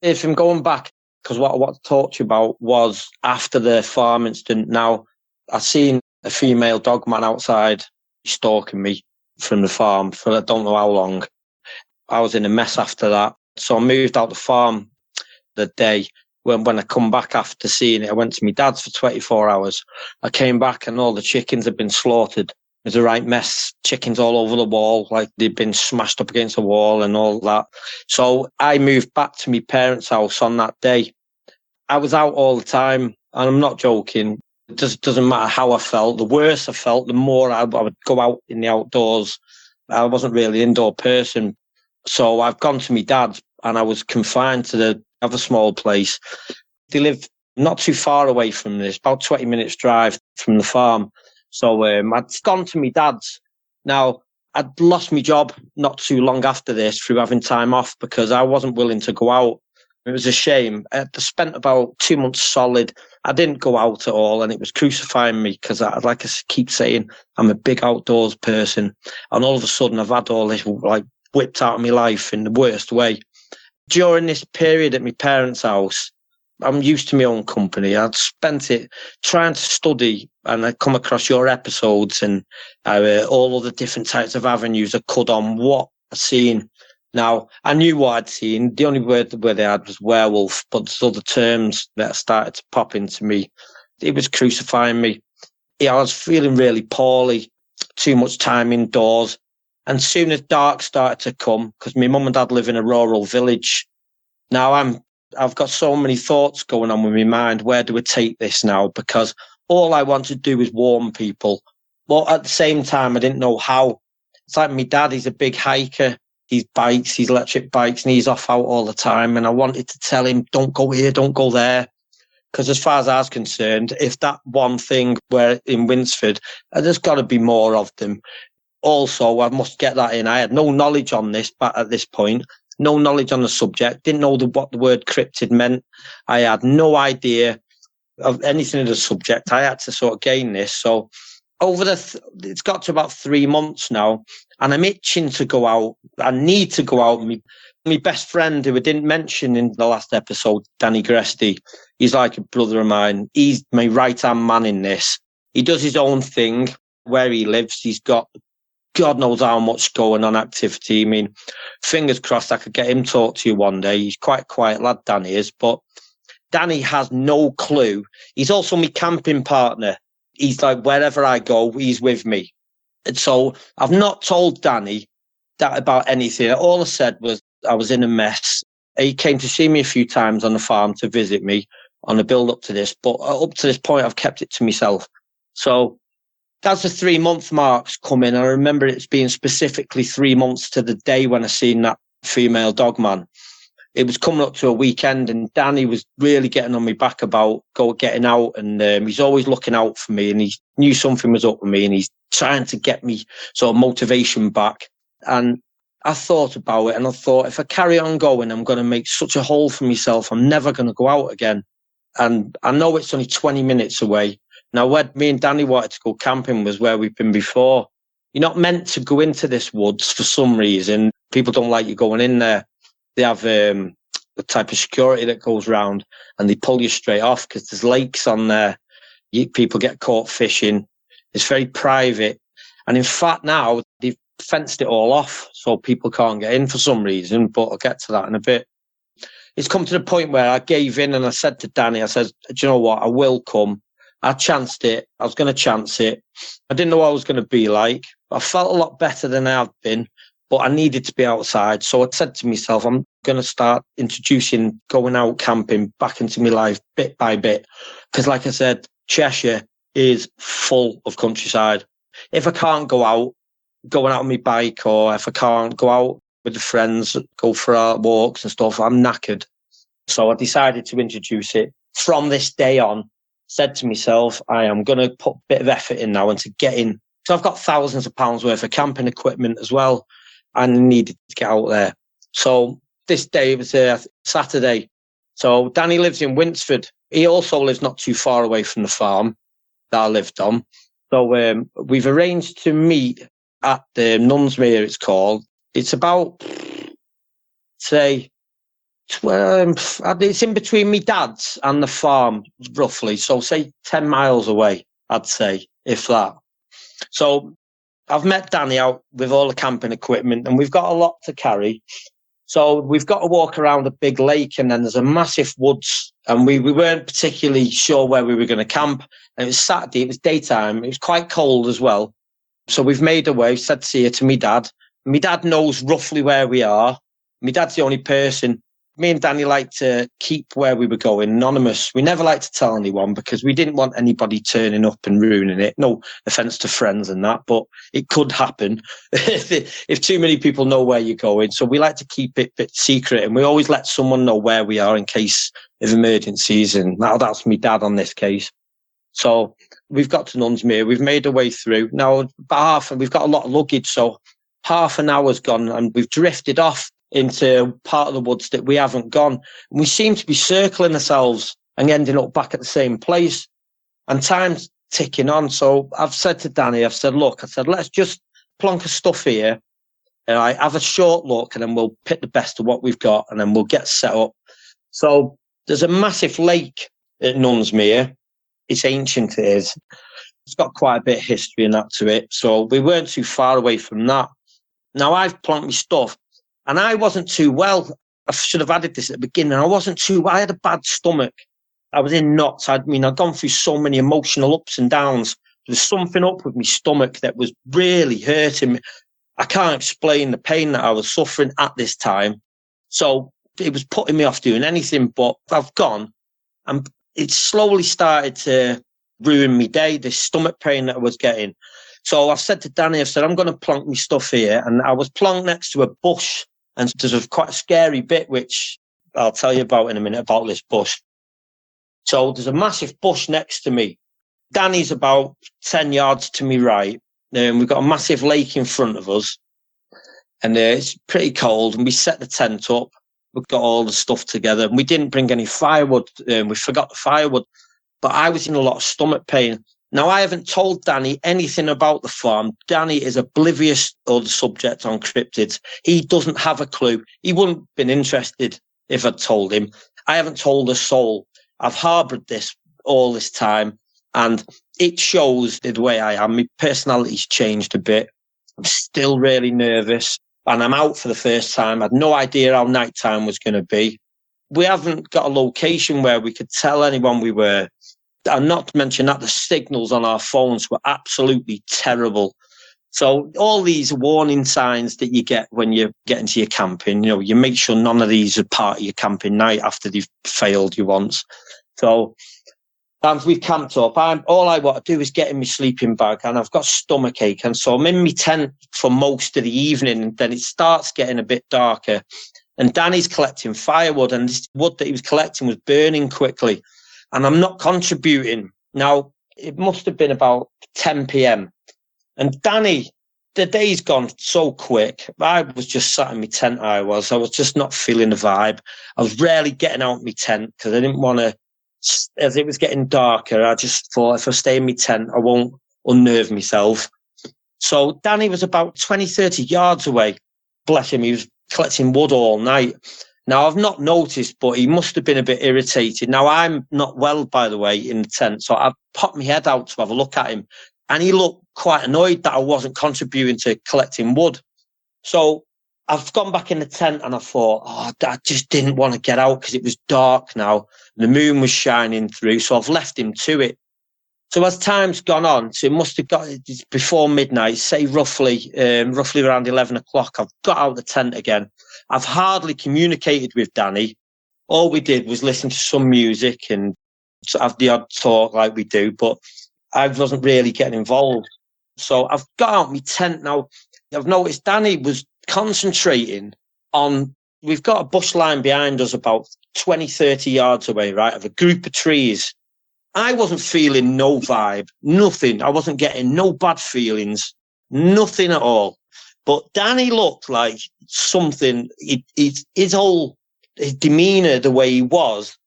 if I'm going back, because what I talked to you about was after the farm incident. Now, I seen a female dogman outside stalking me from the farm for I don't know how long. I was in a mess after that. So I moved out the farm the day when I come back after seeing it. I went to my dad's for 24 hours. I came back and all the chickens had been slaughtered. It was a right mess. Chickens all over the wall, like they'd been smashed up against the wall and all that. So I moved back to my parents' house on that day. I was out all the time, and I'm not joking. It just doesn't matter how I felt. The worse I felt, the more I would go out in the outdoors. I wasn't really an indoor person. So I've gone to my dad's, and I was confined to the other small place. They live not too far away from this, about 20 minutes drive from the farm. So I'd gone to my dad's. Now, I'd lost my job not too long after this through having time off because I wasn't willing to go out. It was a shame. I spent about 2 months solid. I didn't go out at all, and it was crucifying me because, like I keep saying, I'm a big outdoors person. And all of a sudden, I've had all this like whipped out of my life in the worst way. During this period at my parents' house, I'm used to my own company. I'd spent it trying to study, and I'd come across your episodes and all of the different types of avenues I could on what I'd seen. Now, I knew what I'd seen. The only word they had was werewolf, but there's other terms that started to pop into me. It was crucifying me. I was feeling really poorly, too much time indoors. And soon as dark started to come, because my mum and dad live in a rural village. Now I've got so many thoughts going on with my mind. Where do we take this now? Because all I want to do is warn people. But at the same time, I didn't know how. It's like my dad, he's a big hiker. He's electric bikes, and he's off out all the time. And I wanted to tell him, don't go here, don't go there. Because as far as I was concerned, if that one thing were in Winsford, there's got to be more of them. Also, I must get that in. I had no knowledge on this, but at this point, no knowledge on the subject, didn't know what the word cryptid meant. I had no idea of anything of the subject. I had to sort of gain this. So it's got to about 3 months now, and I'm itching to go out. I need to go out. My best friend, who I didn't mention in the last episode, Danny Gresty, he's like a brother of mine. He's my right-hand man in this. He does his own thing where he lives. He's got God knows how much going on activity. I mean, fingers crossed I could get him to talk to you one day. He's quite a quiet lad, Danny is, but Danny has no clue. He's also my camping partner. He's like, wherever I go, he's with me. And so I've not told Danny that about anything. All I said was I was in a mess. He came to see me a few times on the farm to visit me on the build up to this, but up to this point, I've kept it to myself. So that's the 3 month marks coming. I remember it's being specifically 3 months to the day when I seen that female dogman. It was coming up to a weekend, and Danny was really getting on my back about getting out, and he's always looking out for me, and he knew something was up with me, and he's trying to get me sort of motivation back. And I thought about it, and I thought, if I carry on going, I'm going to make such a hole for myself. I'm never going to go out again. And I know it's only 20 minutes away. Now, where me and Danny wanted to go camping was where we've been before. You're not meant to go into this woods for some reason. People don't like you going in there. They have the type of security that goes round, and they pull you straight off because there's lakes on there. People get caught fishing. It's very private. And in fact, now they've fenced it all off so people can't get in for some reason, but I'll get to that in a bit. It's come to the point where I gave in, and I said to Danny, I said, do you know what? I will come. I chanced it. I was going to chance it. I didn't know what I was going to be like. I felt a lot better than I have been, but I needed to be outside. So I said to myself, I'm going to start introducing going out camping back into my life bit by bit. Because like I said, Cheshire is full of countryside. If I can't go out, going out on my bike, or if I can't go out with the friends, go for our walks and stuff, I'm knackered. So I decided to introduce it. From this day on, said to myself, I am going to put a bit of effort in now and to get in. So I've got thousands of pounds worth of camping equipment as well, and I needed to get out there. So this day, it was Saturday. So Danny lives in Winsford. He also lives not too far away from the farm that I lived on. So we've arranged to meet at the Nunsmere, it's called. It's about, say, It's in between me dad's and the farm, roughly. So say 10 miles away, I'd say, if that. So I've met Danny out with all the camping equipment, and we've got a lot to carry. So we've got to walk around a big lake, and then there's a massive woods, and we weren't particularly sure where we were going to camp. And it was Saturday, it was daytime, it was quite cold as well. So we've made a way, said see you to me dad. My dad knows roughly where we are. My dad's the only person. Me and Danny like to keep where we were going anonymous. We never like to tell anyone because we didn't want anybody turning up and ruining it. No offense to friends and that, but it could happen if too many people know where you're going. So we like to keep it a bit secret, and we always let someone know where we are in case of emergencies. And now that's me dad on this case. So we've got to Nunsmere. We've made our way through. Now, we've got a lot of luggage, so half an hour's gone, and we've drifted off into part of the woods that we haven't gone. And we seem to be circling ourselves and ending up back at the same place. And time's ticking on. So I've said to Danny, look, let's just plonk our stuff here and I have a short look, and then we'll pick the best of what we've got, and then we'll get set up. So there's a massive lake at Nunsmere. It's ancient, it is. It's got quite a bit of history and that to it. So we weren't too far away from that. Now I've plonked my stuff, and I wasn't too well. I should have added this at the beginning. I had a bad stomach. I was in knots. I'd gone through so many emotional ups and downs. There's something up with my stomach that was really hurting me. I can't explain the pain that I was suffering at this time. So it was putting me off doing anything, but I've gone, and it slowly started to ruin my day, this stomach pain that I was getting. So I've said to Danny, I'm going to plonk my stuff here. And I was plonked next to a bush, and there's quite a scary bit, which I'll tell you about in a minute, about this bush. So there's a massive bush next to me. Danny's about 10 yards to me right. We've got a massive lake in front of us, and it's pretty cold, and we set the tent up. We've got all the stuff together, and we didn't bring any firewood. We forgot the firewood, but I was in a lot of stomach pain. Now, I haven't told Danny anything about the farm. Danny is oblivious of the subject on cryptids. He doesn't have a clue. He wouldn't have been interested if I'd told him. I haven't told a soul. I've harboured this all this time, and it shows the way I am. My personality's changed a bit. I'm still really nervous, and I'm out for the first time. I had no idea how nighttime was going to be. We haven't got a location where we could tell anyone we were. And not to mention that the signals on our phones were absolutely terrible. So all these warning signs that you get when you get into your camping, you make sure none of these are part of your camping night after they've failed you once. So as we've camped up, all I want to do is get in my sleeping bag, and I've got stomach ache. And so I'm in my tent for most of the evening, and then it starts getting a bit darker. And Danny's collecting firewood, and this wood that he was collecting was burning quickly. And I'm not contributing. Now, it must have been about 10 p.m. And Danny, the day's gone so quick. I was just sat in my tent, I was just not feeling the vibe. I was rarely getting out of my tent because I didn't want to, as it was getting darker, I just thought if I stay in my tent, I won't unnerve myself. So Danny was about 20, 30 yards away. Bless him, he was collecting wood all night. Now, I've not noticed, but he must have been a bit irritated. Now, I'm not well, by the way, in the tent, so I popped my head out to have a look at him, and he looked quite annoyed that I wasn't contributing to collecting wood. So I've gone back in the tent, and I thought, I just didn't want to get out because it was dark now. The moon was shining through, so I've left him to it. So as time's gone on, so it must have got before midnight, say roughly around 11 o'clock, I've got out of the tent again. I've hardly communicated with Danny. All we did was listen to some music and have the odd talk like we do, but I wasn't really getting involved. So I've got out my tent now. I've noticed Danny was concentrating on, we've got a bush line behind us about 20, 30 yards away, right, of a group of trees. I wasn't feeling no vibe, nothing. I wasn't getting no bad feelings, nothing at all. But Danny looked like something, his whole demeanour, the way he was,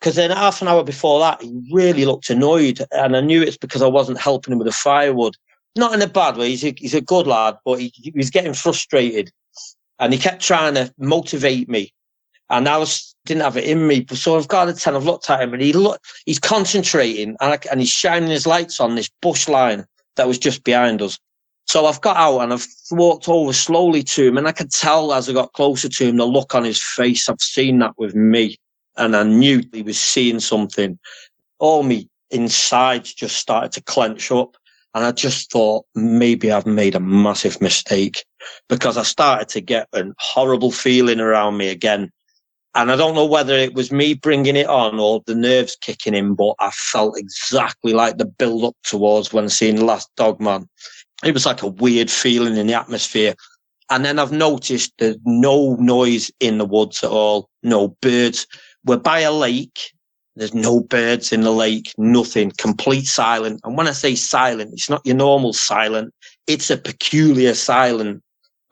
because then half an hour before that, he really looked annoyed. And I knew it's because I wasn't helping him with the firewood. Not in a bad way, he's a good lad, but he was getting frustrated. And he kept trying to motivate me. And didn't have it in me. So I've got to 10, I've looked at him and he's concentrating and he's shining his lights on this bush line that was just behind us. So I've got out and I've walked over slowly to him, and I could tell as I got closer to him, the look on his face. I've seen that with me, and I knew he was seeing something. All me insides just started to clench up, and I just thought maybe I've made a massive mistake, because I started to get a horrible feeling around me again. And I don't know whether it was me bringing it on or the nerves kicking in, but I felt exactly like the build up towards when seeing the last Dogman. It was like a weird feeling in the atmosphere. And then I've noticed there's no noise in the woods at all. No birds. We're by a lake. There's no birds in the lake. Nothing. Complete silent. And when I say silent, it's not your normal silent. It's a peculiar silent.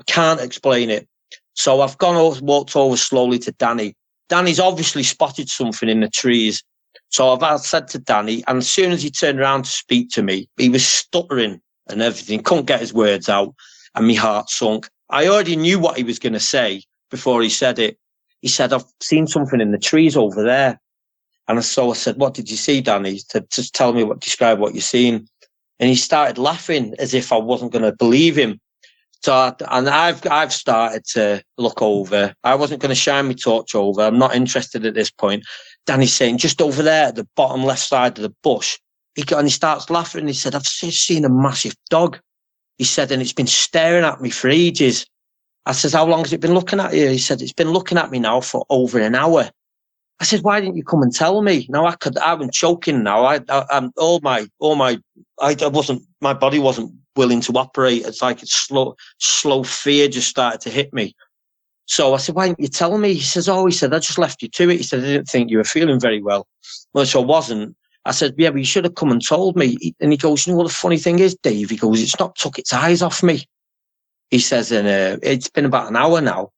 I can't explain it. So I've walked over slowly to Danny. Danny's obviously spotted something in the trees. So I've said to Danny, and as soon as he turned around to speak to me, he was stuttering and everything, couldn't get his words out, and my heart sunk. I already knew what he was going to say before he said it. He said, I've seen something in the trees over there. And so I said, what did you see, Danny? He said, just describe what you're seeing. And he started laughing as if I wasn't going to believe him. So, I've started to look over. I wasn't going to shine my torch over. I'm not interested at this point. Danny's saying, just over there at the bottom left side of the bush. And he starts laughing, and he said, I've seen a massive dog. He said, and it's been staring at me for ages. I said, how long has it been looking at you? He said, it's been looking at me now for over an hour. I said, why didn't you come and tell me? Now I'm choking now. My body wasn't willing to operate. It's like slow fear just started to hit me. So I said, why didn't you tell me? He said, I just left you to it. He said, I didn't think you were feeling very well. Well, so I wasn't. I said, yeah, but you should have come and told me. And he goes, you know what the funny thing is, Dave? He goes, it's not took its eyes off me. He says, and it's been about an hour now.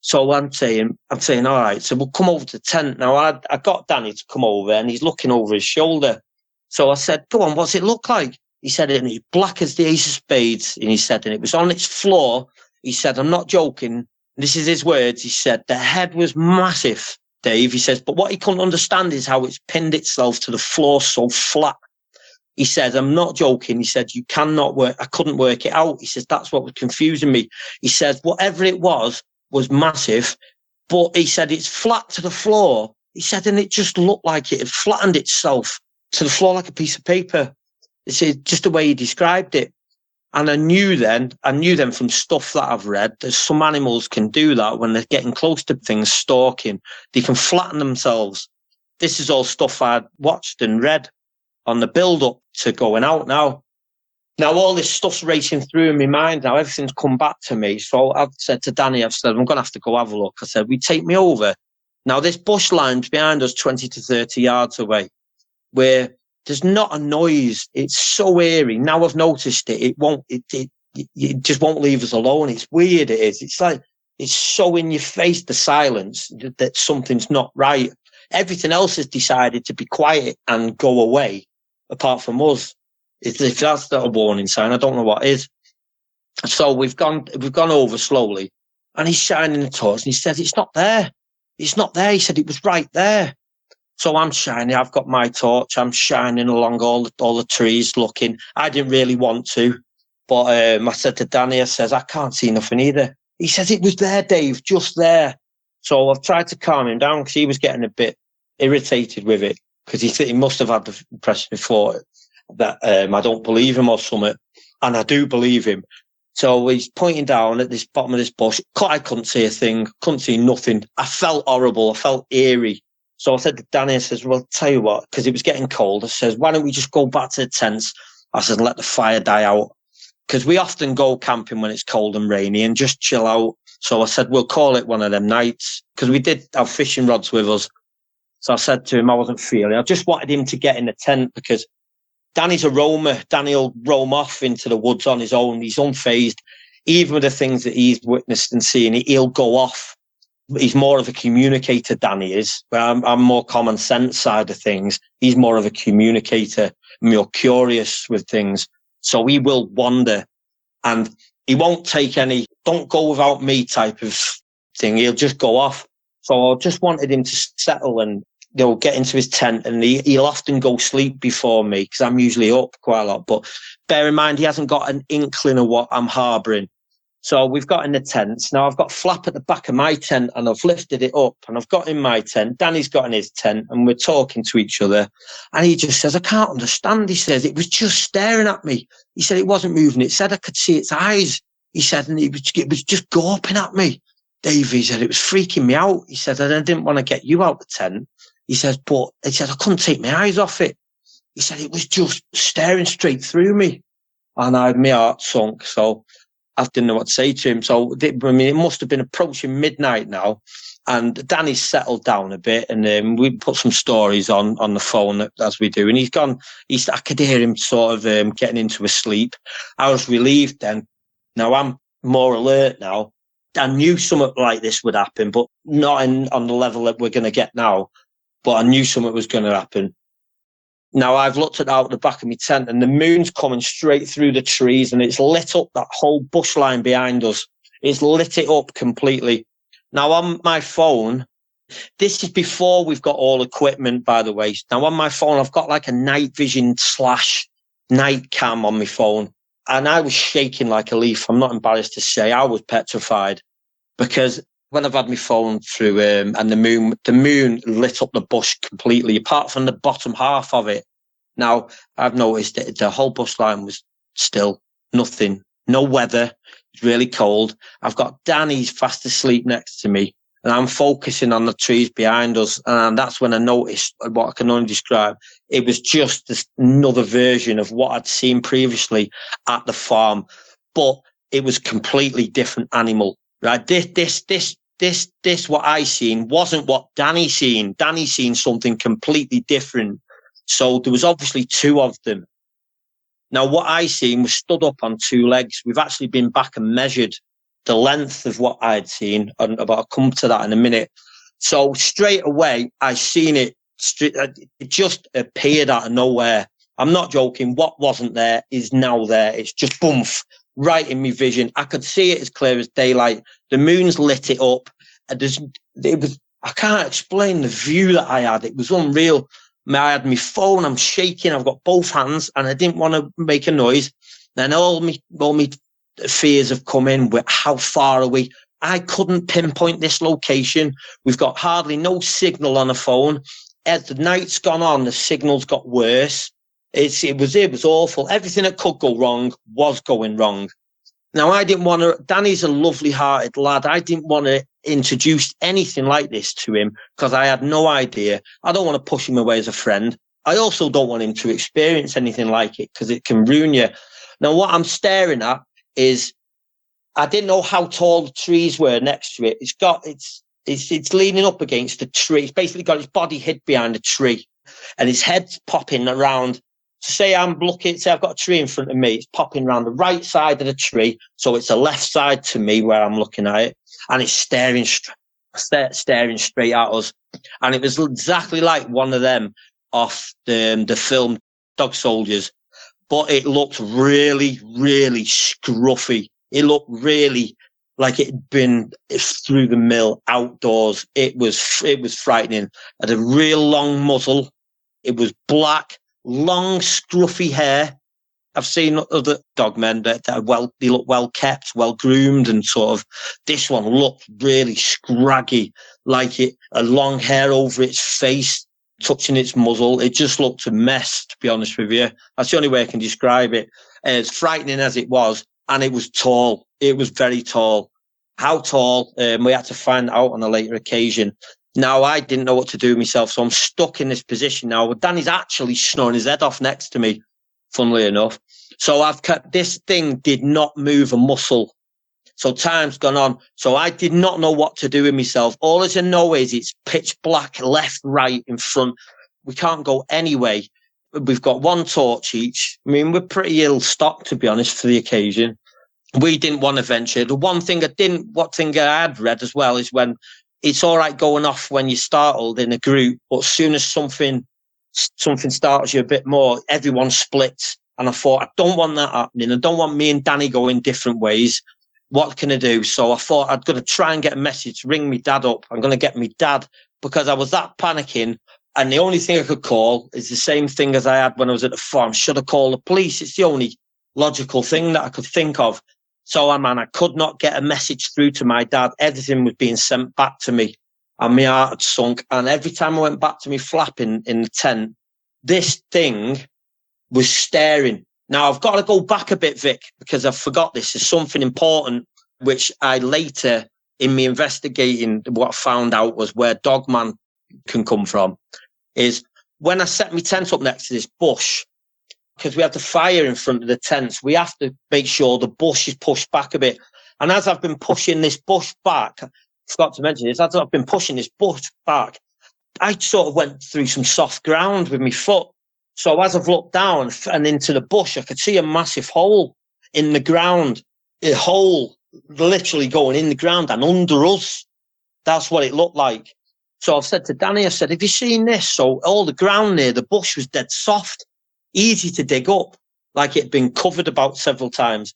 So I'm saying, all right, so we'll come over to the tent. Now, I got Danny to come over, and he's looking over his shoulder. So I said, go on, what's it look like? He said, and it's black as the ace of spades. And he said, and it was on its floor. He said, I'm not joking. This is his words. He said, the head was massive, Dave. He says, but what he couldn't understand is how it's pinned itself to the floor so flat. He said, I'm not joking. He said, you cannot work. I couldn't work it out. He says, that's what was confusing me. He says, whatever it was massive, but he said, it's flat to the floor. He said, and it just looked like it had flattened itself to the floor like a piece of paper. It's just the way he described it. And I knew then from stuff that I've read, that some animals can do that when they're getting close to things, stalking. They can flatten themselves. This is all stuff I'd watched and read on the build-up to going out now. Now, all this stuff's racing through in my mind now. Everything's come back to me. So I've said to Danny, I'm going to have to go have a look. I said, will you take me over? Now, this bush line's behind us 20 to 30 yards away, where there's not a noise. It's so eerie. Now I've noticed it. It just won't leave us alone. It's weird. It is. It's like, it's so in your face, the silence, that something's not right. Everything else has decided to be quiet and go away, apart from us. If that's not a warning sign, I don't know what is. So we've gone over slowly, and he's shining the torch, and he says, it's not there. It's not there. He said, it was right there. So I'm shining. I've got my torch. I'm shining along all the trees looking. I didn't really want to, but I said to Danny, I says, I can't see nothing either. He says, it was there, Dave, just there. So I've tried to calm him down, because he was getting a bit irritated with it, because he must have had the impression before that I don't believe him or something. And I do believe him. So he's pointing down at this bottom of this bush. I couldn't see a thing, couldn't see nothing. I felt horrible. I felt eerie. So I said to Danny, I says, well, tell you what, because it was getting cold. I says, why don't we just go back to the tents? I said, let the fire die out. Because we often go camping when it's cold and rainy and just chill out. So I said, we'll call it one of them nights. Because we did have fishing rods with us. So I said to him, I wasn't feeling. I just wanted him to get in the tent, because Danny's a roamer. Danny will roam off into the woods on his own. He's unfazed. Even with the things that he's witnessed and seen, he'll go off. He's more of a communicator, Danny is. I'm more common sense side of things. He's more of a communicator, more curious with things. So he will wander, and he won't take any, don't go without me type of thing. He'll just go off. So I just wanted him to settle and, get into his tent, and he'll often go sleep before me because I'm usually up quite a lot. But bear in mind, he hasn't got an inkling of what I'm harbouring. So we've got in the tents. Now I've got flap at the back of my tent and I've lifted it up and I've got in my tent. Danny's got in his tent and we're talking to each other. And he just says, I can't understand. He says, it was just staring at me. He said, it wasn't moving. It said I could see its eyes. He said, and it was just gawping at me. Dave, he said, it was freaking me out. He said, and I didn't want to get you out the tent. He says, but he said, I couldn't take my eyes off it. He said, it was just staring straight through me. And I had my heart sunk. So I didn't know what to say to him. So, it must have been approaching midnight now. And Danny's settled down a bit. And we put some stories on the phone as we do. And he's gone, I could hear him sort of getting into a sleep. I was relieved then. Now I'm more alert now. I knew something like this would happen, but not on the level that we're going to get now. But I knew something was going to happen. Now I've looked at out the back of my tent and the moon's coming straight through the trees and it's lit up that whole bush line behind us. It's lit it up completely. Now on my phone, this is before we've got all equipment, by the way. Now on my phone, I've got like a night vision / night cam on my phone. And I was shaking like a leaf. I'm not embarrassed to say I was petrified because when I've had my phone through and the moon lit up the bush completely, apart from the bottom half of it. Now, I've noticed that the whole bush line was still, nothing, no weather, it's really cold. I've got Danny's fast asleep next to me, and I'm focusing on the trees behind us, and that's when I noticed what I can only describe. It was just another version of what I'd seen previously at the farm, but it was completely different animal. Right, this, what I seen wasn't what Danny seen. Danny seen something completely different. So there was obviously two of them. Now, what I seen was stood up on two legs. We've actually been back and measured the length of what I'd seen, and I'll come to that in a minute. So straight away, I seen it. It just appeared out of nowhere. I'm not joking. What wasn't there is now there. It's just boom. Right in my vision. I could see it as clear as daylight. The moon's lit it up. I can't explain the view that I had. It was unreal. I had my phone, I'm shaking, I've got both hands, and I didn't want to make a noise. Then all my fears have come in with how far are we? I couldn't pinpoint this location. We've got hardly no signal on the phone. As the night's gone on, the signal's got worse. It was awful. Everything that could go wrong was going wrong. Now, I didn't want to, Danny's a lovely hearted lad. I didn't want to introduce anything like this to him because I had no idea. I don't want to push him away as a friend. I also don't want him to experience anything like it because it can ruin you. Now, what I'm staring at is, I didn't know how tall the trees were next to it. It's leaning up against the tree. It's basically got its body hid behind a tree and its head's popping around. So say I'm looking, say I've got a tree in front of me, it's popping around the right side of the tree. So it's the left side to me where I'm looking at it. And it's staring straight at us. And it was exactly like one of them off the film Dog Soldiers. But it looked really, really scruffy. It looked really like it had been through the mill outdoors. It was frightening. It had a real long muzzle. It was black. Long, scruffy hair. I've seen other dogmen that they look well kept, well groomed, and sort of. This one looked really scraggy, like a long hair over its face, touching its muzzle. It just looked a mess, to be honest with you. That's the only way I can describe it. As frightening as it was, and it was tall. It was very tall. How tall? We had to find out on a later occasion. Now, I didn't know what to do myself, so I'm stuck in this position now. Danny's actually snoring his head off next to me, funnily enough. So I've kept, this thing did not move a muscle. So time's gone on. So I did not know what to do with myself. All I know is it's pitch black, left, right, in front. We can't go anyway. We've got one torch each. I mean, we're pretty ill stocked, to be honest, for the occasion. We didn't want to venture. The one thing I had read as well is when it's all right going off when you're startled in a group, but as soon as something startles you a bit more, everyone splits. And I thought, I don't want that happening. I don't want me and Danny going different ways. What can I do? So I thought I'd going to try and get a message, ring me dad up. I'm going to get me dad, because I was that panicking. And the only thing I could call is the same thing as I had when I was at the farm. Should I call the police? It's the only logical thing that I could think of. So, I could not get a message through to my dad. Everything was being sent back to me, and my heart had sunk. And every time I went back to me flapping in the tent, this thing was staring. Now, I've got to go back a bit, Vic, because I forgot this. There's something important, which I later, in me investigating, what I found out was where Dogman can come from, is when I set my tent up next to this bush, because we have the fire in front of the tents, we have to make sure the bush is pushed back a bit. And as I've been pushing this bush back, I forgot to mention this, as I've been pushing this bush back, I sort of went through some soft ground with my foot. So as I've looked down and into the bush, I could see a massive hole in the ground, a hole literally going in the ground and under us. That's what it looked like. So I've said to Danny, I said, have you seen this? So all the ground near the bush was dead soft, easy to dig up, like it'd been covered about several times.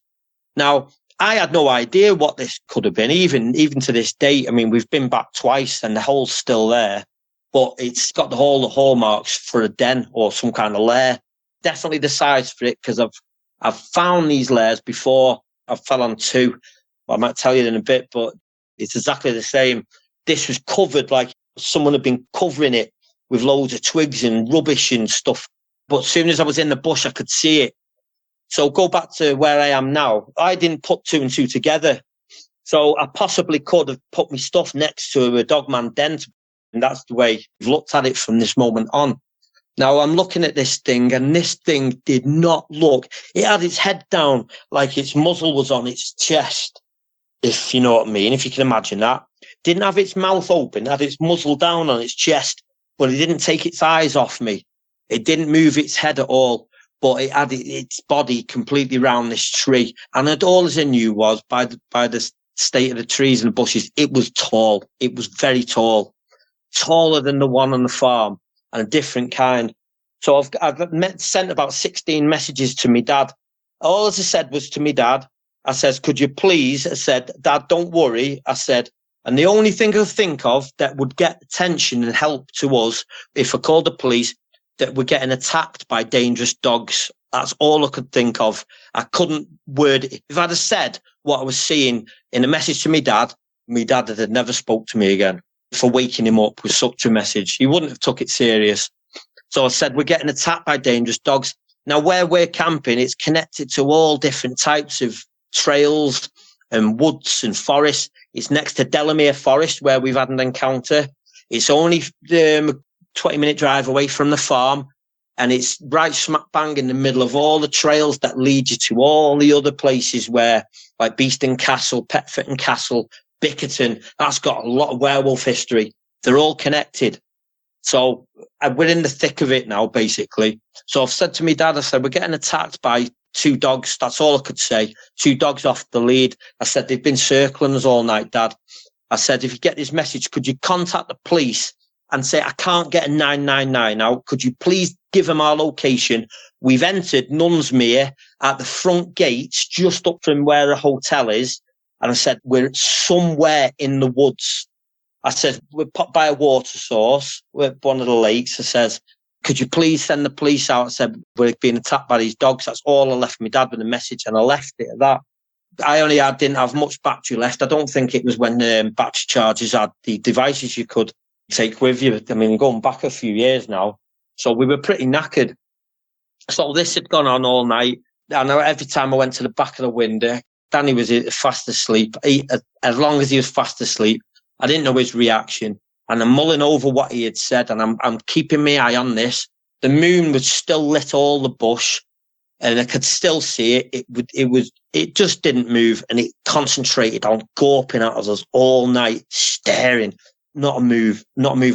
Now, I had no idea what this could have been, even to this date. I mean, we've been back twice and the hole's still there, but it's got all the hallmarks for a den or some kind of lair. Definitely the size for it, because I've found these lairs before. I fell on two. I might tell you in a bit, but it's exactly the same. This was covered like someone had been covering it with loads of twigs and rubbish and stuff. But as soon as I was in the bush, I could see it. So go back to where I am now. I didn't put two and two together. So I possibly could have put my stuff next to a Dogman den. And that's the way I've looked at it from this moment on. Now I'm looking at this thing, and this thing did not look. It had its head down like its muzzle was on its chest, if you know what I mean, if you can imagine that. Didn't have its mouth open, had its muzzle down on its chest, but it didn't take its eyes off me. It didn't move its head at all, but it had its body completely round this tree. And all as I knew was, by the state of the trees and the bushes, it was tall. It was very tall, taller than the one on the farm, and a different kind. So I've sent about 16 messages to me dad. All as I said was to me dad, I says, could you please, I said, Dad, don't worry. I said, and the only thing I could think of that would get attention and help to us, if I called the police, that we're getting attacked by dangerous dogs. That's all I could think of. I couldn't word it. If I'd have said what I was seeing in a message to my dad had never spoke to me again for waking him up with such a message. He wouldn't have took it serious. So I said, we're getting attacked by dangerous dogs. Now, where we're camping, it's connected to all different types of trails and woods and forests. It's next to Delamere Forest, where we've had an encounter. It's only 20-minute drive away from the farm, and it's right smack bang in the middle of all the trails that lead you to all the other places where, like Beeston Castle, Petfitton Castle, Bickerton, that's got a lot of werewolf history. They're all connected. So we're in the thick of it now, basically. So I've said to me dad, I said, we're getting attacked by two dogs. That's all I could say. Two dogs off the lead. I said, they've been circling us all night, Dad. I said, if you get this message, could you contact the police and say, I can't get a 999 out. Could you please give them our location? We've entered Nunsmere at the front gates, just up from where the hotel is. And I said, we're somewhere in the woods. I said, we're popped by a water source, we're one of the lakes. I says, could you please send the police out? I said, we're being attacked by these dogs. That's all I left my dad with a message, and I left it at that. Didn't have much battery left. I don't think it was when battery chargers had the devices you could take with you. I mean, going back a few years now. So we were pretty knackered. So this had gone on all night. I know every time I went to the back of the window, Danny was fast asleep. As long as he was fast asleep, I didn't know his reaction. And I'm mulling over what he had said, and I'm keeping my eye on this. The moon was still lit all the bush, and I could still see it. It just didn't move, and it concentrated on gawping at us all night, staring. Not a move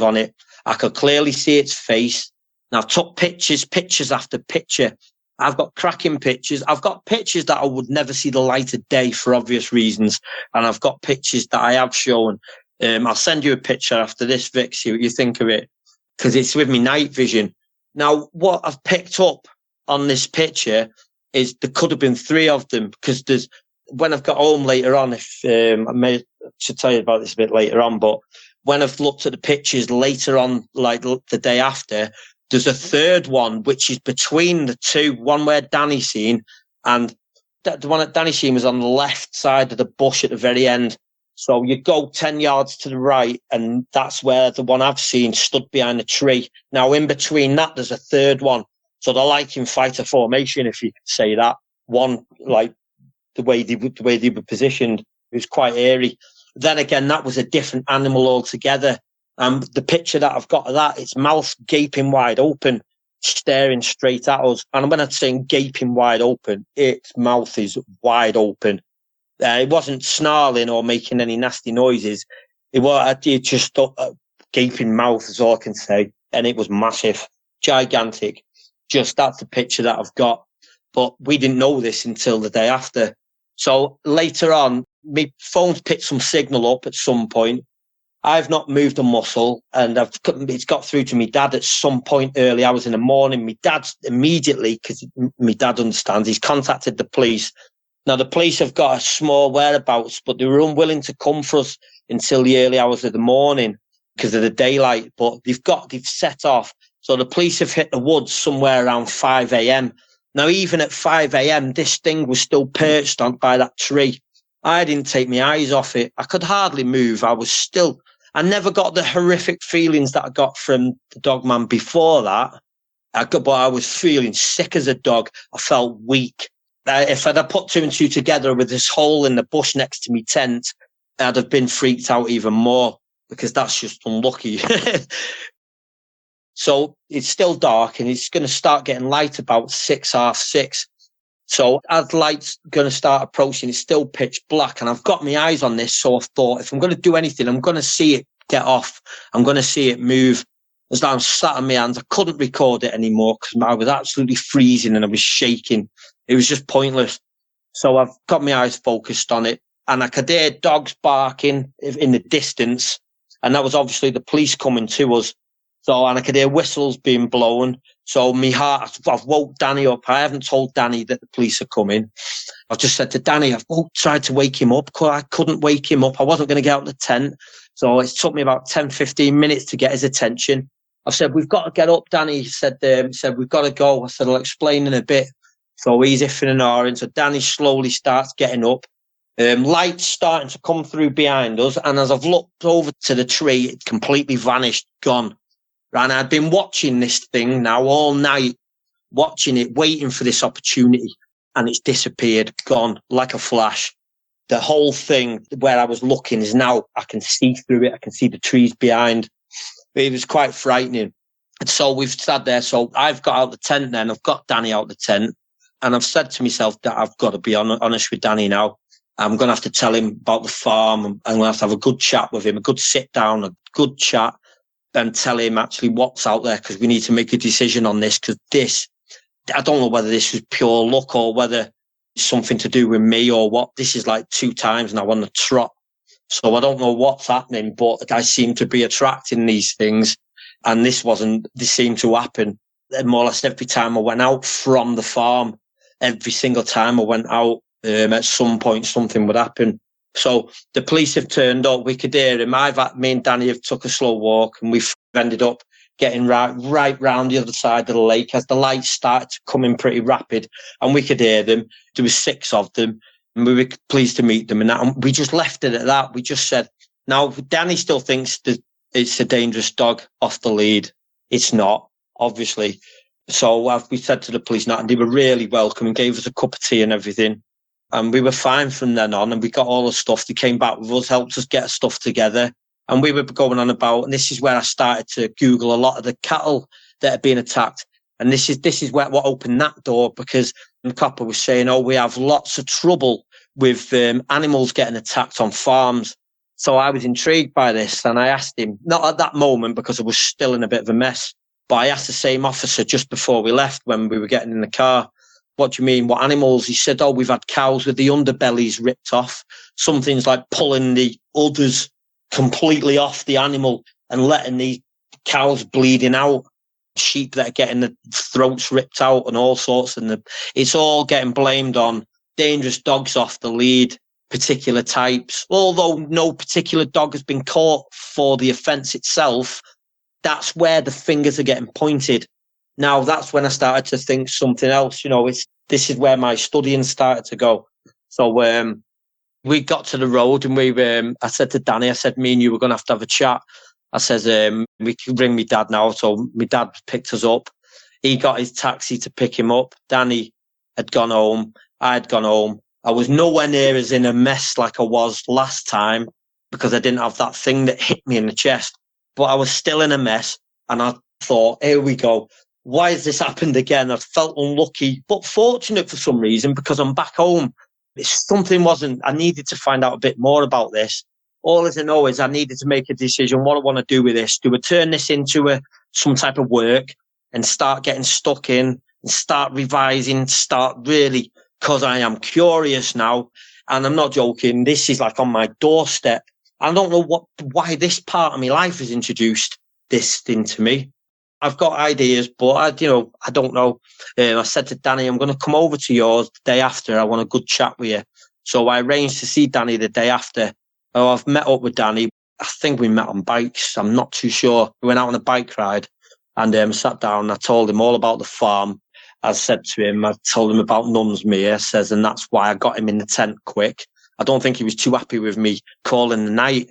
on it. I could clearly see its face. And I've took pictures after picture. I've got cracking pictures. I've got pictures that I would never see the light of day for obvious reasons, and I've got pictures that I have shown. I'll send you a picture after this, Vic, see what you think of it, because it's with me night vision. Now, what I've picked up on this picture is there could have been three of them, because when I've got home later on, if I should tell you about this a bit later on, but when I've looked at the pictures later on, like the day after, there's a third one which is between the two, one where Danny's seen, and the one that Danny seen was on the left side of the bush at the very end. So you go 10 yards to the right, and that's where the one I've seen stood behind a tree. Now, in between that, there's a third one. So they're like in fighter formation, if you could say that. One, like the way they were positioned, it was quite eerie. Then again, that was a different animal altogether. The picture that I've got of that, its mouth gaping wide open, staring straight at us. And when I'm saying gaping wide open, its mouth is wide open. It wasn't snarling or making any nasty noises. It just a gaping mouth is all I can say. And it was massive, gigantic. Just that's the picture that I've got. But we didn't know this until the day after. So later on, my phone's picked some signal up at some point. I've not moved a muscle, and it's got through to my dad at some point early hours in the morning. My dad immediately, because my dad understands, he's contacted the police. Now, the police have got a small whereabouts, but they were unwilling to come for us until the early hours of the morning because of the daylight. But they've set off. So the police have hit the woods somewhere around 5 a.m. Now, even at 5 a.m., this thing was still perched on by that tree. I didn't take my eyes off it. I could hardly move. I never got the horrific feelings that I got from the Dogman before that. But I was feeling sick as a dog. I felt weak. If I'd have put two and two together with this hole in the bush next to me tent, I'd have been freaked out even more because that's just unlucky. So it's still dark and it's going to start getting light about 6:30. So as light's going to start approaching, it's still pitch black and I've got my eyes on this. So I thought, if I'm going to do anything, I'm going to see it get off. I'm going to see it move. As I was sat on my hands, I couldn't record it anymore because I was absolutely freezing and I was shaking. It was just pointless. So I've got my eyes focused on it and I could hear dogs barking in the distance. And that was obviously the police coming to us. And I could hear whistles being blown. So I've woke Danny up. I haven't told Danny that the police are coming. I've just said to Danny, I've tried to wake him up. I couldn't wake him up. I wasn't going to get out of the tent. So it took me about 10, 15 minutes to get his attention. I've said, we've got to get up, Danny. He said, we've got to go. I said, I'll explain in a bit. So he's iffing and ahhing. So Danny slowly starts getting up. Light's starting to come through behind us. And as I've looked over to the tree, it completely vanished, gone. And I'd been watching this thing now all night, watching it, waiting for this opportunity. And it's disappeared, gone like a flash. The whole thing where I was looking is now, I can see through it. I can see the trees behind. It was quite frightening. And so we've sat there. So I've got out the tent then. I've got Danny out the tent. And I've said to myself that I've got to be honest with Danny now. I'm going to have to tell him about the farm. I'm going to have a good chat with him, a good sit down, a good chat, and tell him actually what's out there because we need to make a decision on this because I don't know whether this was pure luck or whether it's something to do with me or what. This is like 2 times now on the trot. So I don't know what's happening, but I seem to be attracting these things. And this seemed to happen more or less every time I went out from the farm. Every single time I went out, at some point something would happen. So the police have turned up. We could hear him. Me and Danny have took a slow walk and we've ended up getting right round the other side of the lake as the lights started to come in pretty rapid and we could hear them. There was 6 of them and we were pleased to meet them. And we just left it at that. We just said, now Danny still thinks that it's a dangerous dog off the lead. It's not, obviously. So we said to the police, and they were really welcome and gave us a cup of tea and everything. And we were fine from then on and we got all the stuff. They came back with us, helped us get stuff together. And we were going on about, and this is where I started to Google a lot of the cattle that had been attacked. And this is what opened that door because the copper was saying, we have lots of trouble with animals getting attacked on farms. So I was intrigued by this and I asked him, not at that moment because I was still in a bit of a mess, but I asked the same officer just before we left when we were getting in the car, what do you mean? What animals? He said, we've had cows with the underbellies ripped off. Some things like pulling the udders completely off the animal and letting the cows bleeding out. Sheep that are getting the throats ripped out and all sorts. And it's all getting blamed on dangerous dogs off the lead, particular types. Although no particular dog has been caught for the offence itself, that's where the fingers are getting pointed. Now, that's when I started to think something else. This is where my studying started to go. So we got to the road and I said to Danny, I said, me and you were going to have a chat. I says, we can bring my dad now. So my dad picked us up. He got his taxi to pick him up. Danny had gone home. I had gone home. I was nowhere near as in a mess like I was last time because I didn't have that thing that hit me in the chest. But I was still in a mess. And I thought, here we go. Why has this happened again? I felt unlucky, but fortunate for some reason because I'm back home. I needed to find out a bit more about this. All I know is I needed to make a decision what I want to do with this. Do I turn this into some type of work and start getting stuck in and start revising, start really, because I am curious now. And I'm not joking. This is like on my doorstep. I don't know why this part of my life has introduced this into me. I've got ideas, but I don't know. I said to Danny, I'm going to come over to yours the day after. I want a good chat with you. So I arranged to see Danny the day after. Oh, I've met up with Danny. I think we met on bikes. I'm not too sure. We went out on a bike ride and sat down. I told him all about the farm. I said to him, I told him about Nunsmere, and that's why I got him in the tent quick. I don't think he was too happy with me calling the night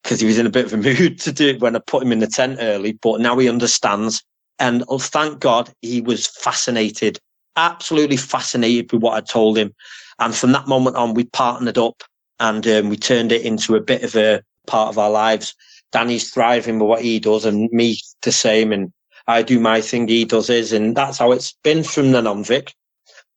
because he was in a bit of a mood to do it when I put him in the tent early, but now he understands. And thank God he was fascinated, absolutely fascinated with what I told him. And from that moment on, we partnered up and we turned it into a bit of a part of our lives. Danny's thriving with what he does and me the same. And I do my thing, he does his. And that's how it's been from then on, Vic.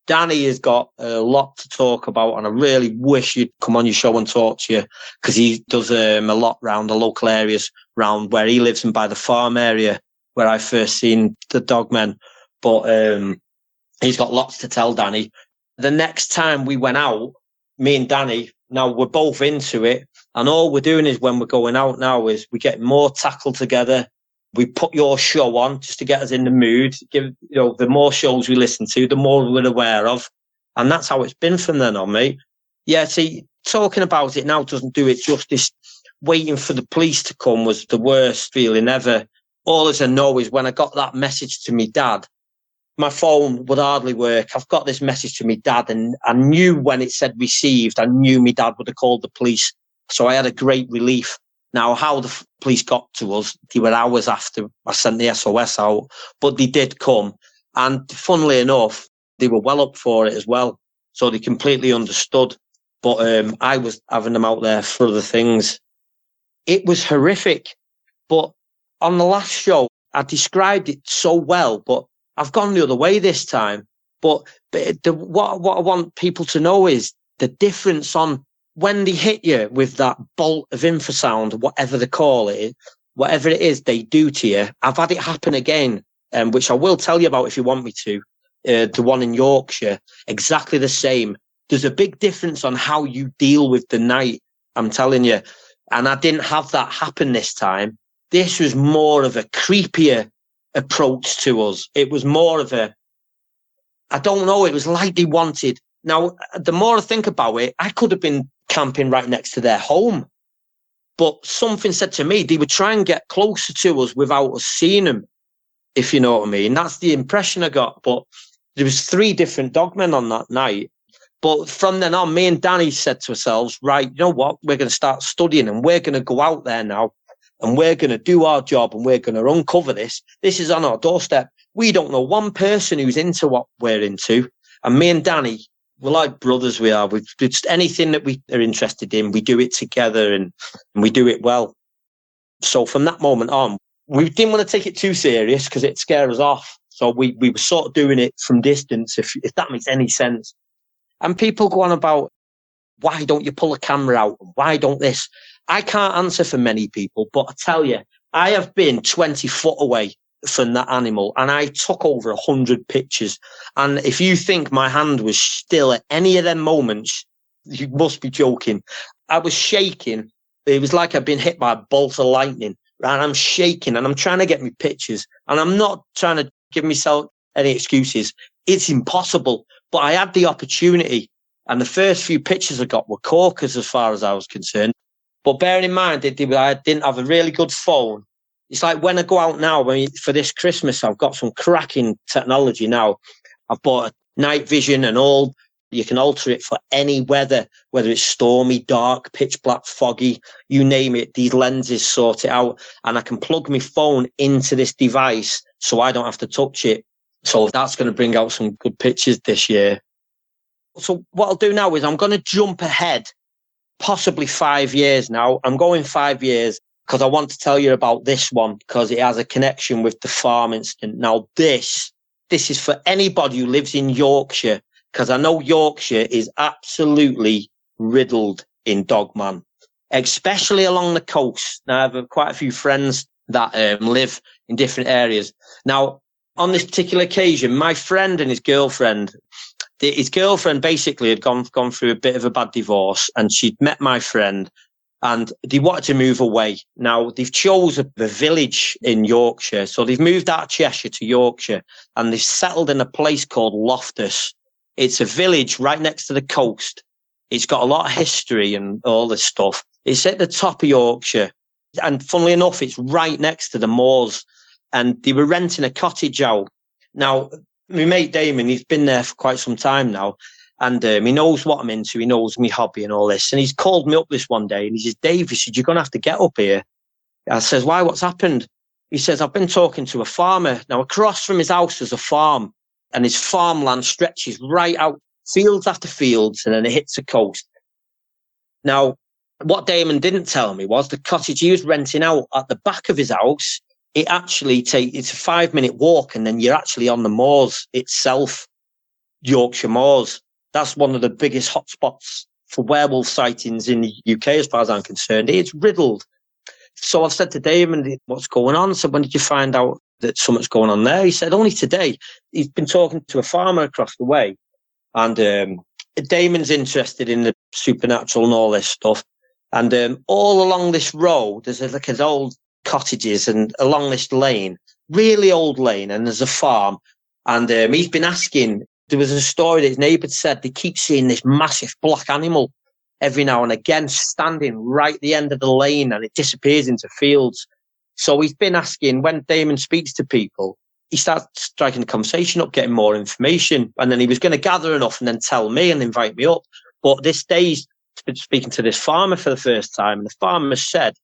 Danny has got a lot to talk about, and I really wish you'd come on your show and talk to you because he does a lot around the local areas, around where he lives and by the farm area where I first seen the Dogman. But he's got lots to tell, Danny. The next time we went out, me and Danny, now we're both into it, and all we're doing is when we're going out now is we get more tackle together. We put your show on just to get us in the mood. The more shows we listen to, the more we're aware of. And that's how it's been from then on, mate. Yeah, see, talking about it now doesn't do it justice. Waiting for the police to come was the worst feeling ever. All as I know is when I got that message to me dad, my phone would hardly work. I've got this message to me dad, and I knew when it said received, I knew me dad would have called the police. So I had a great relief. Now, how the police got to us, they were hours after I sent the SOS out, but they did come. And funnily enough, they were well up for it as well. So they completely understood. But I was having them out there for other things. It was horrific. But on the last show, I described it so well, but I've gone the other way this time. But what I want people to know is the difference on when they hit you with that bolt of infrasound, whatever they call it, whatever it is they do to you. I've had it happen again, which I will tell you about if you want me to. The one in Yorkshire, exactly the same. There's a big difference on how you deal with the night, I'm telling you. And I didn't have that happen this time. This was more of a creepier approach to us. It was more of I don't know, it was like they wanted. Now, the more I think about it, I could have been camping right next to their home. But something said to me, they would try and get closer to us without us seeing them, if you know what I mean. That's the impression I got. But there was 3 different dogmen on that night. But from then on, me and Danny said to ourselves, right, you know what? We're going to start studying and we're going to go out there now and we're going to do our job and we're going to uncover this. This is on our doorstep. We don't know one person who's into what we're into. And me and Danny, we're like brothers, we are. We've just anything that we are interested in, we do it together and we do it well. So from that moment on, we didn't want to take it too serious because it'd scare us off. So we were sort of doing it from distance, if that makes any sense. And people go on about, why don't you pull a camera out? Why don't this? I can't answer for many people, but I tell you, I have been 20 foot away from that animal and I took over 100 pictures. And if you think my hand was still at any of them moments, you must be joking. I was shaking. It was like I'd been hit by a bolt of lightning. And I'm shaking and I'm trying to get me pictures. And I'm not trying to give myself any excuses. It's impossible. But I had the opportunity. And the first few pictures I got were corkers as far as I was concerned. But bearing in mind, I didn't have a really good phone. It's like when I go out now, for this Christmas, I've got some cracking technology now. I've bought a night vision and all. You can alter it for any weather, whether it's stormy, dark, pitch black, foggy, you name it. These lenses sort it out. And I can plug my phone into this device so I don't have to touch it. So that's going to bring out some good pictures this year. So what I'll do now is I'm going to jump ahead, possibly 5 years now. I'm going 5 years because I want to tell you about this one because it has a connection with the farm incident. Now, this is for anybody who lives in Yorkshire, because I know Yorkshire is absolutely riddled in Dogman, especially along the coast. Now, I have quite a few friends that live in different areas. Now, on this particular occasion, my friend and his girlfriend basically had gone through a bit of a bad divorce, and she'd met my friend and they wanted to move away. Now, they've chosen a village in Yorkshire. So they've moved out of Cheshire to Yorkshire and they've settled in a place called Loftus. It's a village right next to the coast. It's got a lot of history and all this stuff. It's at the top of Yorkshire. And funnily enough, it's right next to the moors. And they were renting a cottage out. Now, my mate Damon, he's been there for quite some time now. And he knows what I'm into. He knows my hobby and all this. And he's called me up this one day and he says, Dave, he said, you're going to have to get up here. I says, why? What's happened? He says, I've been talking to a farmer. Now, across from his house there's a farm, and his farmland stretches right out, fields after fields, and then it hits the coast. Now, what Damon didn't tell me was the cottage he was renting out at the back of his house, it's a 5-minute walk, and then you're actually on the moors itself, Yorkshire moors. That's one of the biggest hotspots for werewolf sightings in the UK, as far as I'm concerned. It's riddled. So I've said to Damon, what's going on? So when did you find out that something's going on there? He said, only today. He's been talking to a farmer across the way. And Damon's interested in the supernatural and all this stuff. And all along this road, there's like his old cottages, and along this lane, really old lane, and there's a farm. And he's been asking, there was a story that his neighbour said they keep seeing this massive black animal every now and again standing right at the end of the lane, and it disappears into fields. So he's been asking, when Damon speaks to people, he starts striking the conversation up, getting more information. And then he was going to gather enough and then tell me and invite me up. But this day he's been speaking to this farmer for the first time. And the farmer said,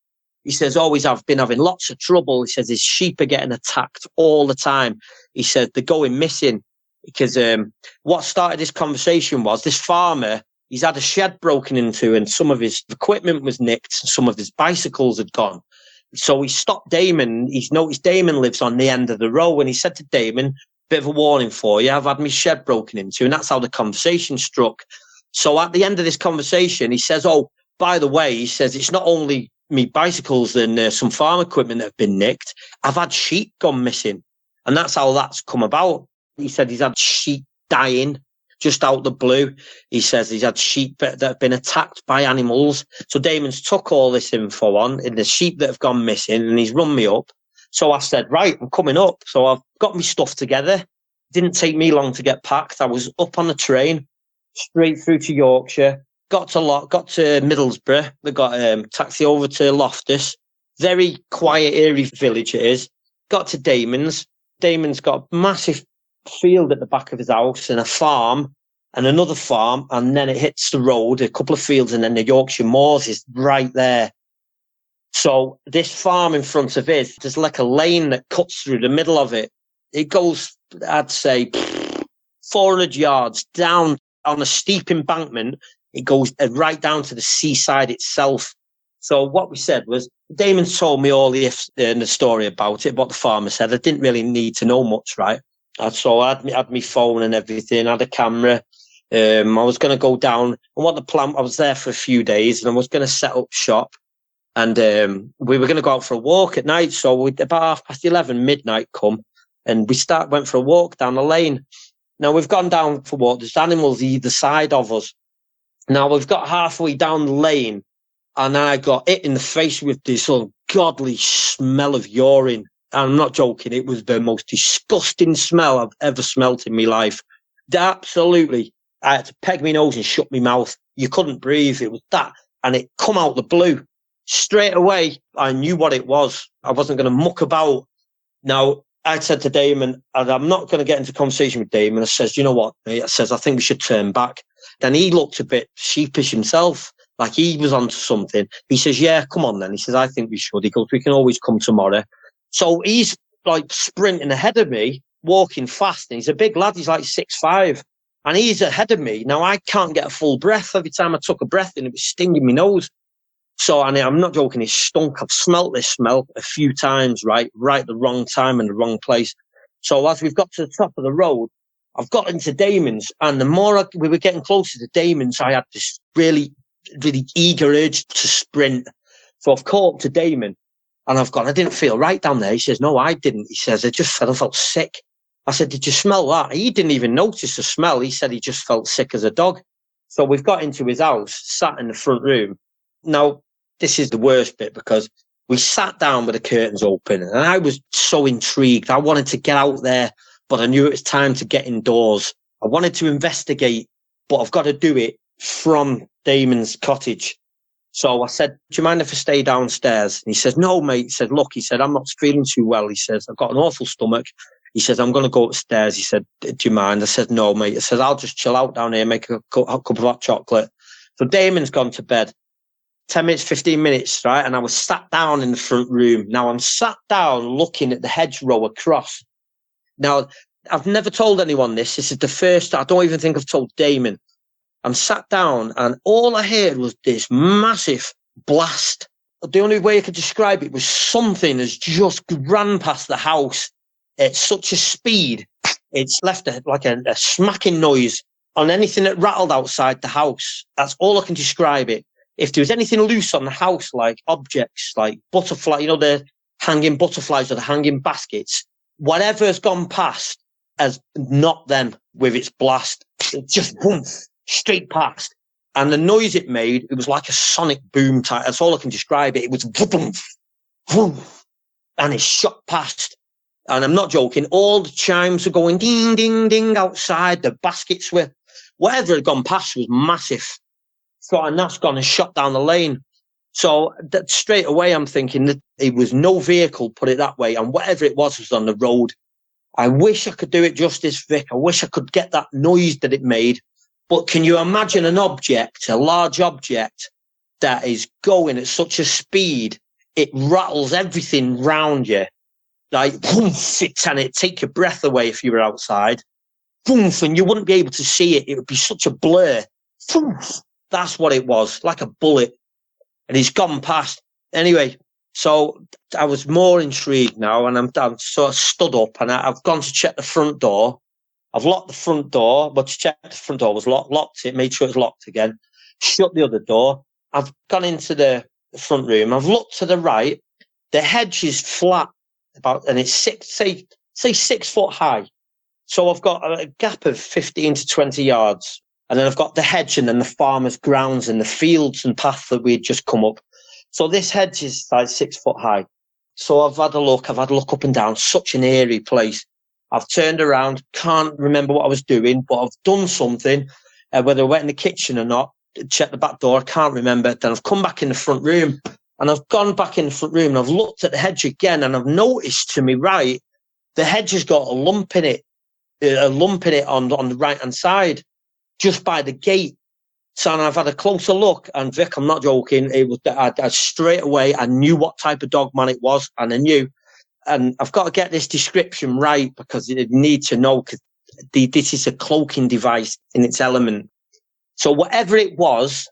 he says, I've been having lots of trouble. He says his sheep are getting attacked all the time. He said they're going missing. Because what started this conversation was this farmer, he's had a shed broken into and some of his equipment was nicked. Some of his bicycles had gone. So he stopped Damon. He's noticed Damon lives on the end of the row. And he said to Damon, bit of a warning for you, I've had my shed broken into. And that's how the conversation struck. So at the end of this conversation, he says, oh, by the way, he says, it's not only me bicycles and some farm equipment that have been nicked. I've had sheep gone missing. And that's how that's come about. He said he's had sheep dying just out the blue. He says he's had sheep that have been attacked by animals. So Damon's took all this info on in the sheep that have gone missing, and he's run me up. So I said, right, I'm coming up. So I've got my stuff together. Didn't take me long to get packed. I was up on the train, straight through to Yorkshire, got to Middlesbrough. We got taxi over to Loftus. Very quiet, eerie village it is. Got to Damon's. Damon's got a massive field at the back of his house and a farm and another farm, and then it hits the road, a couple of fields, and then the Yorkshire moors is right there. So this farm in front of it, there's like a lane that cuts through the middle of it. It goes, I'd say, 400 yards down on a steep embankment. It goes right down to the seaside itself. So what we said was, Damon told me all the story about it, what the farmer said. I didn't really need to know much, right? So I had my phone and everything, I had a camera. I was going to go down, and what the plan, I was there for a few days, and I was going to set up shop, and we were going to go out for a walk at night. So about 11:30, midnight come, and we went for a walk down the lane. Now we've gone down for a walk. There's animals either side of us. Now we've got halfway down the lane, and I got hit in the face with this ungodly smell of urine. I'm not joking. It was the most disgusting smell I've ever smelt in my life. Absolutely I had to peg my nose and shut my mouth. You couldn't breathe. It was that. And it come out the blue. Straight away, I knew what it was. I wasn't going to muck about. Now, I said to Damon, and I'm not going to get into conversation with Damon. I says, you know what, mate? I says, I think we should turn back. Then he looked a bit sheepish himself, like he was onto something. He says, yeah, come on then. He says, I think we should. He goes, we can always come tomorrow. So he's like sprinting ahead of me, walking fast. And he's a big lad. He's like 6'5". And he's ahead of me. Now, I can't get a full breath. Every time I took a breath in, it was stinging my nose. So, and I'm not joking, it stunk. I've smelt this smell a few times, right at the wrong time and the wrong place. So as we've got to the top of the road, I've got into Damon's, and the more we were getting closer to Damon's, I had this really, really eager urge to sprint. So I've caught up to Damon, and I've gone, I didn't feel right down there. He says, no, I didn't. He says, I felt sick. I said, did you smell that? He didn't even notice the smell. He said he just felt sick as a dog. So we've got into his house, sat in the front room. Now, this is the worst bit, because we sat down with the curtains open, and I was so intrigued. I wanted to get out there, but I knew it was time to get indoors. I wanted to investigate, but I've got to do it from Damon's cottage. So I said, do you mind if I stay downstairs? And he says, no, mate. He said, look, he said, I'm not feeling too well. He says, I've got an awful stomach. He says, I'm going to go upstairs. He said, do you mind? I said, no, mate. I said, I'll just chill out down here, make a cup of hot chocolate. So Damon's gone to bed. 10 minutes, 15 minutes, right? And I was sat down in the front room. Now I'm sat down looking at the hedgerow across. Now, I've never told anyone this. This is the first, I don't even think I've told Damon. I'm sat down, and all I heard was this massive blast. The only way I could describe it was something has just ran past the house at such a speed. It's left a smacking noise on anything that rattled outside the house. That's all I can describe it. If there was anything loose on the house, like objects, like butterfly, the hanging butterflies or the hanging baskets, whatever's gone past has knocked them with its blast. It just boom, straight past. And the noise it made, it was like a sonic boom type. That's all I can describe it. It was boom, boom, and it shot past. And I'm not joking. All the chimes were going ding, ding, ding outside. The baskets were, whatever had gone past was massive. So, and that's gone and shot down the lane. So that straight away, I'm thinking that it was no vehicle, put it that way. And whatever it was on the road. I wish I could do it justice, Vic. I wish I could get that noise that it made. But can you imagine an object, a large object that is going at such a speed, it rattles everything round you. Like, boom, and it'd take your breath away if you were outside. Boom, and you wouldn't be able to see it. It would be such a blur. Boom. That's what it was, like a bullet. And he's gone past. Anyway, so I was more intrigued now, and I'm sort of stood up, and I've gone to check the front door. I've locked the front door, but to check the front door was locked it, made sure it was locked again, shut the other door. I've gone into the front room. I've looked to the right. The hedge is flat, and it's 6 foot high. So I've got a gap of 15 to 20 yards. And then I've got the hedge, and then the farmer's grounds and the fields and path that we had just come up. So this hedge is like 6 foot high. So I've had a look up and down, such an eerie place. I've turned around, can't remember what I was doing, but I've done something, whether I went in the kitchen or not, checked the back door, I can't remember. Then I've come back in the front room, and I've gone back in the front room, and I've looked at the hedge again, and I've noticed to me right, the hedge has got a lump in it on the right-hand side, just by the gate. So I've had a closer look, and Vic, I'm not joking, it was I straight away, I knew what type of Dogman it was, and I knew. And I've got to get this description right, because you need to know, because this is a cloaking device in its element. So whatever it was,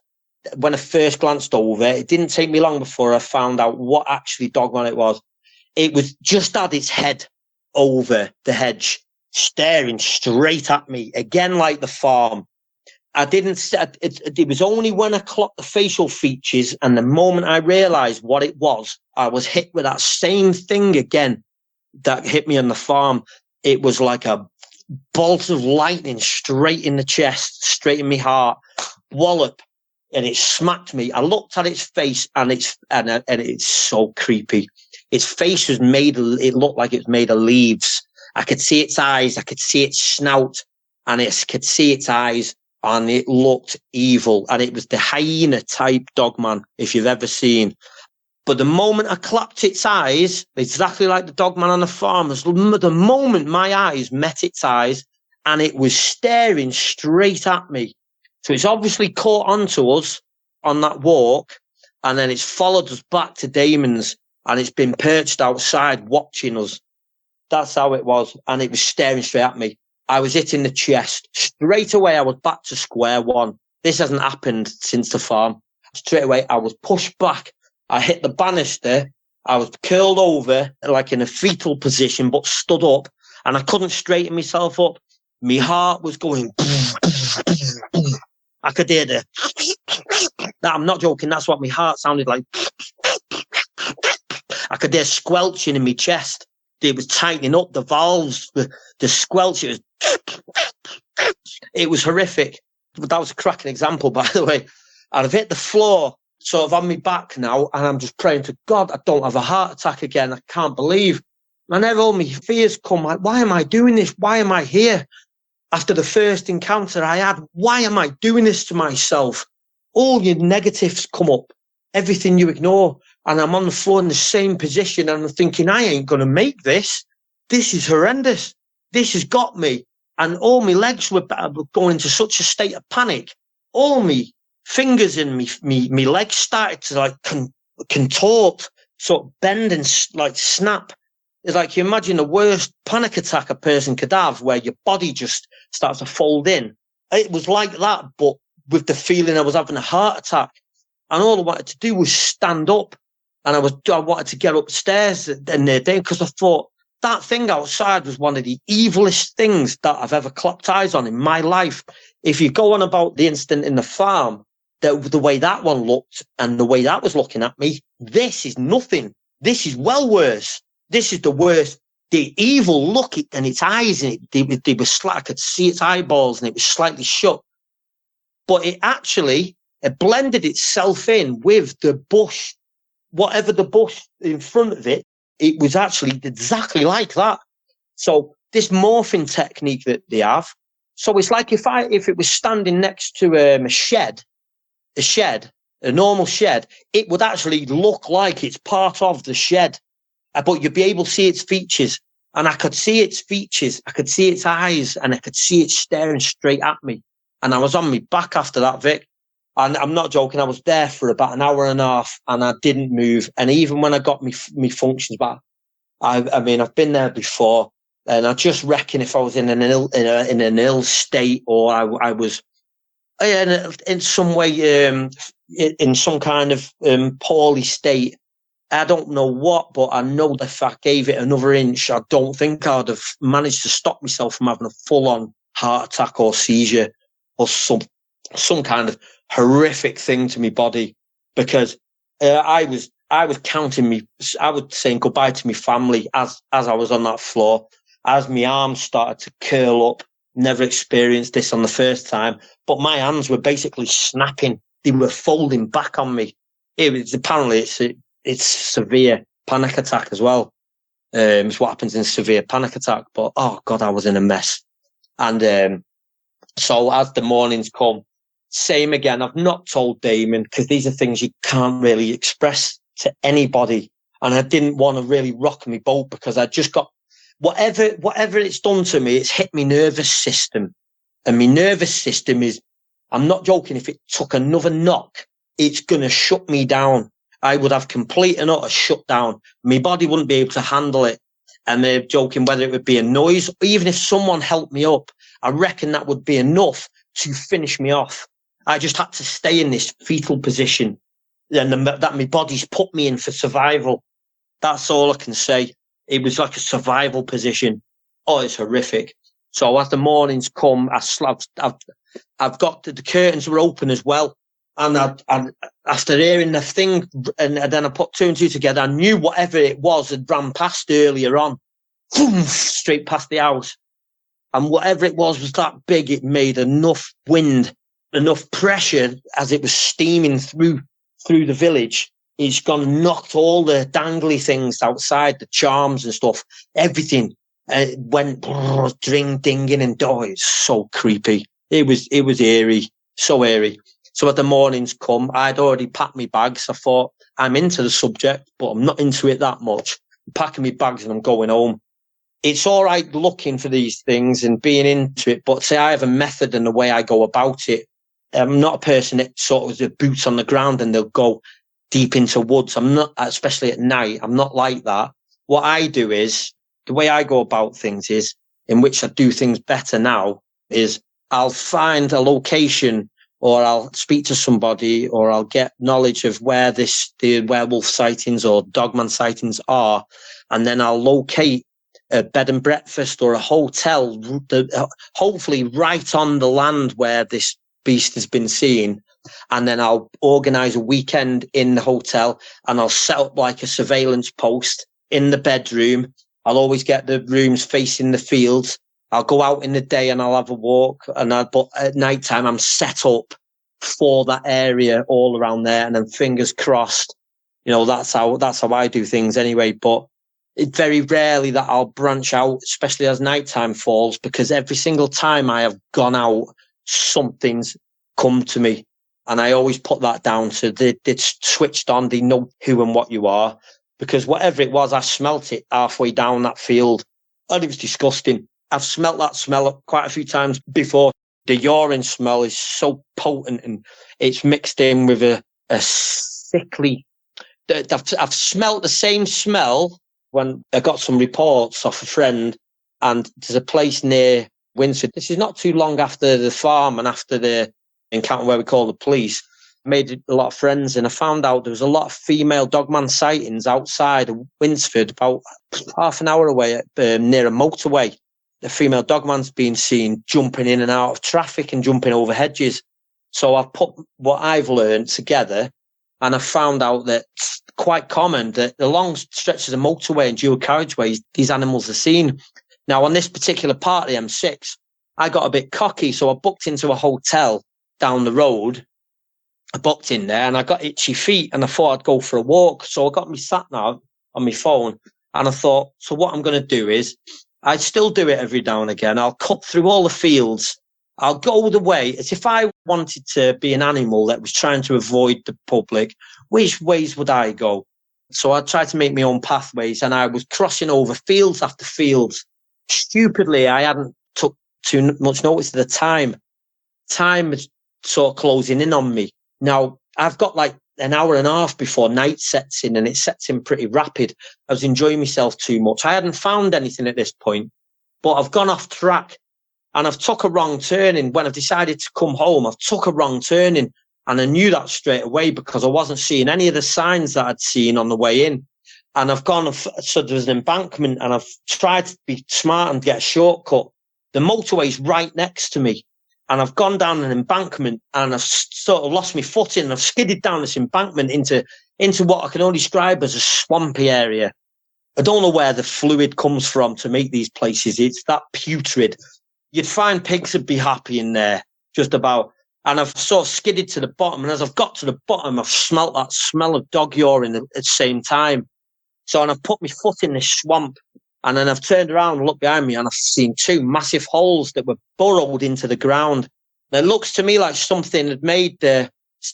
when I first glanced over, it didn't take me long before I found out what actually Dogman it was. It was just had its head over the hedge, staring straight at me, again like the farm. It was only when I clocked the facial features, and the moment I realised what it was, I was hit with that same thing again that hit me on the farm. It was like a bolt of lightning straight in the chest, straight in my heart, wallop, and it smacked me. I looked at its face, and it's so creepy. Its face was it looked like it was made of leaves. I could see its eyes, I could see its snout, and I could see its eyes. and it looked evil. And it was the hyena type Dogman, if you've ever seen. But the moment I clapped its eyes, exactly like the Dogman on the farm, the moment my eyes met its eyes, and it was staring straight at me. So it's obviously caught onto us on that walk, and then it's followed us back to Damon's, and it's been perched outside watching us. That's how it was. And it was staring straight at me. I was hit in the chest. Straight away, I was back to square one. This hasn't happened since the farm. Straight away, I was pushed back. I hit the banister. I was curled over, like in a fetal position, but stood up, and I couldn't straighten myself up. My heart was going. I could hear the. I'm not joking. That's what my heart sounded like. I could hear squelching in my chest. It was tightening up the valves, the squelch. It was horrific. That was a cracking example, by the way. I've hit the floor, sort of on my back now, and I'm just praying to God, I don't have a heart attack again. I can't believe. Whenever all my fears come, like, why am I doing this? Why am I here? After the first encounter I had, why am I doing this to myself? All your negatives come up, everything you ignore. And I'm on the floor in the same position, and I'm thinking, I ain't going to make this. This is horrendous. This has got me. And all my legs were going into such a state of panic. All my fingers in me legs started to like contort, sort of bend and like snap. It's like you imagine the worst panic attack a person could have, where your body just starts to fold in. It was like that, but with the feeling I was having a heart attack. And all I wanted to do was stand up. And I wanted to get upstairs in there because I thought that thing outside was one of the evilest things that I've ever clapped eyes on in my life. If you go on about the incident in the farm, the way that one looked and the way that was looking at me, this is nothing. This is well worse. This is the worst. The evil look and its eyes, and they were I could see its eyeballs, and it was slightly shut. But it blended itself in with the bush. Whatever the bush in front of it, it was actually exactly like that. So this morphing technique that they have. So it's like if it was standing next to a shed, a normal shed, it would actually look like it's part of the shed, but you'd be able to see its features. And I could see its features. I could see its eyes, and I could see it staring straight at me. And I was on my back after that, Vic. And I'm not joking, I was there for about an hour and a half, and I didn't move. And even when I got me functions back, I mean, I've been there before, and I just reckon if I was in an ill state, or I was in some way in some kind of poorly state, I don't know what, but I know that if I gave it another inch, I don't think I'd have managed to stop myself from having a full-on heart attack or seizure or some kind of horrific thing to my body, because I was counting I was saying goodbye to my family as I was on that floor, as my arms started to curl up. Never experienced this on the first time, but my hands were basically snapping. They were folding back on me. It was apparently it's severe panic attack as well. It's what happens in severe panic attack. But oh God, I was in a mess. And so as the mornings come, same again. I've not told Damon, because these are things you can't really express to anybody. And I didn't want to really rock my boat, because I just got whatever it's done to me, it's hit my nervous system. And my nervous system is, I'm not joking, if it took another knock, it's going to shut me down. I would have complete and utter shutdown. My body wouldn't be able to handle it. And they're joking whether it would be a noise, even if someone helped me up, I reckon that would be enough to finish me off. I just had to stay in this fetal position, and that my body's put me in for survival. That's all I can say. It was like a survival position. Oh, it's horrific. So as the mornings come, I've got the curtains were open as well. And after hearing the thing, and then I put two and two together, I knew whatever it was had ran past earlier on, straight past the house. And whatever it was that big, it made enough wind, enough pressure as it was steaming through the village. It's gone and knocked all the dangly things outside, the charms and stuff, everything. It went ding, dinging, and oh, it's so creepy. It was eerie, so eerie. So as the mornings come, I'd already packed my bags. I thought, I'm into the subject, but I'm not into it that much. I'm packing my bags and I'm going home. It's all right looking for these things and being into it, but say I have a method and the way I go about it. I'm not a person that sort of the boots on the ground and they'll go deep into woods. I'm not, especially at night. I'm not like that. What I do is, the way I go about things is, in which I do things better now, is I'll find a location or I'll speak to somebody or I'll get knowledge of where the werewolf sightings or dogman sightings are. And then I'll locate a bed and breakfast or a hotel, hopefully right on the land where this beast has been seen. And then I'll organise a weekend in the hotel and I'll set up like a surveillance post in the bedroom. I'll always get the rooms facing the fields. I'll go out in the day and I'll have a walk. But at night time, I'm set up for that area all around there. And then fingers crossed, that's how I do things anyway. But it's very rarely that I'll branch out, especially as nighttime falls, because every single time I have gone out, something's come to me. And I always put that down to it's switched on. They know who and what you are, because whatever it was, I smelt it halfway down that field. And it was disgusting. I've smelt that smell quite a few times before. The urine smell is so potent and it's mixed in with a sickly. I've smelt the same smell when I got some reports off a friend, and there's a place near Windsor. This is not too long after the farm and after the encounter where we called the police. I made a lot of friends, and I found out there was a lot of female dogman sightings outside of Winsford, about half an hour away near a motorway. The female dogman's been seen jumping in and out of traffic and jumping over hedges. So I've put what I've learned together, and I found out that it's quite common that the long stretches of motorway and dual carriageways, these animals are seen. Now, on this particular part of the M6, I got a bit cocky, so I booked into a hotel down the road. I booked in there and I got itchy feet and I thought I'd go for a walk. So I got my sat nav on my phone and I thought, so what I'm going to do is, I still do it every now and again. I'll cut through all the fields. I'll go the way as if I wanted to be an animal that was trying to avoid the public. Which ways would I go? So I tried to make my own pathways, and I was crossing over fields after fields. Stupidly, I hadn't took too much notice at the time. Time was sort of closing in on me. Now, I've got like an hour and a half before night sets in, and it sets in pretty rapid. I was enjoying myself too much. I hadn't found anything at this point, but I've gone off track and I've took a wrong turning. When I've decided to come home, I've took a wrong turning, and I knew that straight away because I wasn't seeing any of the signs that I'd seen on the way in. And I've gone, so there's an embankment, and I've tried to be smart and get a shortcut. The motorway's right next to me. And I've gone down an embankment and I've sort of lost my footing and I've skidded down this embankment into what I can only describe as a swampy area. I don't know where the fluid comes from to make these places. It's that putrid. You'd find pigs would be happy in there, just about. And I've sort of skidded to the bottom. And as I've got to the bottom, I've smelt that smell of dog urine at the same time. So, and I've put my foot in this swamp. And then I've turned around and looked behind me and I've seen two massive holes that were burrowed into the ground. And it looks to me like something had made,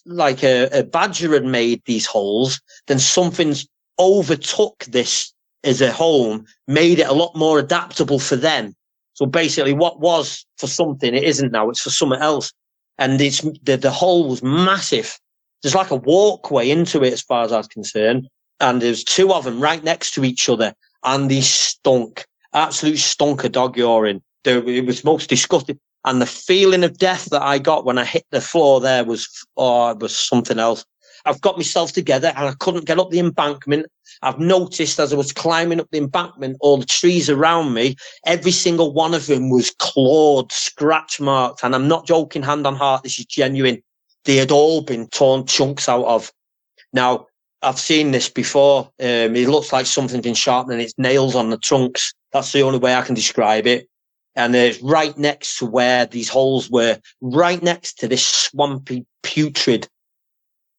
like a badger had made these holes. Then something's overtook this as a home, made it a lot more adaptable for them. So basically what was for something, it isn't now, it's for something else. And it's the hole was massive. There's like a walkway into it as far as I was concerned. And there's two of them right next to each other. And they stunk, absolute stunk of dog urine. It was most disgusting. And the feeling of death that I got when I hit the floor there was something else. I've got myself together and I couldn't get up the embankment. I've noticed as I was climbing up the embankment, all the trees around me, every single one of them was clawed, scratch marked. And I'm not joking, hand on heart, this is genuine. They had all been torn chunks out of. Now, I've seen this before. It looks like something's been sharpening its nails on the trunks. That's the only way I can describe it. And it's right next to where these holes were, right next to this swampy putrid.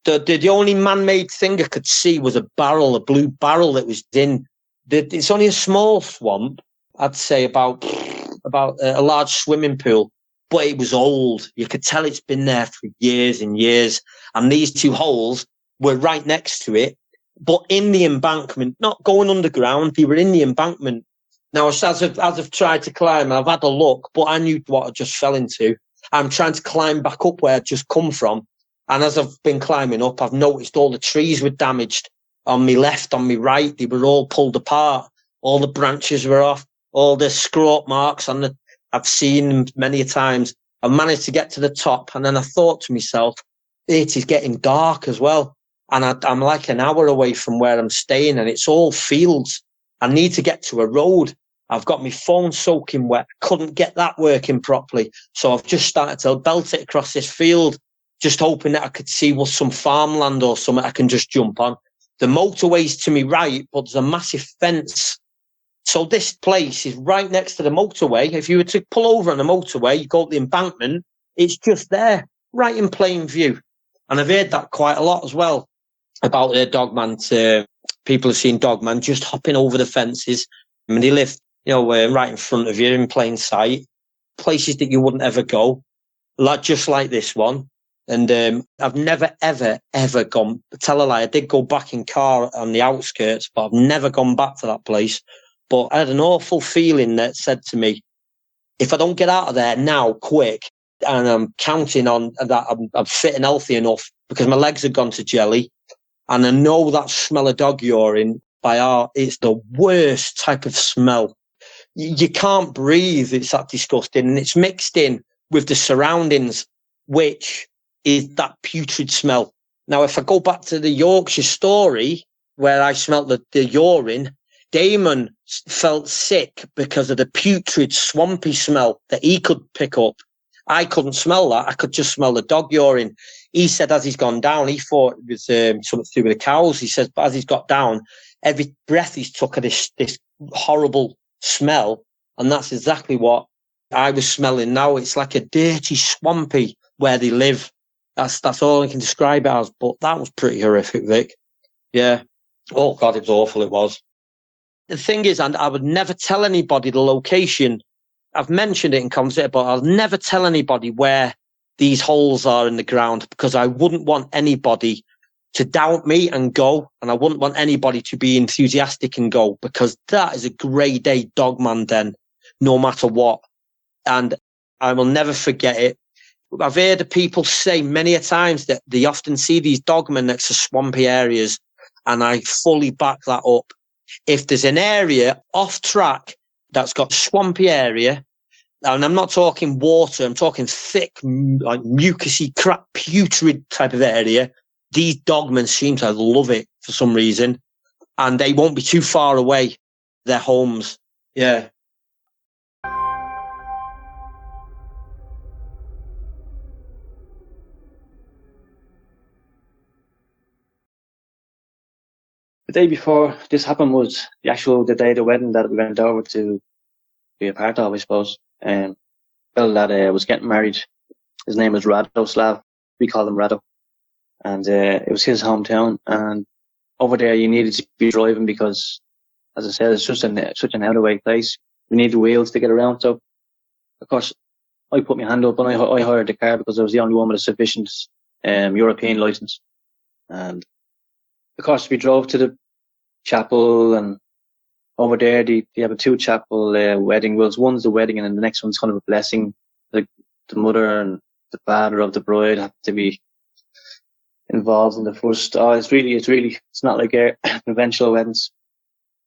The only man-made thing I could see was a blue barrel that was in. It's only a small swamp, I'd say about a large swimming pool. but it was old. You could tell it's been there for years and years. And these two holes were right next to it, but in the embankment, not going underground. They were in the embankment. Now, as I've tried to climb, I've had a look, but I knew what I just fell into. I'm trying to climb back up where I'd just come from. And as I've been climbing up, I've noticed all the trees were damaged on my left, on my right. They were all pulled apart. All the branches were off. All the scrape marks on the, I've seen them many times. I managed to get to the top. And then I thought to myself, it is getting dark as well. And I'm like an hour away from where I'm staying, and it's all fields. I need to get to a road. I've got my phone soaking wet. Couldn't get that working properly. So I've just started to belt it across this field, just hoping that I could see some farmland or something I can just jump on. The motorway's to me right, but there's a massive fence. So this place is right next to the motorway. If you were to pull over on the motorway, you go up the embankment, it's just there, right in plain view. And I've heard that quite a lot as well about Dogman. People have seen Dogman just hopping over the fences. I mean, they live, right in front of you in plain sight. Places that you wouldn't ever go, just like this one. And I've never, ever, ever gone. Tell a lie, I did go back in car on the outskirts, but I've never gone back to that place. But I had an awful feeling that said to me, if I don't get out of there now, quick, and I'm counting on that I'm fit and healthy enough because my legs have gone to jelly, and I know that smell of dog urine it's the worst type of smell. You can't breathe. It's that disgusting, and it's mixed in with the surroundings, which is that putrid smell. Now, if I go back to the Yorkshire story where I smelt the urine, Damon felt sick because of the putrid, swampy smell that he could pick up. I couldn't smell that. I could just smell the dog urine. He said as he's gone down, he thought it was something to do with the cows. He says, but as he's got down, every breath he's took of this horrible smell, and that's exactly what I was smelling now. It's like a dirty, swampy where they live. That's all I can describe it as. But that was pretty horrific, Vic. Yeah. Oh, God, it was awful, it was. The thing is, and I would never tell anybody the location. I've mentioned it in conversation, but I'll never tell anybody where these holes are in the ground because I wouldn't want anybody to doubt me and go, and I wouldn't want anybody to be enthusiastic and go, because that is a grade A Dogman den, no matter what. And I will never forget it. I've heard of people say many a times that they often see these dogmen next to swampy areas, and I fully back that up. If there's an area off track that's got swampy area, and I'm not talking water, I'm talking thick, like mucusy, crap, putrid type of area, these dogmen seem to love it for some reason, and they won't be too far away, their homes. Yeah. The day before this happened was the day of the wedding that we went over to be a part of, I suppose. Fellow that was getting married, his name was Radoslav. We called him Rado. And it was his hometown. And over there, you needed to be driving because, as I said, it's such an out-of-way place. We needed wheels to get around. So, of course, I put my hand up and I hired the car because I was the only one with a sufficient European license. And, of course, we drove to the chapel, and over there they have a two chapel wedding. Well, one's the wedding and then the next one's kind of a blessing. Like the mother and the father of the bride have to be involved in the first. It's not like conventional weddings.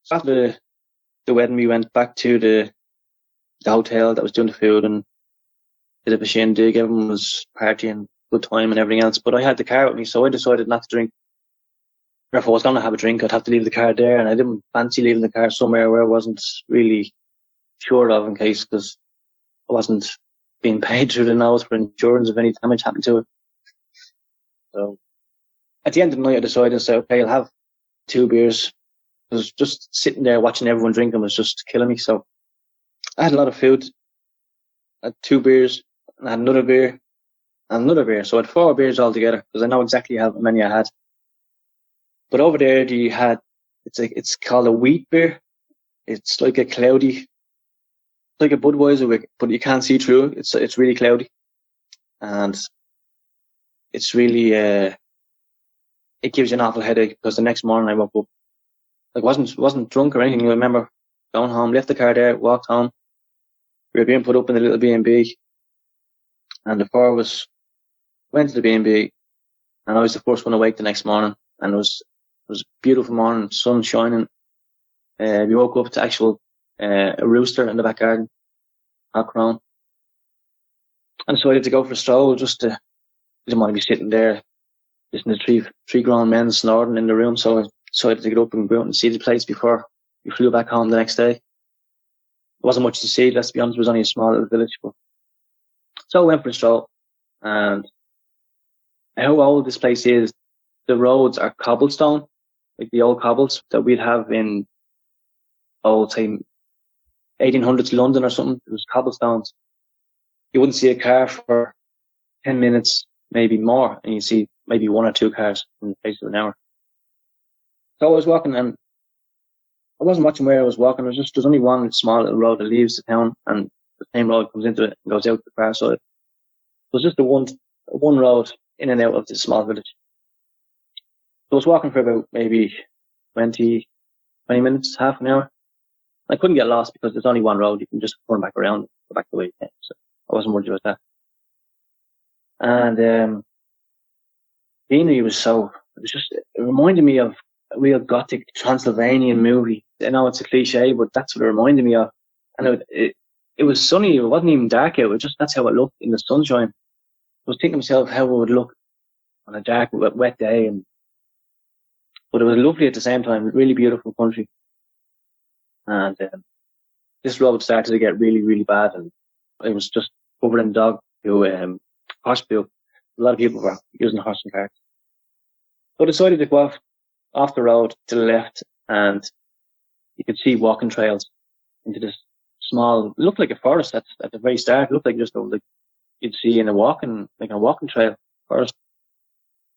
So after the wedding, we went back to the hotel that was doing the food and did a bit of a shindig. Everyone was partying, good time and everything else. But I had the car with me, so I decided not to drink. If I was going to have a drink, I'd have to leave the car there, and I didn't fancy leaving the car somewhere where I wasn't really sure of in case, because I wasn't being paid through the nose for insurance if any damage happened to it. So at the end of the night, I decided to say, okay, I'll have 2 beers. I was just sitting there watching everyone drinking was just killing me. So I had a lot of food. I had 2 beers, and I had another beer, and another beer. So I had 4 beers altogether because I know exactly how many I had. But over there, it's called a wheat beer. It's like a cloudy like a Budweiser wick, but you can't see through it. It's really cloudy, and it's really it gives you an awful headache, because the next morning I woke up, like, wasn't drunk or anything. I remember going home, left the car there, walked home. We were being put up in a little B&B, and the four of us went to the B&B, and I was the first one awake the next morning, and it was a beautiful morning, sun shining. We woke up to actual a rooster in the back garden, half crown, and decided to go for a stroll. Didn't want to be sitting there listening to three grown men snoring in the room, so I decided to get up and go out and see the place before we flew back home the next day. There wasn't much to see, let's be honest. It was only a small little village, but so I went for a stroll. And how old this place is, the roads are cobblestone, like the old cobbles that we'd have in old, say, 1800s London or something. It was cobblestones. You wouldn't see a car for 10 minutes, maybe more, and you see maybe one or two cars in the space of an hour. So I was walking, and I wasn't watching where I was walking. There's only one small little road that leaves the town, and the same road comes into it and goes out the far side. It was just the one road in and out of this small village. So I was walking for about maybe 20 minutes, half an hour. I couldn't get lost because there's only one road. You can just turn back around and go back the way you came. So I wasn't worried about that. And Beanie it reminded me of a real gothic Transylvanian movie. I know it's a cliche, but that's what it reminded me of. And it was sunny. It wasn't even dark out. That's how it looked in the sunshine. I was thinking to myself how it would look on a dark, wet day, but it was lovely at the same time. Really beautiful country. And this road started to get really, really bad, and it was just covered in dog poo, horse poo. A lot of people were using horse and carts. So I decided to go off the road to the left, and you could see walking trails into this small, looked like a forest at the very start. It looked like just like you'd see in a walking trail forest.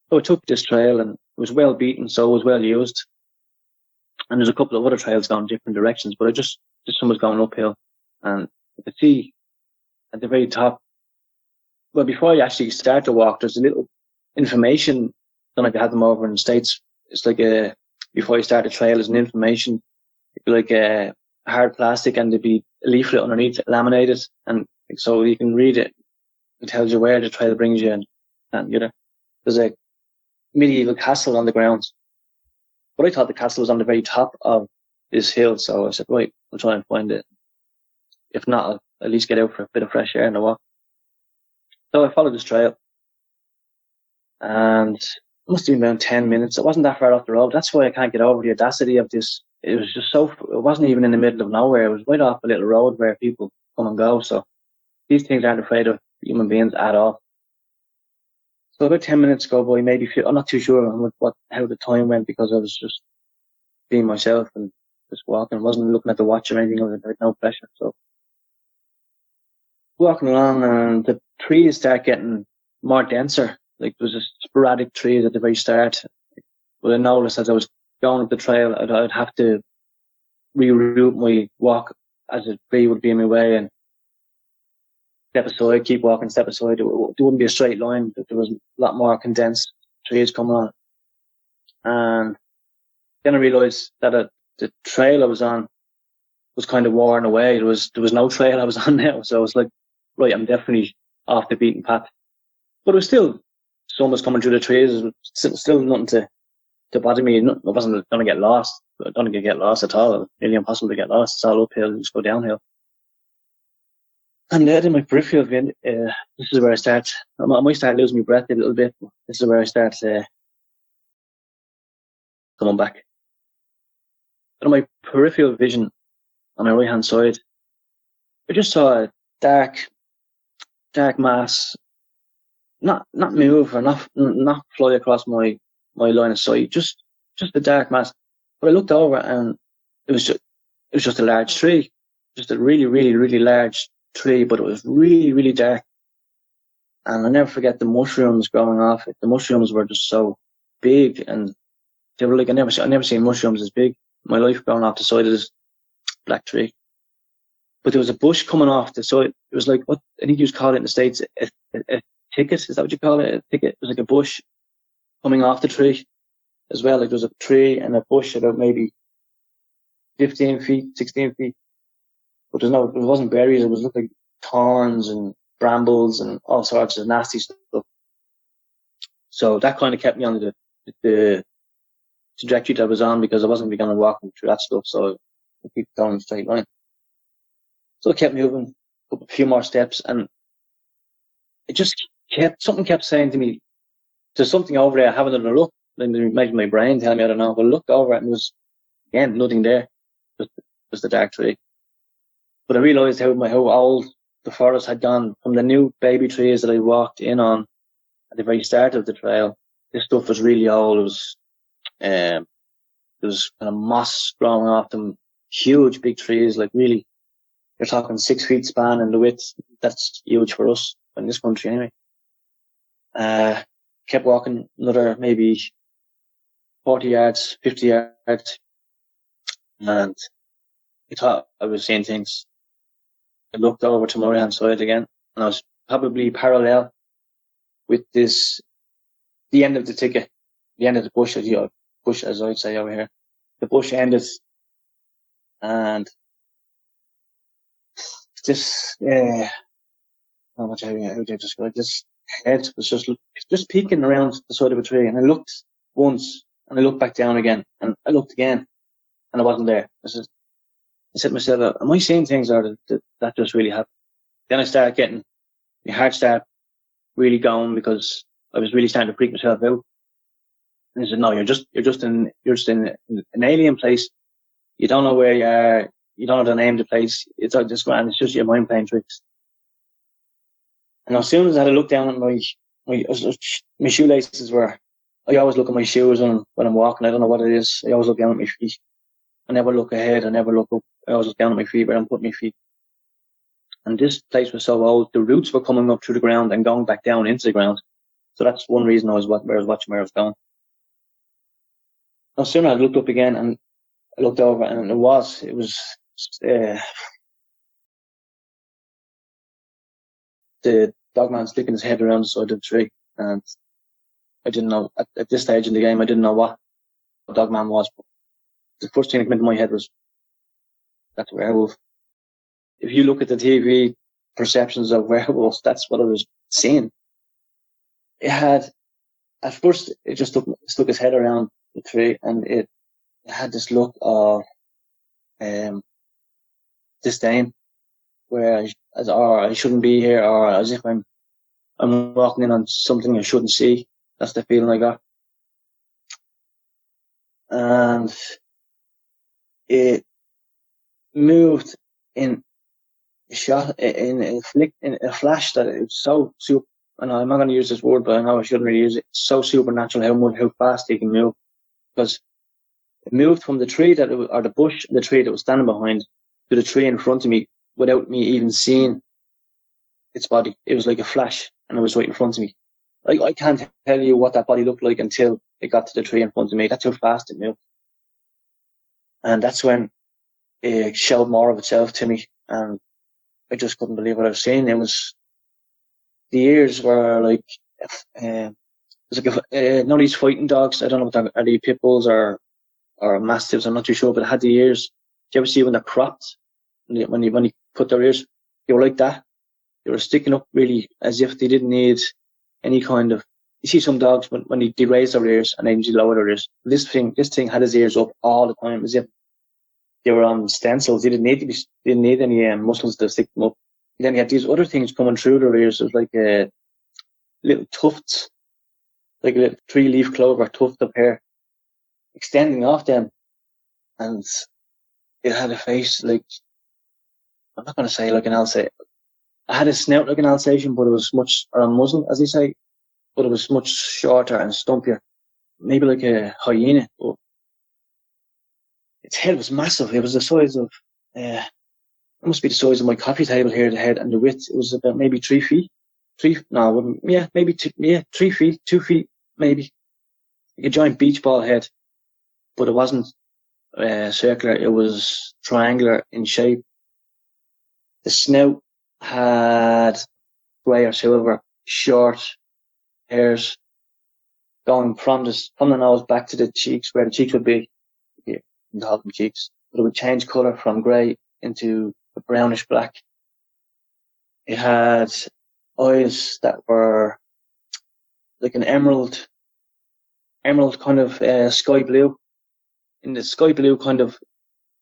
So I took this trail, and it was well beaten, so it was well used. And there's a couple of other trails going different directions, but just some was going uphill. And you could see at the very top, well, before you actually start to walk, there's a little information. I don't know if you had them over in the States. It's like before you start the trail, there's an information, like a hard plastic, and there'd be a leaflet underneath it, laminated, and so you can read it. It tells you where the trail brings you, and there's a medieval castle on the grounds. But I thought the castle was on the very top of this hill, so I said, right, I'll try and find it. If not, I'll at least get out for a bit of fresh air and a walk. So I followed this trail, and it must have been around 10 minutes. It wasn't that far off the road. That's why I can't get over the audacity of this. It was just it wasn't even in the middle of nowhere. It was right off a little road where people come and go. So these things aren't afraid of human beings at all. So about 10 minutes go by, maybe. I'm not too sure how the time went, because I was just being myself and just walking. I wasn't looking at the watch or anything. I had no pressure. So walking along, and the trees start getting more denser. Like, there was just sporadic trees at the very start. But I noticed as I was going up the trail, I'd have to reroute my walk as a tree would be in my way, and step aside, keep walking, step aside. It wouldn't be a straight line. There was a lot more condensed trees coming on. And then I realised that the trail I was on was kind of worn away. There was no trail I was on now. So I was like, right, I'm definitely off the beaten path. But it was still, sun was coming through the trees. It was still nothing to bother me. I wasn't going to get lost. I don't think I'd get lost at all. It was nearly impossible to get lost. It's all uphill, just go downhill. And then in my peripheral vision, this is where I start. I might start losing my breath a little bit. This is where I start coming back. But in my peripheral vision, on my right hand side, I just saw a dark mass, not move or not fly across my line of sight. Just a dark mass. But I looked over, and it was just a large tree, just a really, really, really large tree, but it was really, really dark. And I'll never forget the mushrooms growing off it. The mushrooms were just so big, and they were like, I never seen mushrooms as big in my life growing off the side of this black tree. but there was a bush coming off the, so it was like, what I think you call it in the States, a thicket. Is that what you call it? A thicket. It was like a bush coming off the tree as well. Like there was a tree and a bush about maybe 15 feet, 16 feet. But it wasn't berries. It was looked like thorns and brambles and all sorts of nasty stuff. So that kind of kept me on the trajectory that I was on, because I wasn't going to walk through that stuff. So I keep going in a straight line. So it kept moving up a few more steps, and it just something kept saying to me, there's something over there, have another look. Maybe my brain telling me, I don't know, but I looked over it and there was, again, nothing there. Just the dark tree. But I realised how old the forest had gone from the new baby trees that I walked in on at the very start of the trail. This stuff was really old. It was there was kind of moss growing off them, huge big trees, like really, you're talking 6 feet span in the width. That's huge for us in this country anyway. Kept walking another maybe 40 yards, 50 yards, and I thought I was seeing things. I looked over to my right hand side again, and I was probably parallel with the end of the thicket, the end of the bush, as I'd say over here. The bush ended, and this, how would I describe this? Head was just peeking around the side of a tree, and I looked once, and I looked back down again, and I looked again, and I wasn't there. I said to myself, am I seeing things, or did that just really happen? Then I started getting, my heart started really going, because I was really starting to freak myself out. And I said, no, you're just in an alien place. You don't know where you are. You don't know the name of the place. It's just your mind playing tricks. And as soon as I had a look down at my shoelaces I always look at my shoes when I'm walking. I don't know what it is. I always look down at my feet. I never look ahead. I never look up. I always look down at my feet where I'm putting my feet. And this place was so old, the roots were coming up through the ground and going back down into the ground. So that's one reason I was watching where I was going. No sooner I looked up again, and I looked over, and it was the Dogman sticking his head around the side of the tree. And I didn't know, at this stage in the game, I didn't know what Dogman was. But the first thing that came into my head was, that's a werewolf. If you look at the TV perceptions of werewolves, that's what I was seeing. At first, it just stuck his head around the tree, and it had this look of disdain, where I shouldn't be here, or as if I'm walking in on something I shouldn't see. That's the feeling I got. And it moved in a flash that it was so super. And I'm not going to use this word, but I know I shouldn't really use it. It's so supernatural how fast he can move, because it moved from the tree or the bush, the tree that was standing behind, to the tree in front of me without me even seeing its body. It was like a flash, and it was right in front of me. I can't tell you what that body looked like until it got to the tree in front of me. That's how fast it moved. And that's when it showed more of itself to me, and I just couldn't believe what I was seeing. It was, the ears were like, it was like none of these fighting dogs. I don't know what are they, pit bulls or mastiffs. I'm not too sure, but it had the ears. Do you ever see when they're cropped? When you put their ears, they were like that. They were sticking up really as if they didn't need any kind of. You see some dogs when they raise their ears and then they lower their ears. This thing had his ears up all the time, as if they were on stencils. They didn't need any muscles to stick them up. And then he had these other things coming through their ears. It was like little tufts, like a little 3-leaf clover tuft of hair extending off them, and it had a face like, I'm not going to say like an Alsatian. I had a snout like an Alsatian, but it was much, or a muzzle, as they say, but it was much shorter and stumpier, maybe like a hyena. But its head was massive. It was the size of, it must be the size of my coffee table here. The head and the width, it was about maybe 3 feet. 3 feet, 2 feet, maybe. Like a giant beach ball head, but it wasn't circular. It was triangular in shape, The snout had grey or silver, short hairs going from the nose back to the cheeks, where the cheeks would be. Yeah, the top of the cheeks. But it would change colour from grey into a brownish black. It had eyes that were like an emerald kind of sky blue. In the sky blue kind of,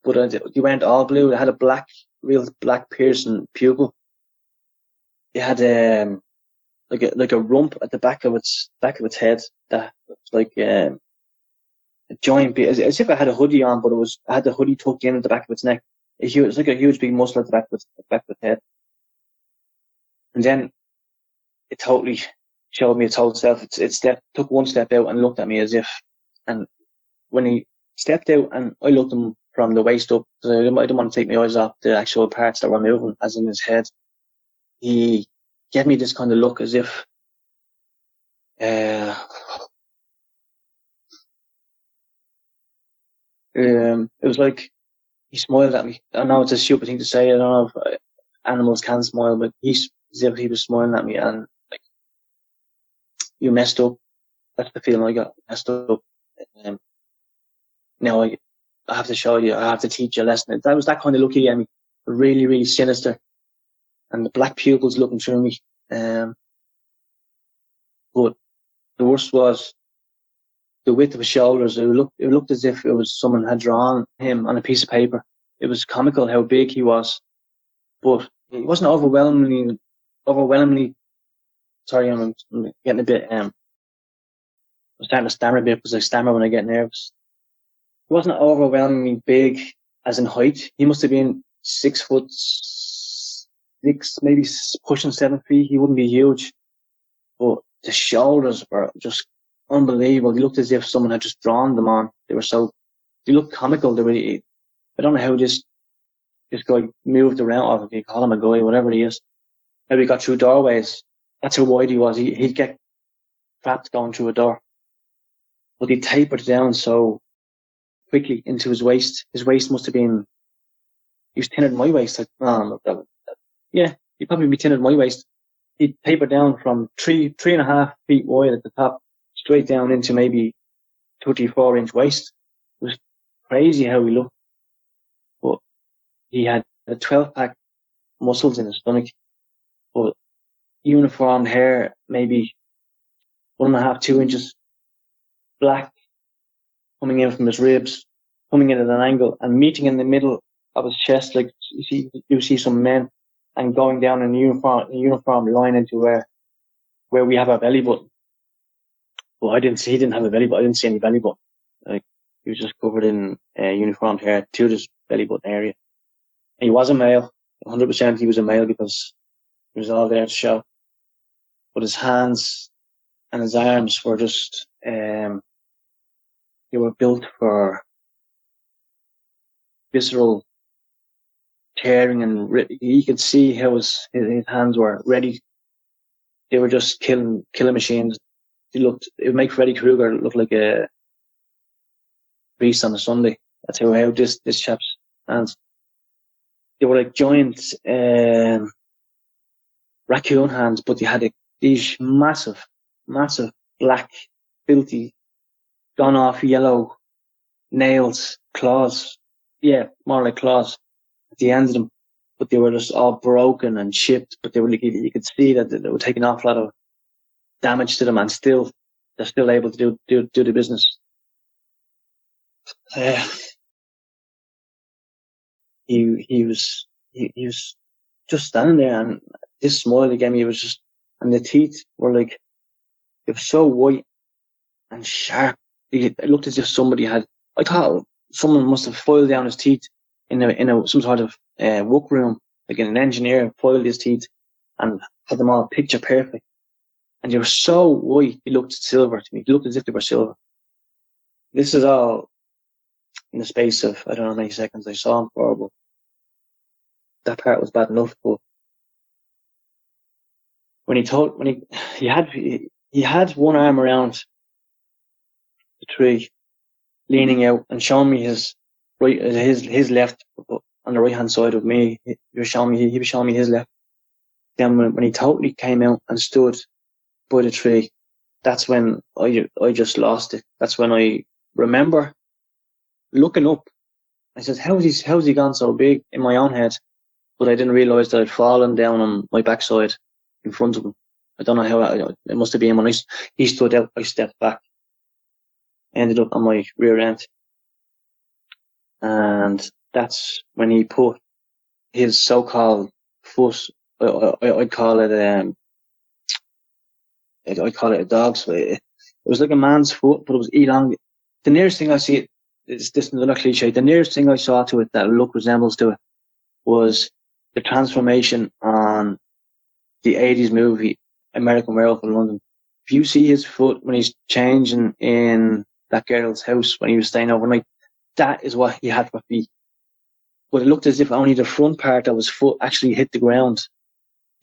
but they weren't all blue. It had a real black piercing pupil. It had like a rump at the back of its head that was like a giant, as if it had a hoodie on, but it had the hoodie tucked in at the back of its neck. It was like a huge big muscle at the back of its head. And then it totally showed me its whole self. It took one step out and looked at me as if, and when he stepped out and I looked at him from the waist up, because I didn't want to take my eyes off the actual parts that were moving, as in his head. He gave me this kind of look as if, it was like he smiled at me. I know it's a stupid thing to say. I don't know if animals can smile, but as if he was smiling at me and like, you messed up. That's the feeling I got. Messed up. Now I have to show you. I have to teach you a lesson. That was that kind of look he gave me. Really, really sinister, and the black pupils looking through me. But the worst was the width of his shoulders. It looked as if it was someone had drawn him on a piece of paper. It was comical how big he was, but he wasn't overwhelmingly. Sorry, I'm getting a bit. I'm starting to stammer a bit because I stammer when I get nervous. He wasn't overwhelmingly big, as in height. He must have been 6'6", maybe pushing 7 feet. He wouldn't be huge, but the shoulders were just unbelievable. He looked as if someone had just drawn them on. They looked comical. I don't know how this guy moved around, or if you call him a guy, whatever he is. Maybe he got through doorways. That's how wide he was. He'd get trapped going through a door. But he tapered down so quickly into his waist. His waist must have been, he was thinner than my waist. Yeah, he'd probably be thinner than my waist. He'd tapered down from 3.5 feet wide at the top, straight down into maybe 2-4 inch waist. It was crazy how he looked. But he had a 12-pack muscles in his stomach. But uniform hair, maybe 1.5, 2 inches, black, coming in from his ribs, coming in at an angle and meeting in the middle of his chest, like you see some men, and going down in a uniform line into where we have our belly button. Well, he didn't have a belly button. I didn't see any belly button. Like, he was just covered in uniformed hair to this belly button area. And he was a male. 100% he was a male because he was all there to show. But his hands and his arms were just, they were built for visceral tearing, and you could see how his hands were ready. They were just killing machines. It would make Freddy Krueger look like a beast on a Sunday. That's how this chap's hands. They were like giant raccoon hands, but they had these massive black, filthy, gone off yellow nails, claws. Yeah, more like claws at the ends of them. But they were just all broken and chipped. But they were like, you could see that they were taking an awful lot of damage to them, and they're still able to do the business. He was just standing there, and this smile he gave me was just, and the teeth were like, they were so white and sharp. It looked as if I thought someone must have filed down his teeth in some sort of workroom, like an engineer filed his teeth and had them all picture perfect. And they were so white, they looked silver to me. They looked as if they were silver. This is all in the space of, I don't know how many seconds I saw him for, but that part was bad enough. But when he had one arm around the tree, leaning out and showing me his left on the right hand side of me. He was showing me his left. Then when he totally came out and stood by the tree, that's when I just lost it. That's when I remember looking up. I said, how's he gone so big in my own head? But I didn't realise that I'd fallen down on my backside in front of him. I don't know how, it must have been when he stood out, I stepped back, ended up on my rear end. And that's when he put his so-called foot, I'd call it a dog's foot. It was like a man's foot, but it was elongated. The nearest thing I see this is another cliche. The nearest thing I saw to it that resembles to it was the transformation on the 80s movie American Werewolf in London. If you see his foot when he's changing in that girl's house when he was staying overnight, that is what he had for feet. But it looked as if only the front part of his foot actually hit the ground.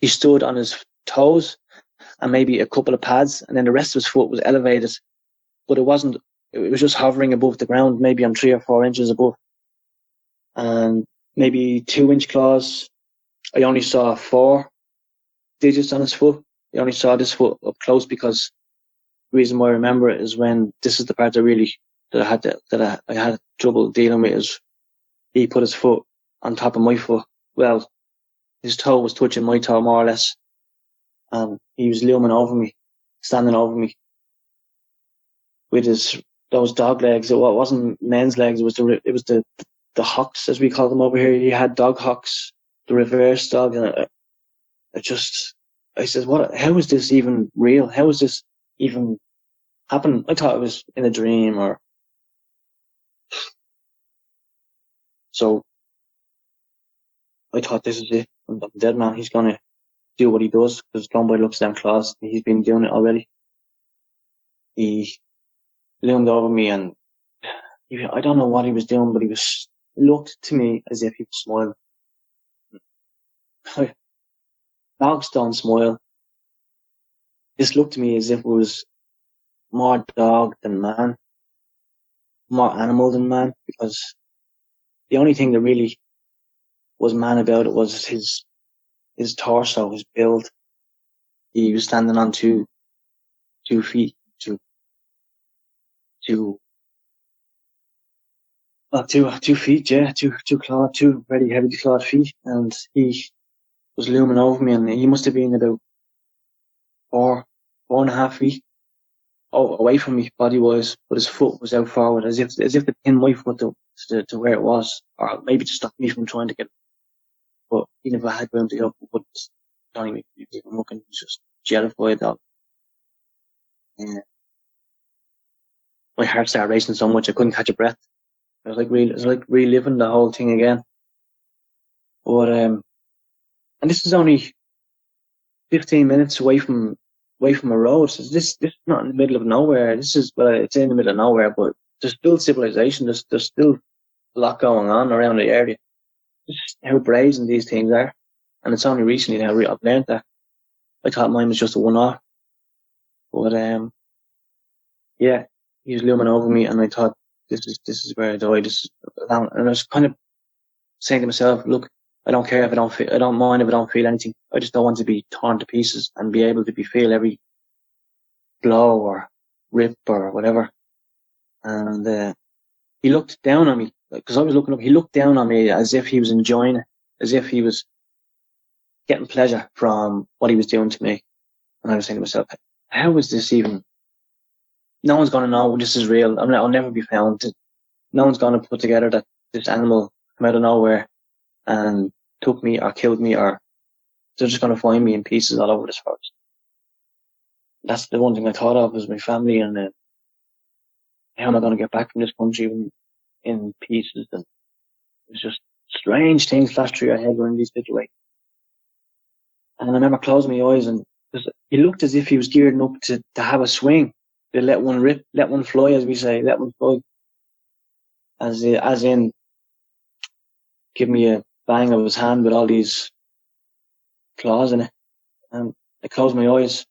He stood on his toes and maybe a couple of pads, and then the rest of his foot was elevated. But it wasn't, it was just hovering above the ground, maybe on 3 or 4 inches above. And maybe 2-inch claws. I only saw 4 digits on his foot. I only saw this foot up close because the reason why I remember it is when this is the part that I had trouble dealing with is he put his foot on top of my foot. Well, his toe was touching my toe more or less. He was looming over me, standing over me with those dog legs. It wasn't men's legs. It was the hocks, as we call them over here. He had dog hocks, the reverse dog, and I said, how is this even real? How is this even happen? I thought it was in a dream or so. I thought this is it. I'm dead man. He's gonna do what he does because Gumboy looks down claws. He's been doing it already. He loomed over me and I don't know what he was doing, but he looked to me as if he was smiling. Dogs don't smile. This looked to me as if it was more dog than man, more animal than man, because the only thing that really was man about it was his torso, his build. He was standing on two feet, two feet, yeah, two very heavy clawed feet, and he was looming over me, and he must have been about 4.5 feet away from me body wise, but his foot was out forward as if to pin my foot to where it was, or maybe to stop me from trying to get it. But he never had room to go, but don't even looking, he was just jellified dog. Yeah. My heart started racing so much I couldn't catch a breath. It was like reliving the whole thing again. But and this is only 15 minutes away from a road. So this is not in the middle of nowhere. It's in the middle of nowhere, but there's still civilization. There's still a lot going on around the area. Just how brazen these things are, and it's only recently now I've learned that. I thought mine was just a one-off, but yeah, he was looming over me, and I thought this is where I die. And I was kind of saying to myself, look, I don't care if I don't mind if I don't feel anything. I just don't want to be torn to pieces and be able to feel every blow or rip or whatever. And he looked down on me because I was looking up. He looked down on me as if he was enjoying it, as if he was getting pleasure from what he was doing to me. And I was saying to myself, how is this even? No one's going to know this is real. I'll never be found. No one's going to put together that this animal came out of nowhere and took me or killed me, or they're just going to find me in pieces all over this forest. That's the one thing I thought of was my family, and how am I going to get back from this country in pieces? And it's just strange things flash through your head when these situations. And I remember closing my eyes, and he looked as if he was gearing up to have a swing, to let one rip, let one fly, as we say, let one fly. As in, give me a bang of his hand with all these claws in it. And I closed my eyes,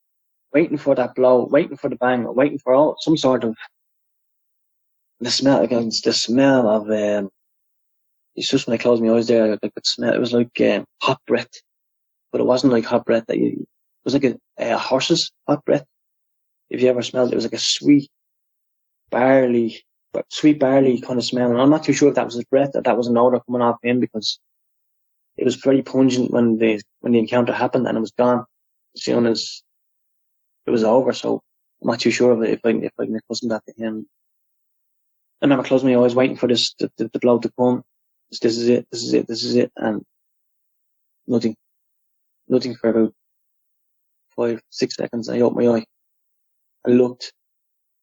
waiting for that blow, waiting for the bang, waiting for some sort of the smell of it's just when I closed my eyes there, I could smell. It was like hot breath, but it wasn't like hot breath that you. It was like a horse's hot breath. If you ever smelled it, it was like a sweet barley kind of smell. And I'm not too sure if that was his breath or that was an odor coming off him, because it was very pungent when the encounter happened, and it was gone as soon as it was over. So I'm not too sure of it, if I can accustom that to him. I remember closing my eyes, waiting for the blow to come. This is it, and nothing for about 5-6 seconds. I opened my eye, I looked,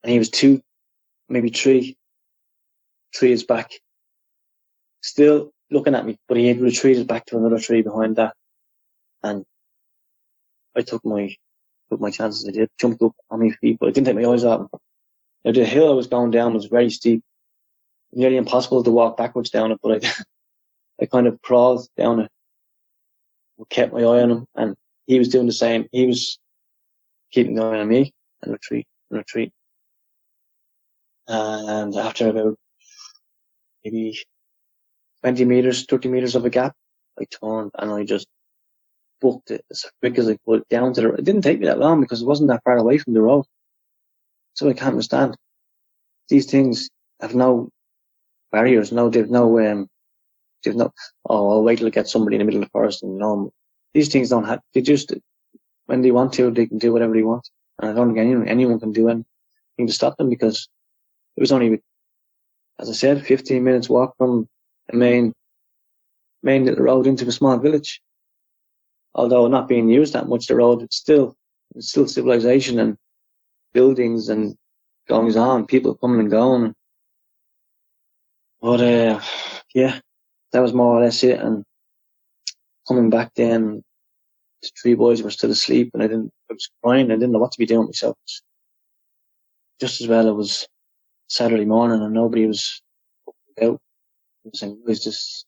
and he was 2, maybe 3 trees back, still looking at me, but he had retreated back to another tree behind that. And I took my chances. I did, jumped up on my feet, but I didn't take my eyes off him. Now, the hill I was going down was very steep, nearly impossible to walk backwards down it, but I kind of crawled down it, kept my eye on him, and he was doing the same. He was keeping an eye on me, and retreat. And after about maybe 20 meters, 30 meters of a gap, I turned and I just booked it as quick as I could down to the road. It didn't take me that long because it wasn't that far away from the road. So I can't understand. These things have no barriers. They've no, oh, I'll wait till I get somebody in the middle of the forest. And no, these things don't have, they just, when they want to, they can do whatever they want. And I don't think anyone can do anything to stop them, because it was only, as I said, 15 minutes walk from the main little road into a small village. Although not being used that much, the road, it's still civilization and buildings and goings on, people coming and going. But yeah, that was more or less it. And coming back then, the 3 boys were still asleep, and I was crying. I didn't know what to be doing with myself. Just as well it was Saturday morning and nobody was out. I was saying, "Who's this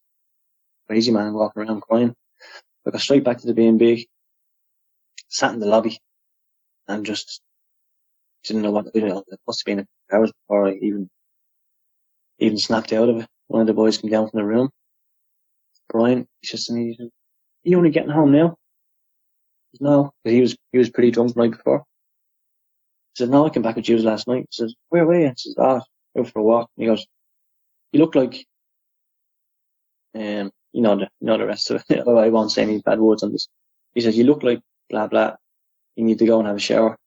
crazy man walking around crying?" I got straight back to the B&B, sat in the lobby, and just didn't know what to do. It must have been a few hours before I even snapped out of it. One of the boys came down from the room. Brian, he says to me, he said, "Are you only getting home now?" I said, "No," because he was pretty drunk the night before. He said, "No, I came back with you last night." He says, "Where were you?" I says, "Ah, out for a walk." And he goes, "You look like," the rest of it. I won't say any bad words on this. He says, "You look like blah blah. You need to go and have a shower."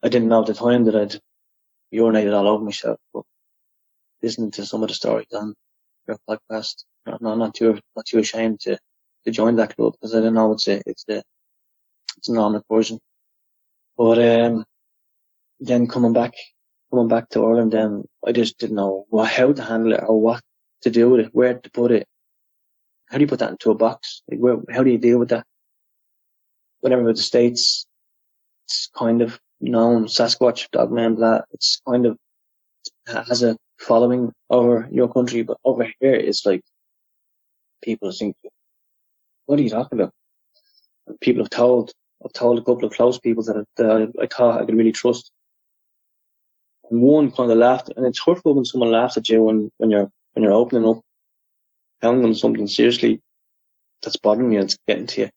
I didn't know at the time that I'd urinated all over myself, but listening to some of the stories on your podcast, I'm not too ashamed to join that club, because I don't know it's a normal version. But then coming back to Ireland, then I just didn't know how to handle it or what to do with it, where to put it. How do you put that into a box? Like, how do you deal with that? Whatever with the States, it's kind of known, Sasquatch, Dogman, blah. It's kind of has a following over your country, but over here it's like people think, "What are you talking about?" And people I've told a couple of close people that I thought I could really trust. And one kind of laughed, and it's hurtful when someone laughs at you when you're opening up, telling them something seriously that's bothering you, it's getting to you.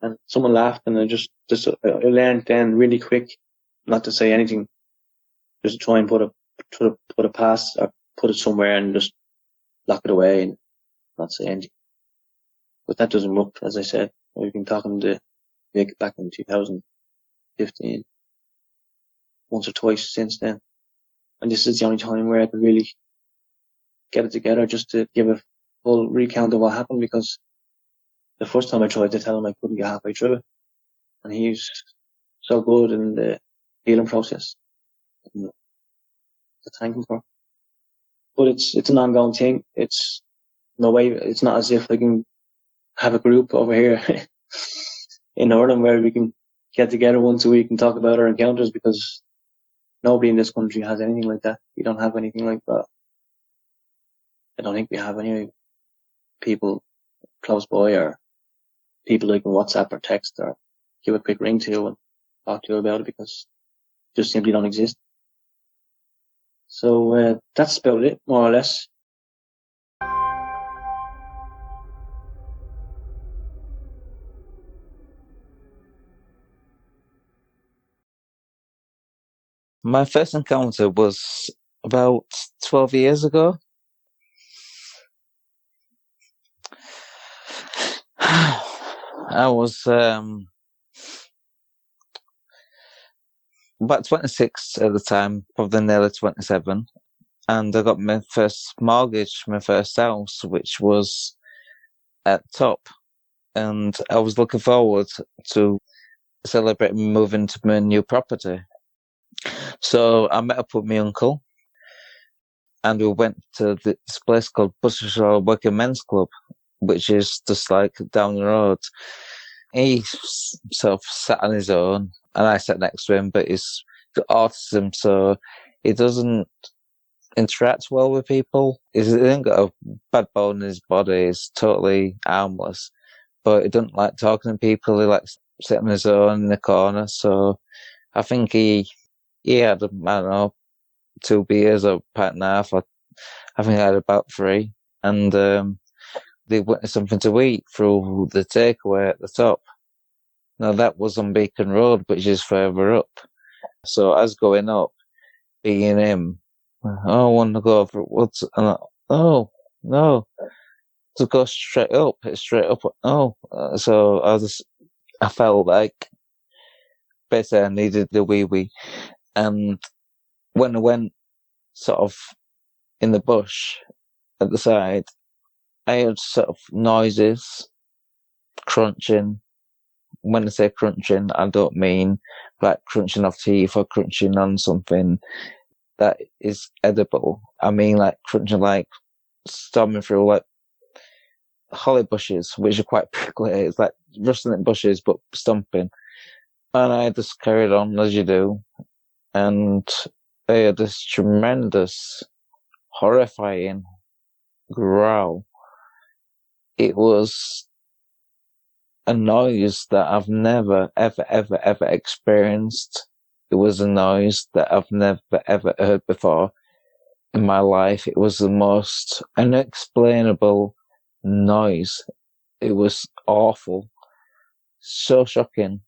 And someone laughed, and I learned then really quick not to say anything, just to try and put it past, or put it somewhere and just lock it away and not say anything. But that doesn't work, as I said. We've been talking to Vic back in 2015, once or twice since then. And this is the only time where I could really get it together, just to give a full recount of what happened, because the first time I tried to tell him, I couldn't get halfway through it. And he's so good in the healing process, to thank him for. But it's an ongoing thing. It's no way, it's not as if I can have a group over here in Ireland where we can get together once a week and talk about our encounters, because nobody in this country has anything like that. We don't have anything like that. I don't think we have any people close by, or people who can WhatsApp or text or give a quick ring to and talk to about it, because just simply don't exist. So that's about it, more or less. My first encounter was about 12 years ago. I was about 26 at the time, probably nearly 27, and I got my first mortgage, my first house, which was at top, and I was looking forward to celebrating moving to my new property. So I met up with my uncle, and we went to this place called Bustershall Working Men's Club, which is just like down the road. He sort of sat on his own, and I sat next to him, but he's got autism, so he doesn't interact well with people. He ain't got a bad bone in his body, he's totally harmless, but he doesn't like talking to people, he likes sitting on his own in the corner, so I think he had, I don't know, 2 beers or a pint and a half, I think I had about 3, and they wanted something to eat through the takeaway at the top. Now that was on Beacon Road, which is further up. So as going up, being him, I want to go for what's, oh no, to go straight up. It's straight up. Oh, so I felt like basically I needed the wee, and when I went sort of in the bush at the side, I heard sort of noises, crunching. When I say crunching, I don't mean like crunching off teeth or crunching on something that is edible. I mean like crunching, like storming through like holly bushes, which are quite prickly. It's like rustling bushes, but stomping. And I just carried on as you do. And I had this tremendous, horrifying growl. It was a noise that I've never, ever experienced. It was a noise that I've never, ever heard before in my life. It was the most unexplainable noise. It was awful. So shocking.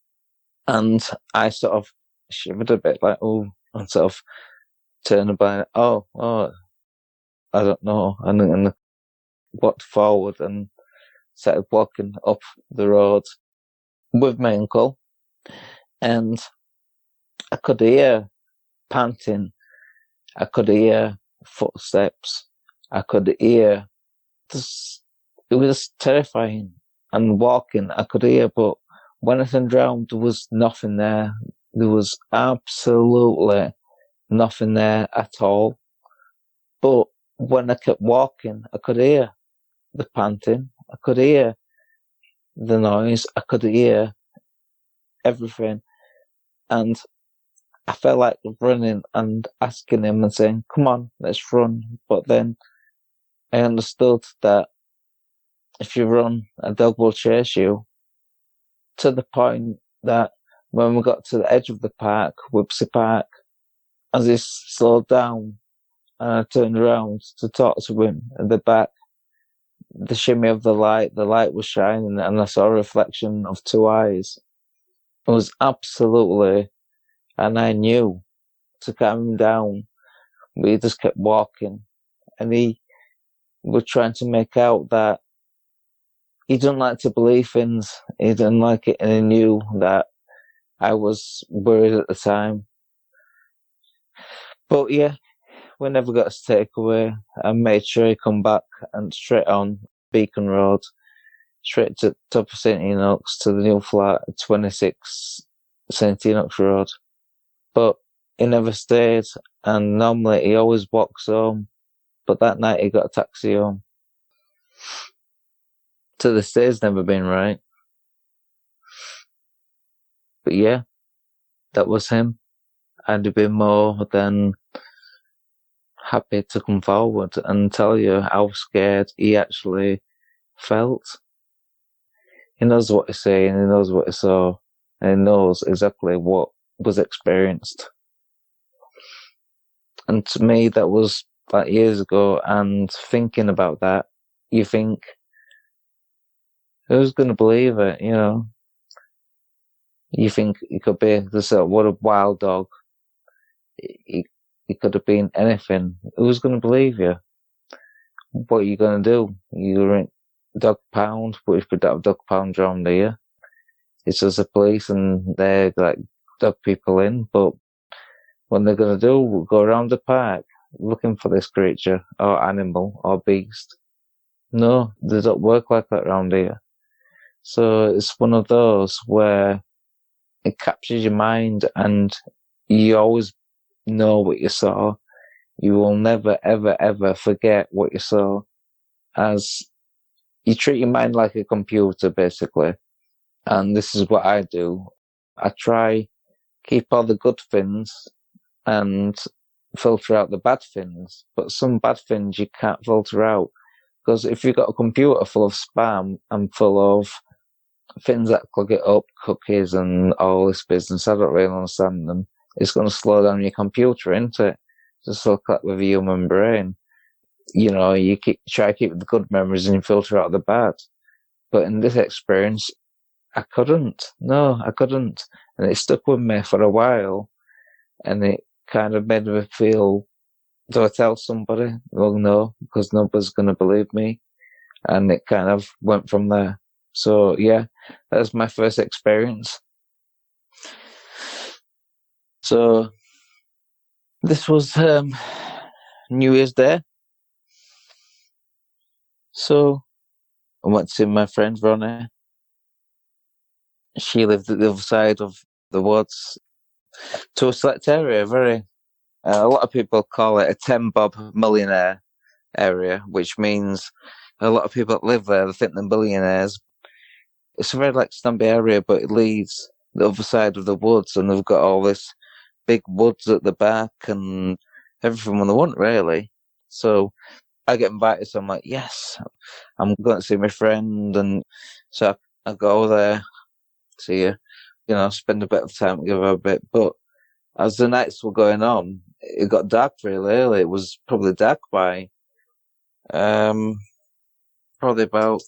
And I sort of shivered a bit, like, oh, and sort of turned about, oh, I don't know. And walked forward and started walking up the road with my uncle, and I could hear panting, I could hear footsteps, I could hear this. It was terrifying. And walking, I could hear, but when I turned round, there was nothing there. There was absolutely nothing there at all. But when I kept walking, I could hear the panting, I could hear the noise, I could hear everything. And I felt like running and asking him and saying, come on, let's run. But then I understood that if you run, a dog will chase you, to the point that when we got to the edge of the park, Whipsy Park, as he slowed down and I turned around to talk to him at the back, the shimmy of the light was shining, and I saw a reflection of 2 eyes. It was absolutely, and I knew to calm him down. We just kept walking, and he was trying to make out that he didn't like to believe things. He didn't like it, and he knew that I was worried at the time. But yeah, we never got his takeaway. I made sure he come back and straight on Beacon Road, straight to top of St Enoch's to the new flat at 26 St Enoch's Road. But he never stayed, and normally he always walks home. But that night he got a taxi home. To this day, it's never been right. But yeah, that was him. I'd be more than happy to come forward and tell you how scared he actually felt. He knows what he's saying, he knows what he saw, and he knows exactly what was experienced. And to me, that was like years ago. And thinking about that, you think, who's going to believe it? You know, you think it could be this. What a wild dog! It could have been anything. Who's going to believe you? What are you going to do? You're in dog pound, but if you don't have dog pound around here, it's just the police and they're like dog people in. But what they're going to do, we'll go around the park looking for this creature or animal or beast. No, they don't work like that around here. So it's one of those where it captures your mind and you always know what you saw. You will never, ever, ever forget what you saw, as you treat your mind like a computer, basically. And this is what I do. I try keep all the good things and filter out the bad things. But some bad things you can't filter out. Because if you've got a computer full of spam and full of things that clog it up, cookies and all this business, I don't really understand them, it's going to slow down your computer, isn't it? Just like that with a human brain. You know, you try to keep the good memories and you filter out the bad. But in this experience, I couldn't. No, I couldn't. And it stuck with me for a while. And it kind of made me feel, do I tell somebody? Well, no, because nobody's going to believe me. And it kind of went from there. So, yeah, that was my first experience. So, this was New Year's Day. So, I went to see my friend Ronnie. She lived at the other side of the woods to a select area, a lot of people call it a 10 bob millionaire area, which means a lot of people that live there, they think they're millionaires. It's a very like stumpy area, but it leads the other side of the woods, and they've got all this big woods at the back and everything they want, really. So I get invited, so I'm like, yes, I'm going to see my friend, and so I go there, see her, spend a bit of time with her a bit. But as the nights were going on, it got dark really early. It was probably dark by probably about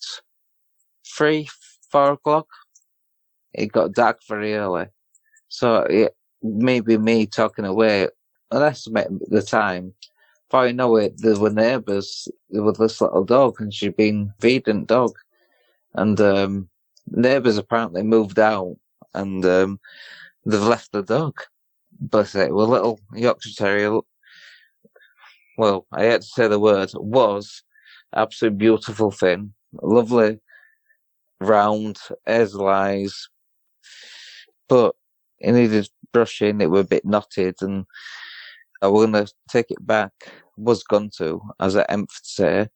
3-4 o'clock. It got dark very early. So it maybe me talking away, an estimate the time. Before you know it, there were neighbours with this little dog, and she'd been feeding dog. And neighbours apparently moved out, and they've left the dog. But it was a little Yorkshire Terrier. Well, I hate to say the word, was absolutely beautiful thing. Lovely, round, hazel eyes. But it needed brushing, it was a bit knotted, and I was going to take it back, was going to, as I emph to say,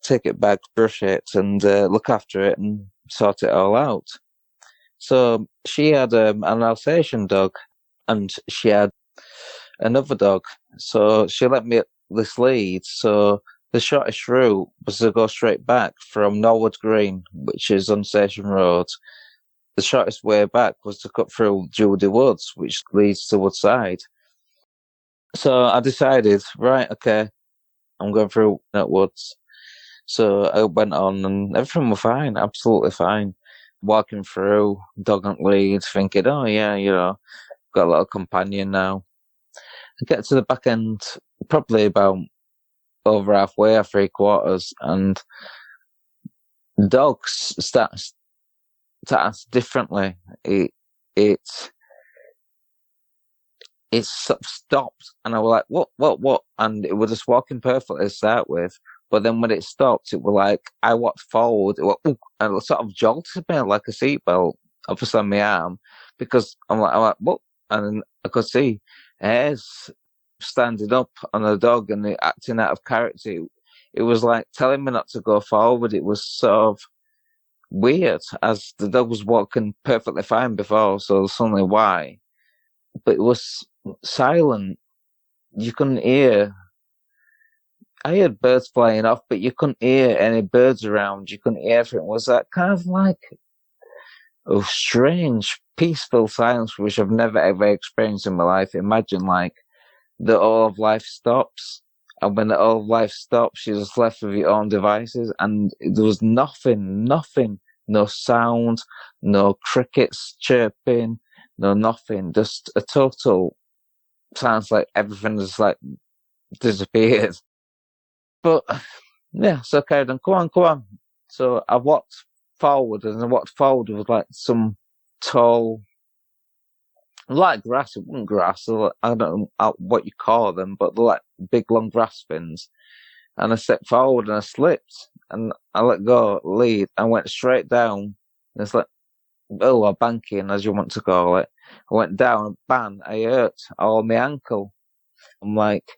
take it back, brush it, and look after it and sort it all out. So she had an Alsatian dog, and she had another dog. So she let me at this lead. So the shortest route was to go straight back from Norwood Green, which is on Station Road. The shortest way back was to cut through Judy Woods, which leads to Woodside. So I decided, right, okay, I'm going through at Woods. So I went on and everything was fine, absolutely fine. Walking through, dog on lead, thinking, oh yeah, got a little companion now. I get to the back end, probably about over halfway or 3/4, and dogs start to act differently. It sort of stopped, and I was like, what? And it was just walking perfectly to start with. But then when it stopped, it was like, I walked forward, it went, ooh, and it sort of jolted me like a seatbelt, obviously on my arm, because I'm like, what? And I could see hairs standing up on the dog and it acting out of character. It was like telling me not to go forward. It was sort of weird, as the dog was walking perfectly fine before, so suddenly why? But it was silent. You couldn't hear. I heard birds flying off, but you couldn't hear any birds around. You couldn't hear everything. It was that kind of like a strange, peaceful silence, which I've never ever experienced in my life. Imagine like the all of life stops. And when the all of life stops, you're just left with your own devices. And there was nothing, no sound, no crickets chirping, no nothing. Just a total, sounds like everything just like disappeared. But yeah, so carried on. Come on. So I walked forward, and I walked forward with like some tall, like grass. It wasn't grass. I don't know what you call them, but they're like big long grass fins. And I stepped forward and I slipped, and I let go lead and went straight down. And it's like, a banking, as you want to call it. I went down, bang, I hurt all my ankle. I'm like,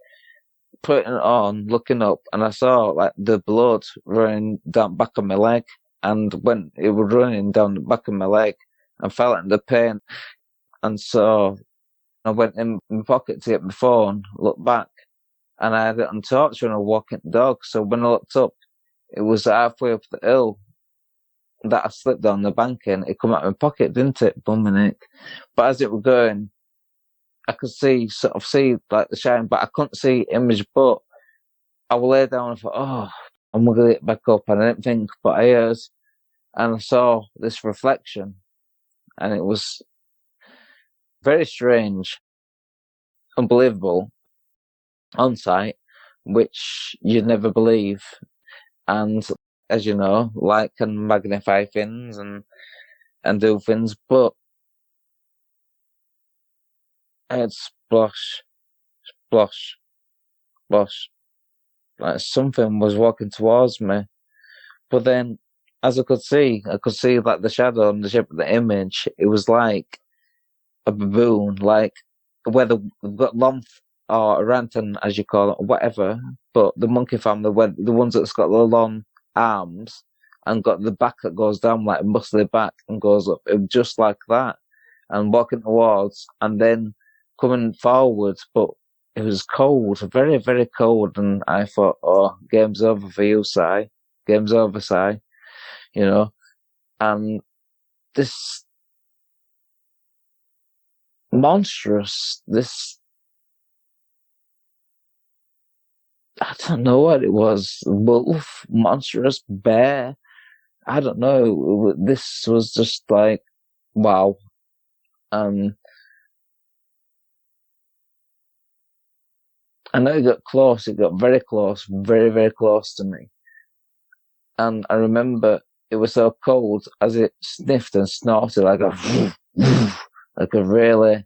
putting it on, looking up, and I saw like the blood running down the back of my leg. And when it was running down the back of my leg, I felt the pain. And so I went in my pocket to get my phone, looked back, and I had it on torch when I was walking the dog. So when I looked up, it was halfway up the hill that I slipped down the banking. It come out of my pocket, didn't it? Bumming. But as it was going, I could see like the shine, but I couldn't see image. But I would lay down and thought, oh, I'm going to get back up. And I didn't think, but I heard, and I saw this reflection, and it was very strange, unbelievable, on sight, which you'd never believe. And as you know, light can magnify things and do things, but I had splosh, like something was walking towards me. But then, as I could see like the shadow and the shape of the image. It was like a baboon, like whether they've got long or orangutan, as you call it, or whatever. But the monkey family, were the ones that's got the long arms and got the back that goes down, like a muscly back and goes up. It was just like that, and walking towards, and then coming forward, but it was cold, very, very cold, and I thought, oh, game's over for you, Si. Game's over, Si. You know, and this monstrous, I don't know what it was, wolf, monstrous bear, I don't know, this was just like, wow. And I know it got very close, very, very close to me. And I remember it was so cold as it sniffed and snorted like a really,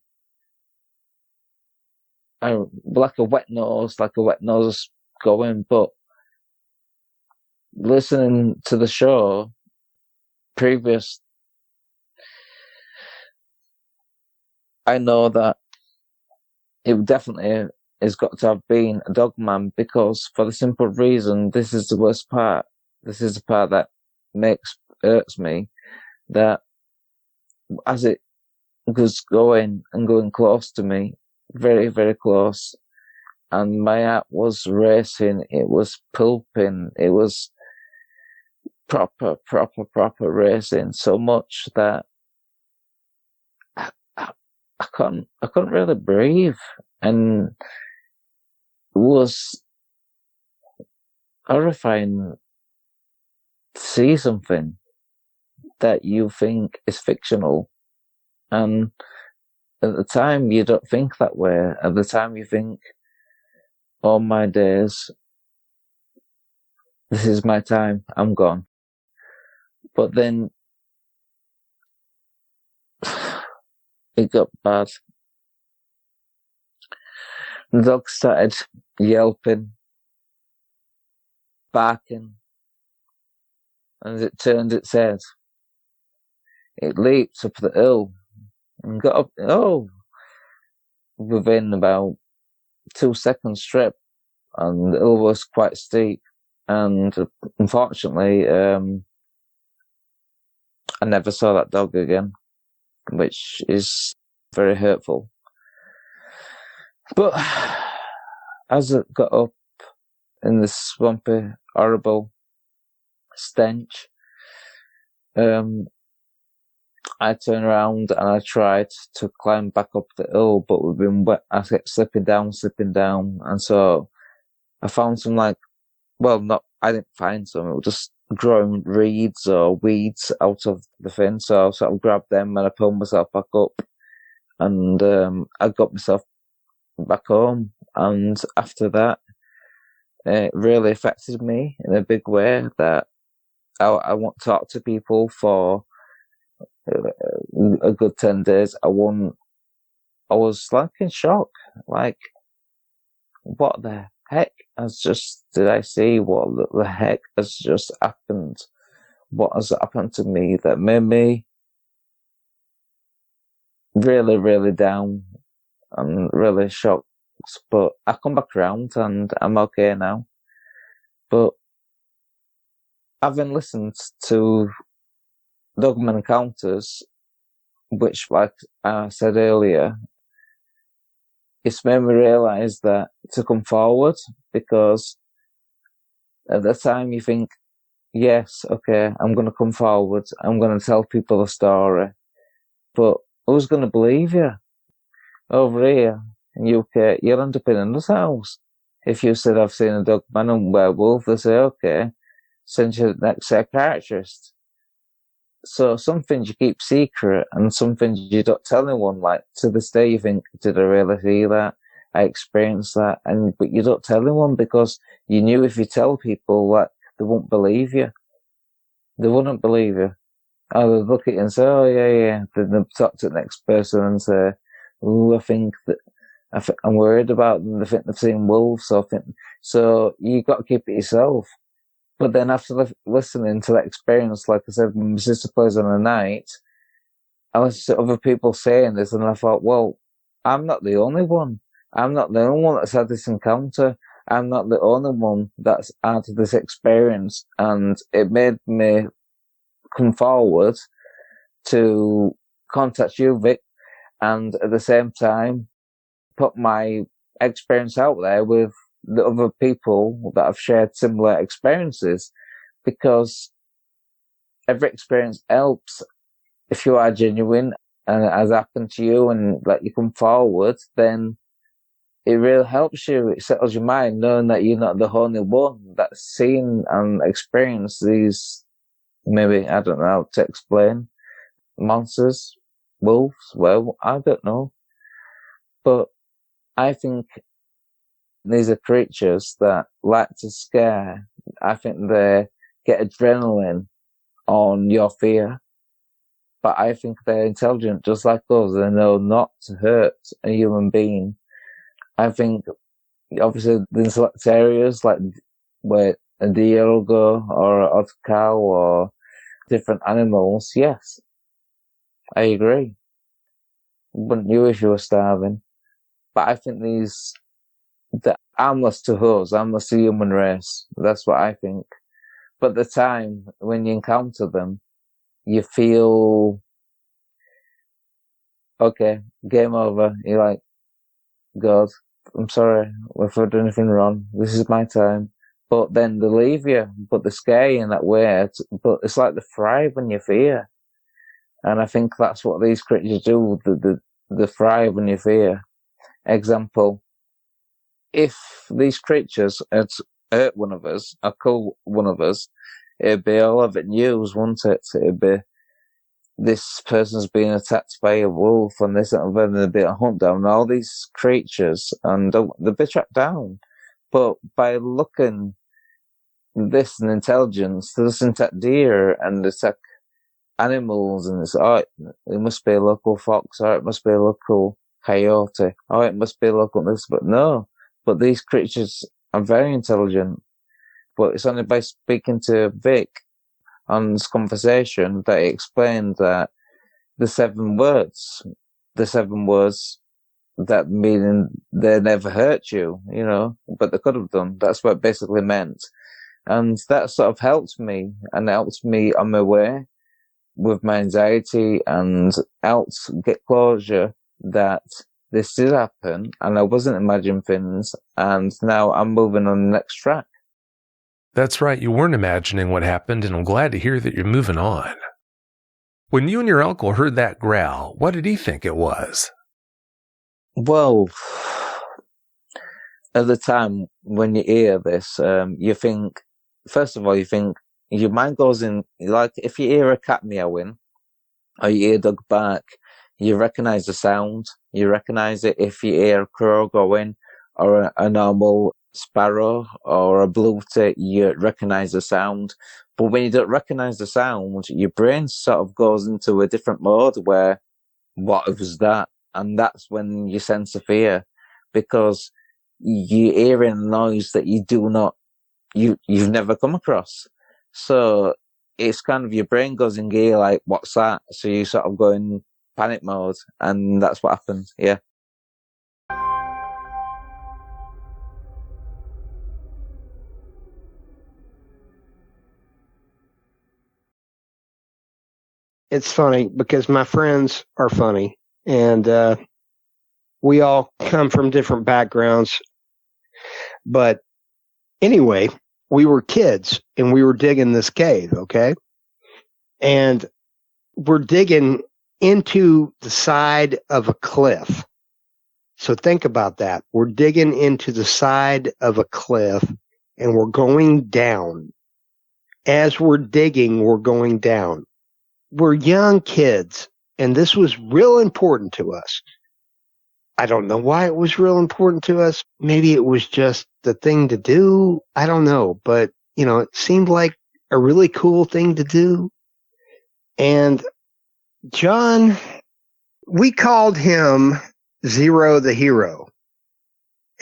like a wet nose going. But listening to the show previous, I know that it definitely has got to have been a Dogman, because for the simple reason, this is the worst part. This is the part that hurts me, that as it was going close to me, very, very close, and my heart was racing, it was pulping, it was proper racing, so much that I couldn't really breathe, and it was horrifying to see something that you think is fictional, and at the time you don't think that way. At the time you think, oh my days, this is my time, I'm gone. But then it got bad. The dog started yelping, barking, and as it turned its head, it leaped up the hill and got up, within about 2 seconds trip, and the hill was quite steep, and unfortunately, I never saw that dog again, which is very hurtful. But as it got up in this swampy, horrible stench, I I turned around and I tried to climb back up the hill, but we've been wet. I kept slipping down. And so I found some I didn't find some, it was just growing reeds or weeds out of the thing. So I sort of grabbed them and I pulled myself back up and I got myself back home. And after that, it really affected me in a big way that I won't talk to people for a good 10 days. I was in shock. What the heck did I see? What the heck has just happened? What has happened to me that made me really, really down and really shocked? But I come back around and I'm okay now. But having listened to Dogman Encounters, which, like I said earlier, it's made me realise that to come forward, because at the time you think, yes, okay, I'm going to come forward, I'm going to tell people a story, but who's going to believe you? Over here in UK, you'll end up in another house. If you said, I've seen a Dogman and werewolf, they say, okay, send you the next psychiatrist. So some things you keep secret and some things you don't tell anyone. Like, to this day you think, did I really see that? I experienced that. But you don't tell anyone because you knew if you tell people, they won't believe you. They wouldn't believe you. Or they'd look at you and say, oh yeah. Then they'd talk to the next person and say, oh, I'm worried about them. They think they've seen wolves. So you got to keep it yourself. But then after listening to that experience, like I said, when my sister plays on a night, I listened to other people saying this and I thought, well, I'm not the only one. I'm not the only one that's had this encounter. I'm not the only one that's had this experience. And it made me come forward to contact you, Vic, and at the same time put my experience out there with the other people that have shared similar experiences, because every experience helps. If you are genuine and it has happened to you and you come forward, then it really helps you. It settles your mind knowing that you're not the only one that's seen and experienced these, maybe, I don't know how to explain, monsters, wolves, well, I don't know. But I think these are creatures that like to scare. I think they get adrenaline on your fear. But I think they're intelligent just like us. They know not to hurt a human being. I think, obviously, in select areas, like where a deer will go, or a cow, or different animals, yes, I agree. Wouldn't you if you were starving? But I think they're harmless to us, harmless to the human race. That's what I think. But at the time, when you encounter them, you feel, okay, game over. You're like, God, I'm sorry if I've done anything wrong. This is my time. But then they leave you, but they scare you in that way. But it's like they thrive when you fear. And I think that's what these creatures do. They thrive when you fear. Example, if these creatures had hurt one of us, or killed one of us, it'd be all of it news, wouldn't it? It'd be, this person's being attacked by a wolf and this and then there'd be a hunt down all these creatures and they'd be tracked down. But by looking this and intelligence, they just attack deer and attack animals, and it's, oh, it must be a local fox, or it must be a local coyote, or it must be a local this, but no. But these creatures are very intelligent. But it's only by speaking to Vic on this conversation that he explained that the seven words that meaning they never hurt you, but they could have done. That's what it basically meant. And that sort of helped me, and helped me on my way with my anxiety, and helped get closure that this did happen and I wasn't imagining things, and now I'm moving on the next track. That's right, you weren't imagining what happened, and I'm glad to hear that you're moving on. When you and your uncle heard that growl, what did he think it was? Well, at the time when you hear this, you think, first of all, your mind goes in, like, if you hear a cat meowing or you hear a dog bark, you recognize the sound. You recognize it if you hear a crow going or a normal sparrow or a bluetit, you recognize the sound. But when you don't recognize the sound, your brain sort of goes into a different mode where, what was that? And that's when you sense the fear, because you're hearing a noise that you've never come across. So it's kind of your brain goes in gear, like, what's that? So you sort of go in panic mode, and that's what happened. Yeah. It's funny because my friends are funny, and we all come from different backgrounds. But anyway, we were kids and we were digging this cave, okay? And we're digging into the side of a cliff. So think about that. We're digging into the side of a cliff and we're going down. As we're digging, we're going down. We're young kids, and this was real important to us. I don't know why it was real important to us. Maybe it was just the thing to do. I don't know. But, it seemed like a really cool thing to do. And John, we called him Zero the Hero.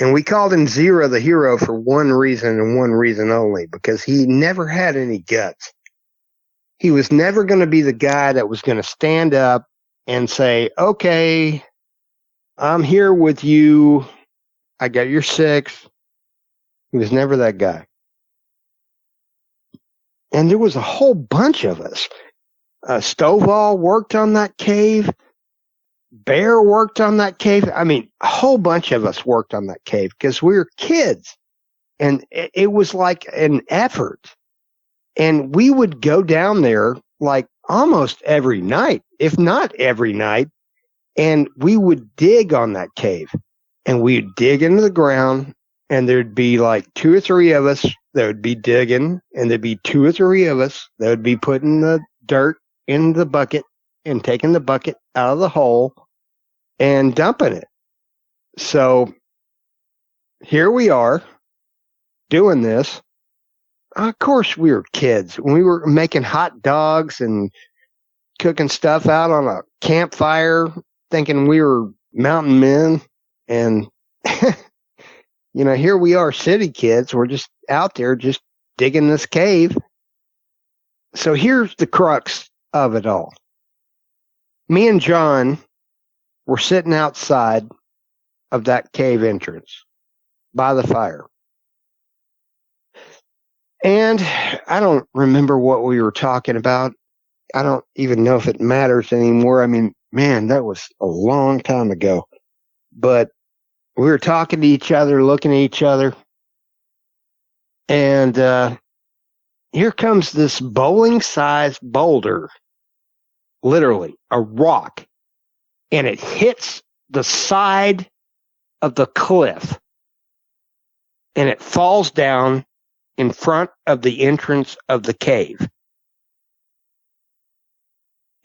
And we called him Zero the Hero for one reason and one reason only, because he never had any guts. He was never going to be the guy that was going to stand up and say, okay, I'm here with you. I got your six. He was never that guy. And there was a whole bunch of us. Stovall worked on that cave. Bear worked on that cave. I mean, a whole bunch of us worked on that cave because we were kids. And it was like an effort. And we would go down there like almost every night, if not every night. And we would dig on that cave. And we'd dig into the ground. And there'd be like two or three of us that would be digging. And there'd be two or three of us that would be putting the dirt in the bucket and taking the bucket out of the hole and dumping it. So here we are doing this. Of course, we were kids. We were making hot dogs and cooking stuff out on a campfire, thinking we were mountain men. And, here we are, city kids. We're just out there just digging this cave. So here's the crux of it all. Me and John were sitting outside of that cave entrance by the fire. And I don't remember what we were talking about. I don't even know if it matters anymore. I mean, man, that was a long time ago. But we were talking to each other, looking at each other. And here comes this bowling-sized boulder, literally a rock. And it hits the side of the cliff. And it falls down in front of the entrance of the cave.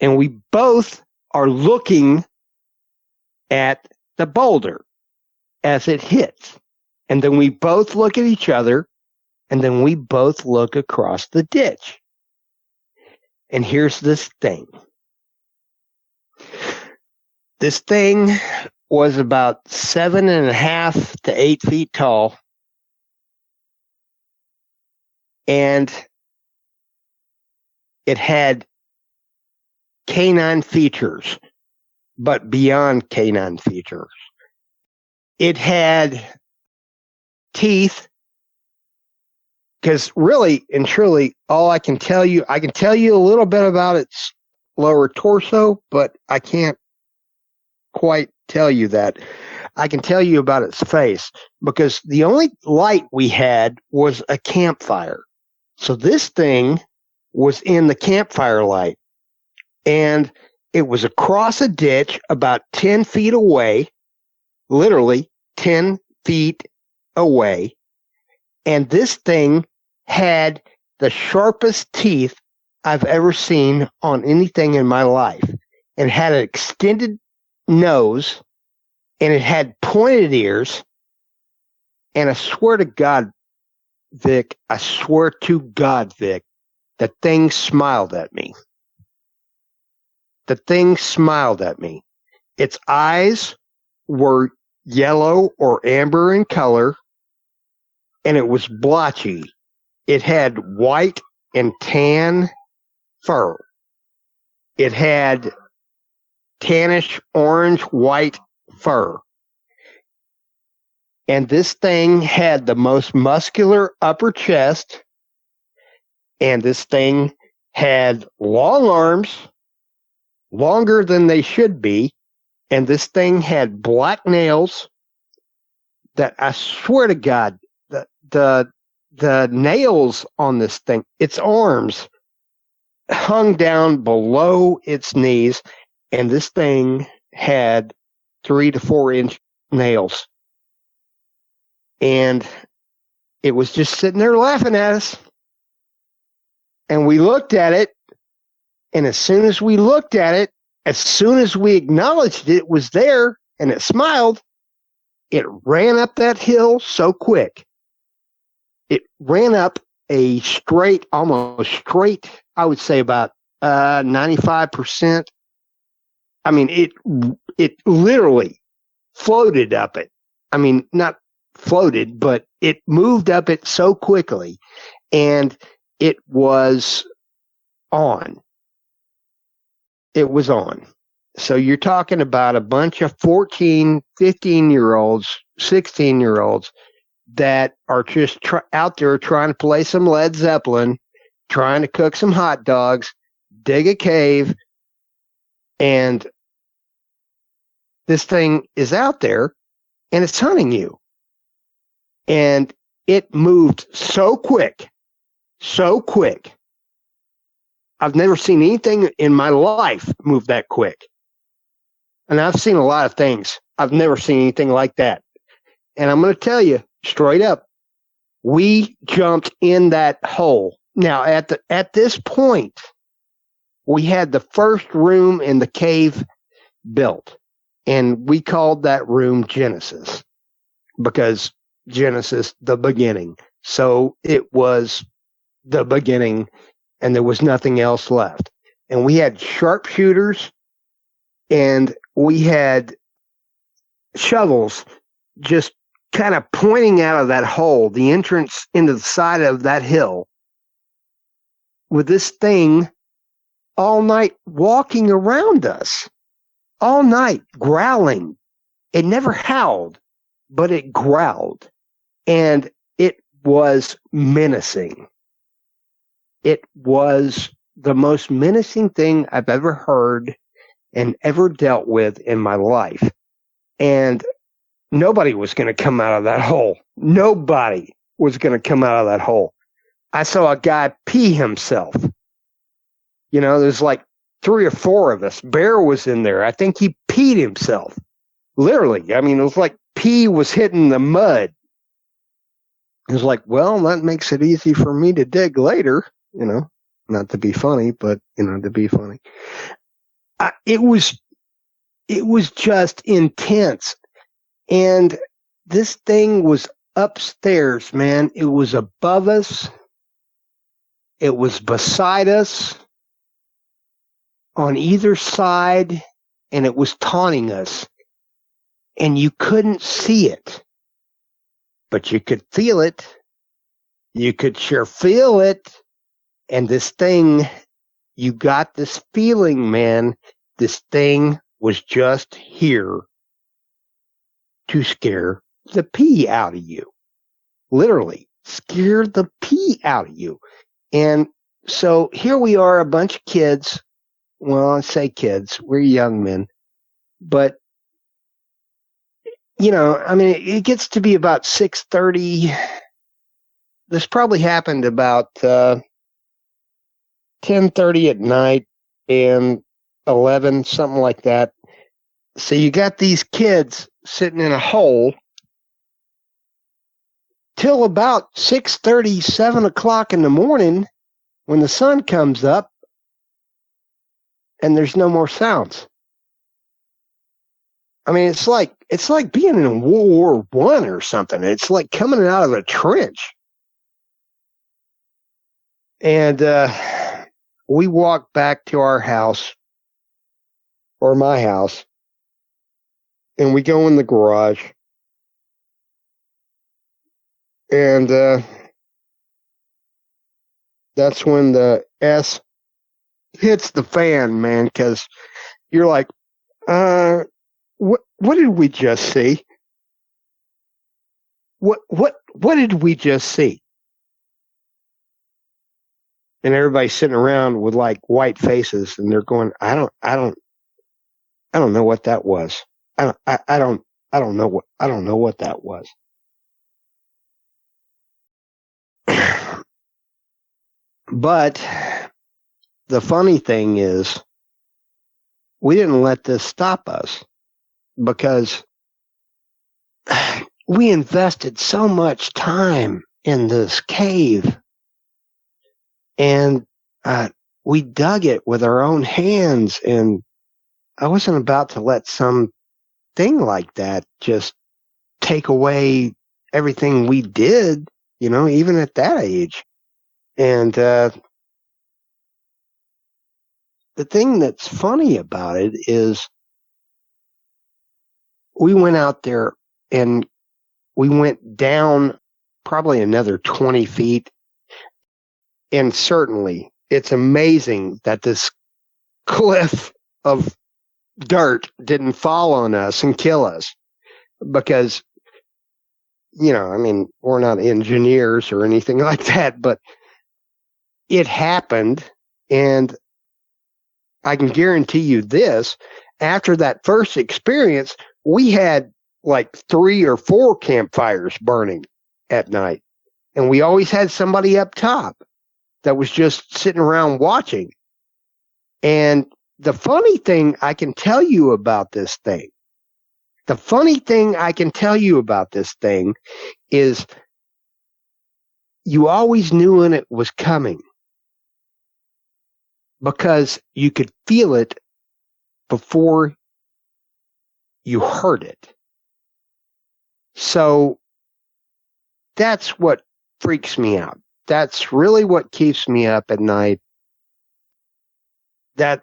And we both are looking at the boulder as it hits. And then we both look at each other, and then we both look across the ditch. And here's this thing. This thing was about 7.5 to 8 feet tall. And it had canine features, but beyond canine features. It had teeth, because really and truly, all I can tell you a little bit about its lower torso, but I can't quite tell you that. I can tell you about its face, because the only light we had was a campfire. So this thing was in the campfire light. And it was across a ditch about 10 feet away, literally 10 feet away. And this thing had the sharpest teeth I've ever seen on anything in my life. It had an extended nose, and it had pointed ears. And I swear to God, Vic, the thing smiled at me. The thing smiled at me. Its eyes were yellow or amber in color, and it was blotchy. It had white and tan fur. It had tannish orange white fur. And this thing had the most muscular upper chest, and this thing had long arms, longer than they should be, and this thing had black nails that I swear to God, the nails on this thing, its arms hung down below its knees, and this thing had 3 to 4 inch nails. And it was just sitting there laughing at us. And we looked at it, and as soon as we looked at it, as soon as we acknowledged it was there and it smiled, it ran up that hill so quick. It ran up a straight, almost straight, I would say about 95%. I mean, it literally floated up it. I mean, not floated, but it moved up it so quickly, and it was on. It was on. So you're talking about a bunch of 14, 15-year-olds, 16-year-olds that are just out there trying to play some Led Zeppelin, trying to cook some hot dogs, dig a cave, and this thing is out there and it's hunting you. And it moved so quick, so quick. I've never seen anything in my life move that quick. And I've seen a lot of things. I've never seen anything like that. And I'm going to tell you straight up, we jumped in that hole. Now, at this point, we had the first room in the cave built. And we called that room Genesis, because Genesis, the beginning. So it was the beginning, and there was nothing else left. And we had sharpshooters, and we had shovels just kind of pointing out of that hole, the entrance into the side of that hill, with this thing all night walking around us, all night growling. It never howled, but it growled, and it was menacing. It was the most menacing thing I've ever heard and ever dealt with in my life. And nobody was going to come out of that hole. Nobody was going to come out of that hole. I saw a guy pee himself. You know, there's like 3 or 4 of us. Bear was in there. I think he peed himself. Literally. I mean, it was like pee was hitting the mud. It was like, well, that makes it easy for me to dig later. You know, not to be funny, but, you know, to be funny. It was just intense. And this thing was upstairs, man. It was above us. It was beside us on either side, and it was taunting us. And you couldn't see it, but you could feel it. You could sure feel it. And this thing, you got this feeling, man, this thing was just here to scare the pee out of you. Literally, scare the pee out of you. And so here we are, a bunch of kids. Well, I say kids, we're young men. But, you know, I mean, it gets to be about 6:30. This probably happened about 10:30 at night. And 11, something like that. So you got these kids sitting in a hole till about 6:30, 7 o'clock in the morning when the sun comes up and there's no more sounds. I mean, it's like being in World War I or something. It's like coming out of a trench. And we walk back to our house, or my house, and we go in the garage. And that's when the S hits the fan, man, because you're like, what did we just see? What did we just see? And everybody's sitting around with like white faces, and they're going, I don't know what that was. I don't know what that was. But the funny thing is, we didn't let this stop us because we invested so much time in this cave, and we dug it with our own hands, and I wasn't about to let some thing like that just take away everything we did, even at that age. And the thing that's funny about it is we went out there and we went down probably another 20 feet. And certainly it's amazing that this cliff of dirt didn't fall on us and kill us, because, I mean, we're not engineers or anything like that, but it happened. And I can guarantee you this, after that first experience, we had like 3 or 4 campfires burning at night. And we always had somebody up top that was just sitting around watching. And the funny thing I can tell you about this thing, is you always knew when it was coming, because you could feel it before you heard it. So that's what freaks me out. That's really what keeps me up at night. That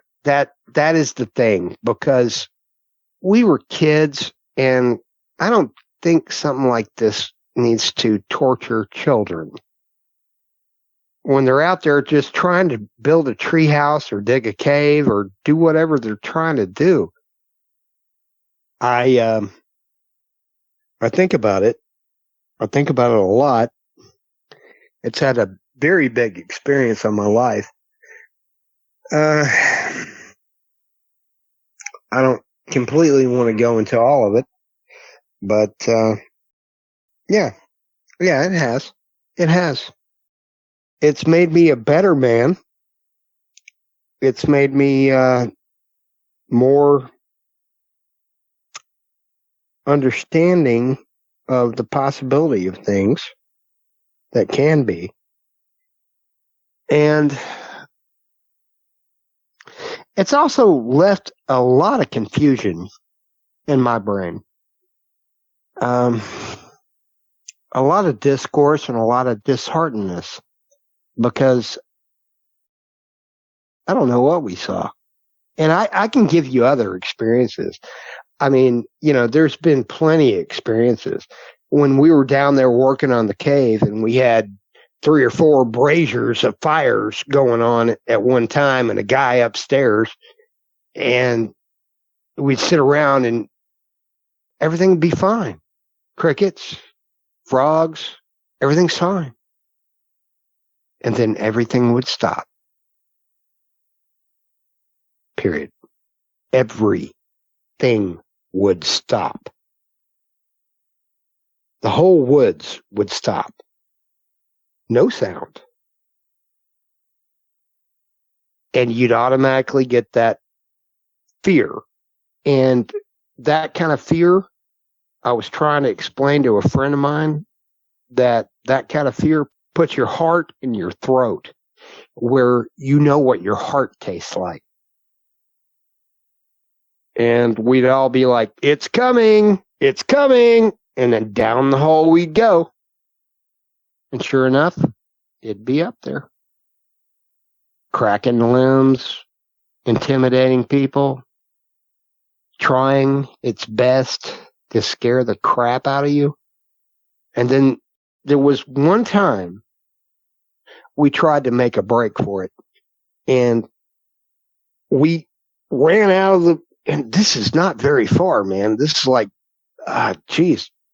is the thing, because we were kids, and I don't think something like this needs to torture children. When they're out there just trying to build a tree house or dig a cave or do whatever they're trying to do, I think about it. I think about it a lot. It's had a very big experience on my life. I don't completely want to go into all of it, but yeah, it has. It has. It's made me a better man. It's made me more understanding of the possibility of things that can be. And it's also left a lot of confusion in my brain. A lot of discourse and a lot of disheartenedness, because I don't know what we saw. And I can give you other experiences. I mean, there's been plenty of experiences. When we were down there working on the cave, and we had 3 or 4 braziers of fires going on at one time, and a guy upstairs, and we'd sit around and everything would be fine. Crickets, frogs, everything's fine. And then everything would stop. Period. Everything would stop. The whole woods would stop. No sound. And you'd automatically get that fear. And that kind of fear, I was trying to explain to a friend of mine that kind of fear puts your heart in your throat, where you know what your heart tastes like. And we'd all be like, it's coming, it's coming. And then down the hall we'd go. And sure enough, it'd be up there. Cracking limbs, intimidating people, trying its best to scare the crap out of you. And then there was one time we tried to make a break for it. And we ran out of and this is not very far, man. This is like,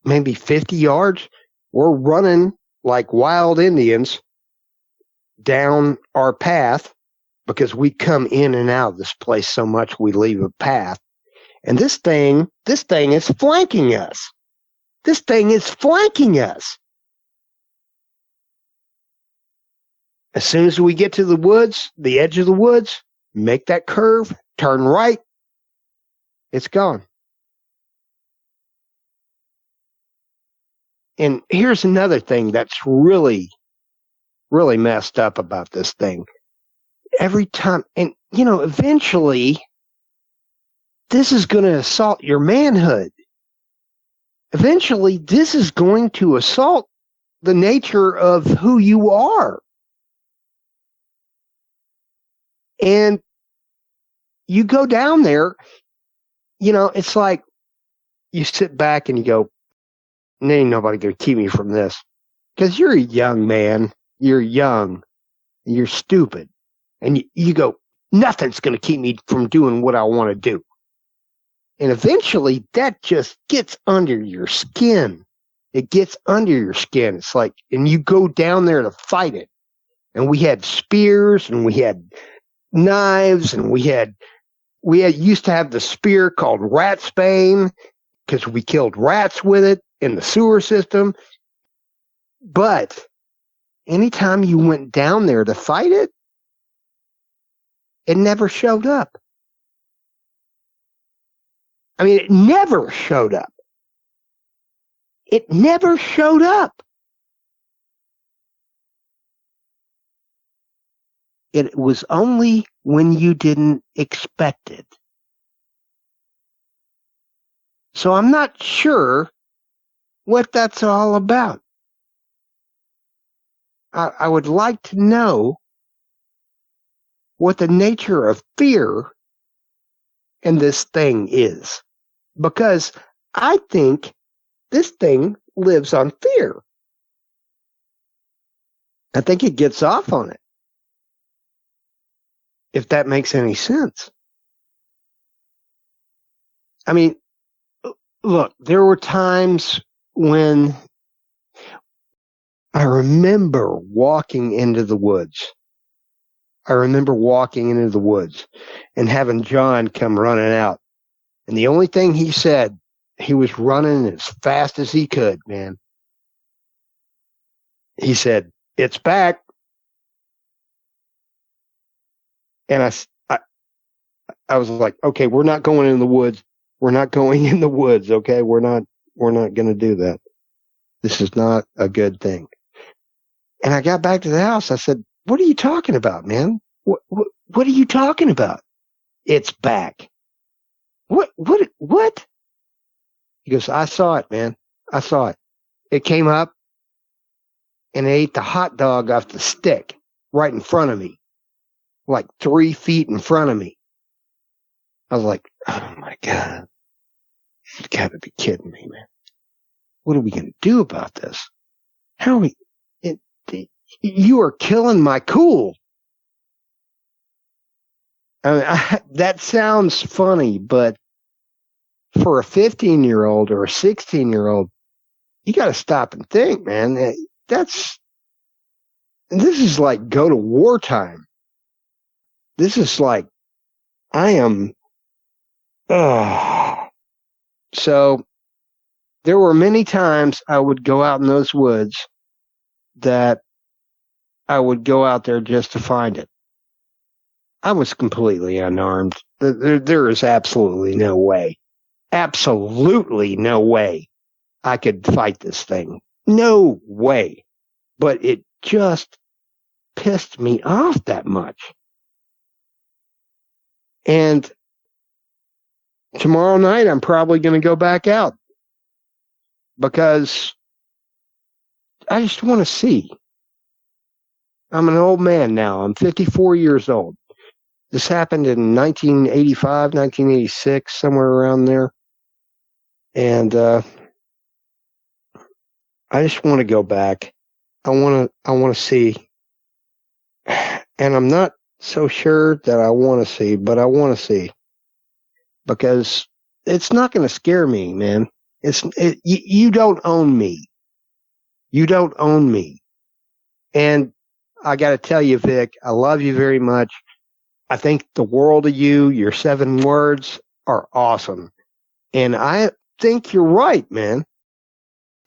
maybe 50 yards. We're running like wild Indians down our path because we come in and out of this place so much we leave a path. And this thing is flanking us. This thing is flanking us. As soon as we get to the woods, the edge of the woods, make that curve, turn right, it's gone. And here's another thing that's really, really messed up about this thing. Every time, and eventually, this is going to assault your manhood. Eventually, this is going to assault the nature of who you are. And you go down there, it's like you sit back and you go, ain't nobody going to keep me from this. Because you're a young man. You're young. You're stupid. And you go, nothing's going to keep me from doing what I want to do. And eventually, that just gets under your skin. It gets under your skin. It's like, and you go down there to fight it. And we had spears, and we had knives, and we used to have the spear called Ratsbane because we killed rats with it in the sewer system. But anytime you went down there to fight it, it never showed up. I mean, it never showed up. It never showed up. It was only when you didn't expect it. So I'm not sure what that's all about. I would like to know what the nature of fear in this thing is. Because I think this thing lives on fear. I think it gets off on it. If that makes any sense. I mean, look, there were times when I remember walking into the woods. And having John come running out. And the only thing he said, he was running as fast as he could, man. He said, "It's back." And I was like, okay, we're not going in the woods. We're not going in the woods, okay? We're not going to do that. This is not a good thing. And I got back to the house. I said, "What are you talking about, man? What are you talking about?" "It's back." What? He goes, "I saw it, man. I saw it. It came up and it ate the hot dog off the stick right in front of me, like 3 feet in front of me." I was like, oh my God, you gotta be kidding me, man. What are we going to do about this? How are we, you are killing my cool. I mean, that sounds funny, but for a 15-year-old or a 16-year-old, you got to stop and think, man. This is like go to wartime. This is like, I am, So there were many times I would go out in those woods that I would go out there just to find it. I was completely unarmed. There is absolutely no way I could fight this thing. No way. But it just pissed me off that much. And tomorrow night, I'm probably going to go back out because I just want to see. I'm an old man now. I'm 54 years old. This happened in 1985, 1986, somewhere around there. And I just want to go back. I want to see. And I'm not so sure that I want to see, but I want to see. Because it's not going to scare me, man. You don't own me. You don't own me. And I got to tell you, Vic, I love you very much. I think the world of you. Your 7 words are awesome. And I think you're right, man.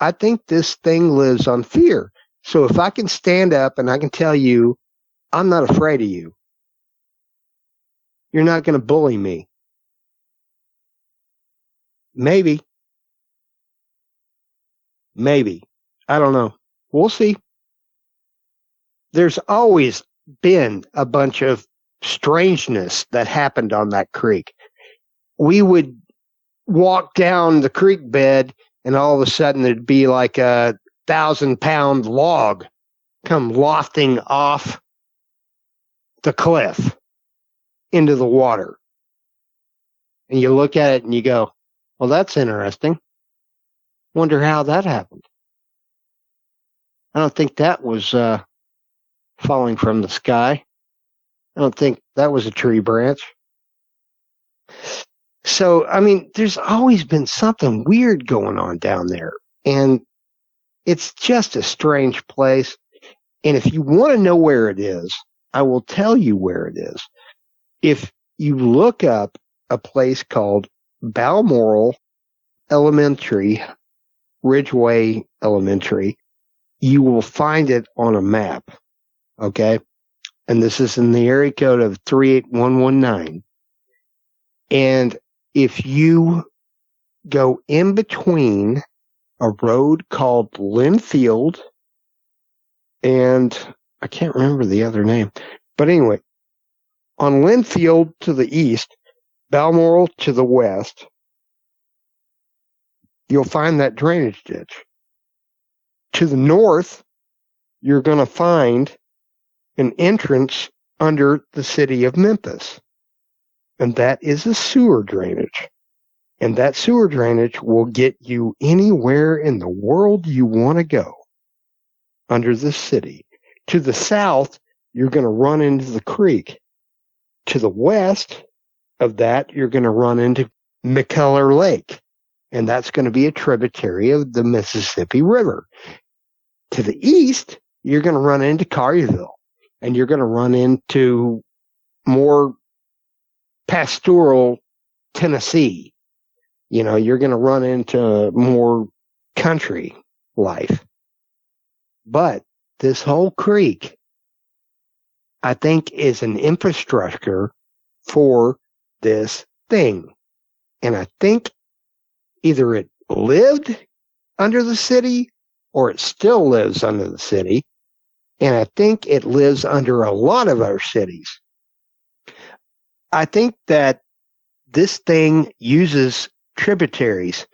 I think this thing lives on fear. So if I can stand up and I can tell you, I'm not afraid of you. You're not going to bully me. Maybe. I don't know. We'll see. There's always been a bunch of strangeness that happened on that creek. We would walk down the creek bed and all of a sudden there'd be like a 1,000-pound log come lofting off the cliff into the water. And you look at it and you go, well, that's interesting. Wonder how that happened. I don't think that was falling from the sky. I don't think that was a tree branch. So, I mean, there's always been something weird going on down there. And it's just a strange place. And if you want to know where it is, I will tell you where it is. If you look up a place called Balmoral Elementary, Ridgeway Elementary, you will find it on a map. Okay? And this is in the area code of 38119. And if you go in between a road called Linfield and I can't remember the other name. But anyway, on Linfield to the east, Balmoral to the west, you'll find that drainage ditch. To the north, you're going to find an entrance under the city of Memphis. And that is a sewer drainage. And that sewer drainage will get you anywhere in the world you want to go under the city. To the south, you're going to run into the creek. To the west of that, you're going to run into McCullough Lake. And that's going to be a tributary of the Mississippi River. To the east, you're going to run into Collierville. And you're going to run into more pastoral Tennessee. You know, you're going to run into more country life. But this whole creek, I think, is an infrastructure for this thing. And I think either it lived under the city or it still lives under the city. And I think it lives under a lot of our cities. I think that this thing uses tributaries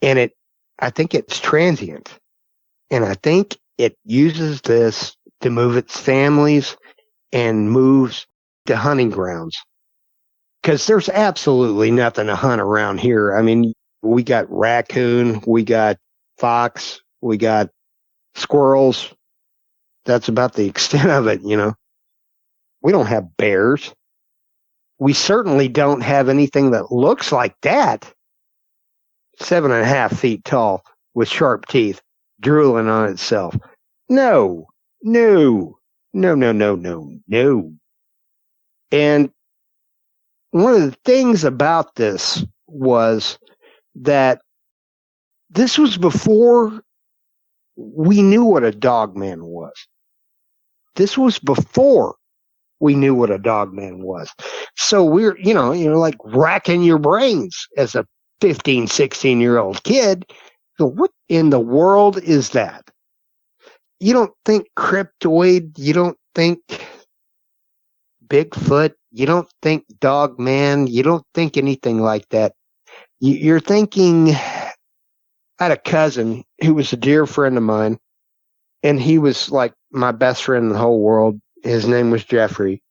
and I think it's transient. And I think it uses this to move its families and moves to hunting grounds. Because there's absolutely nothing to hunt around here. I mean, we got raccoon, we got fox, we got squirrels. That's about the extent of it, you know. We don't have bears. We certainly don't have anything that looks like that. 7.5 feet tall with sharp teeth, drooling on itself. No. And one of the things about this was that this was before we knew what a dogman was. This was before we knew what a Dogman was. So we're, like racking your brains as a 15, 16-year-old kid. So what in the world is that? You don't think cryptoid. You don't think Bigfoot. You don't think Dogman. You don't think anything like that. You're thinking, I had a cousin who was a dear friend of mine, and he was like my best friend in the whole world. His name was Jeffrey.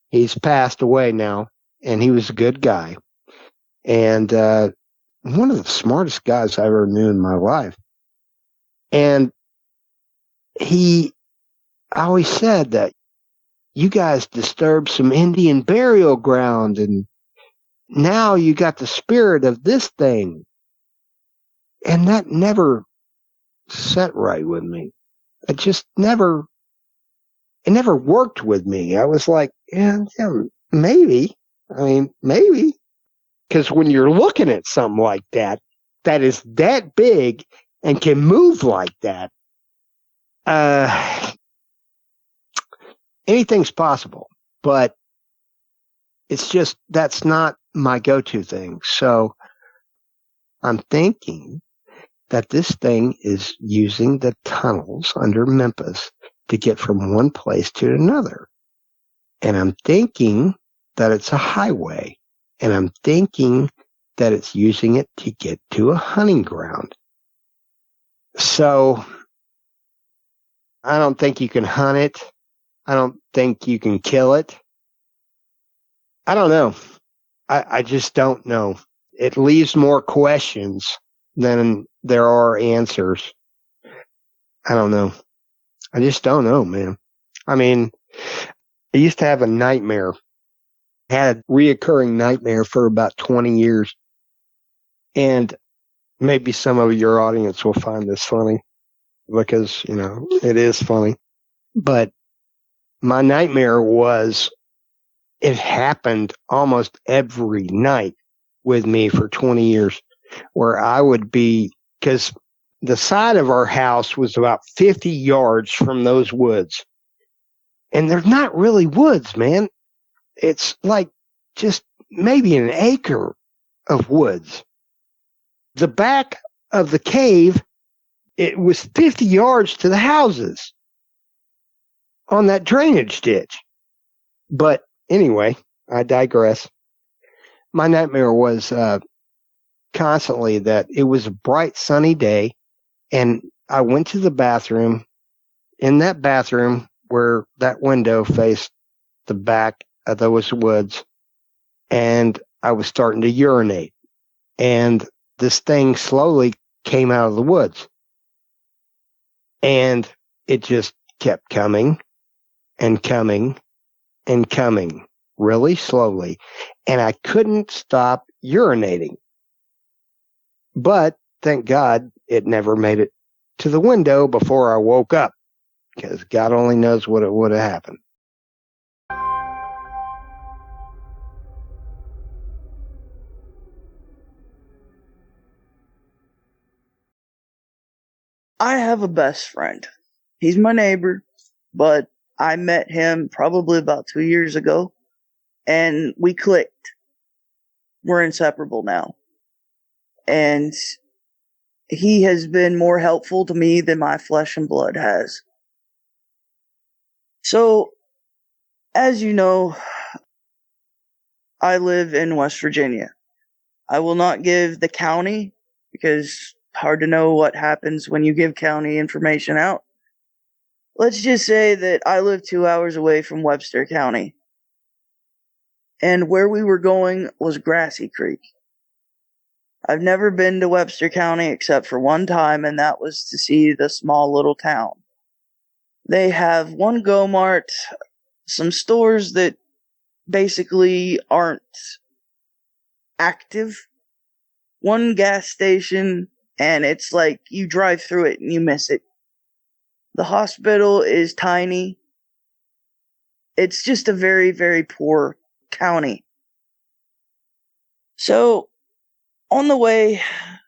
He's passed away now, and he was a good guy. And one of the smartest guys I ever knew in my life. And he always said that you guys disturbed some Indian burial ground, and now you got the spirit of this thing. And that never set right with me. It just never worked with me. I was like, yeah, maybe. I mean, maybe. Because when you're looking at something like that is that big and can move like that, anything's possible. But it's just, that's not my go-to thing. So I'm thinking that this thing is using the tunnels under Memphis to get from one place to another. And I'm thinking that it's a highway. And I'm thinking that it's using it to get to a hunting ground. So I don't think you can hunt it. I don't think you can kill it. I don't know. I just don't know. It leaves more questions than there are answers. I don't know. I just don't know, man. I mean, I used to have a nightmare. I had a reoccurring nightmare for about 20 years. And maybe some of your audience will find this funny because, it is funny. But my nightmare was, it happened almost every night with me for 20 years, where I would be, because the side of our house was about 50 yards from those woods. And they're not really woods, man. It's like just maybe an acre of woods. The back of the cave, it was 50 yards to the houses on that drainage ditch. But anyway, I digress. My nightmare was constantly that it was a bright sunny day, and I went to the bathroom. In that bathroom where that window faced the back of those woods, and I was starting to urinate, and this thing slowly came out of the woods, and it just kept coming and coming and coming really slowly, and I couldn't stop urinating. But thank God it never made it to the window before I woke up, because God only knows what it would have happened. I have a best friend. He's my neighbor, but I met him probably about 2 years ago, and we clicked. We're inseparable now. And he has been more helpful to me than my flesh and blood has. So, as you know, I live in West Virginia. I will not give the county, because it's hard to know what happens when you give county information out. Let's just say that I live 2 hours away from Webster County. And where we were going was Grassy Creek. I've never been to Webster County except for one time, and that was to see the small little town. They have one Go-Mart, some stores that basically aren't active, one gas station, and it's like you drive through it and you miss it. The hospital is tiny. It's just a very, very poor county. So, on the way,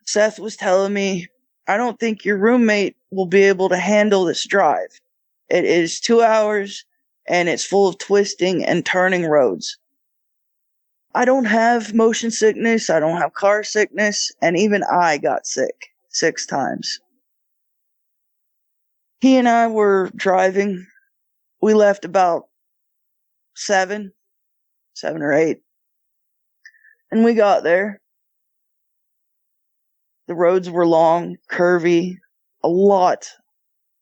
Seth was telling me, I don't think your roommate will be able to handle this drive. It is 2 hours, and it's full of twisting and turning roads. I don't have motion sickness, I don't have car sickness, and even I got sick 6 times. He and I were driving. We left about 7 or 8. And we got there. The roads were long, curvy, a lot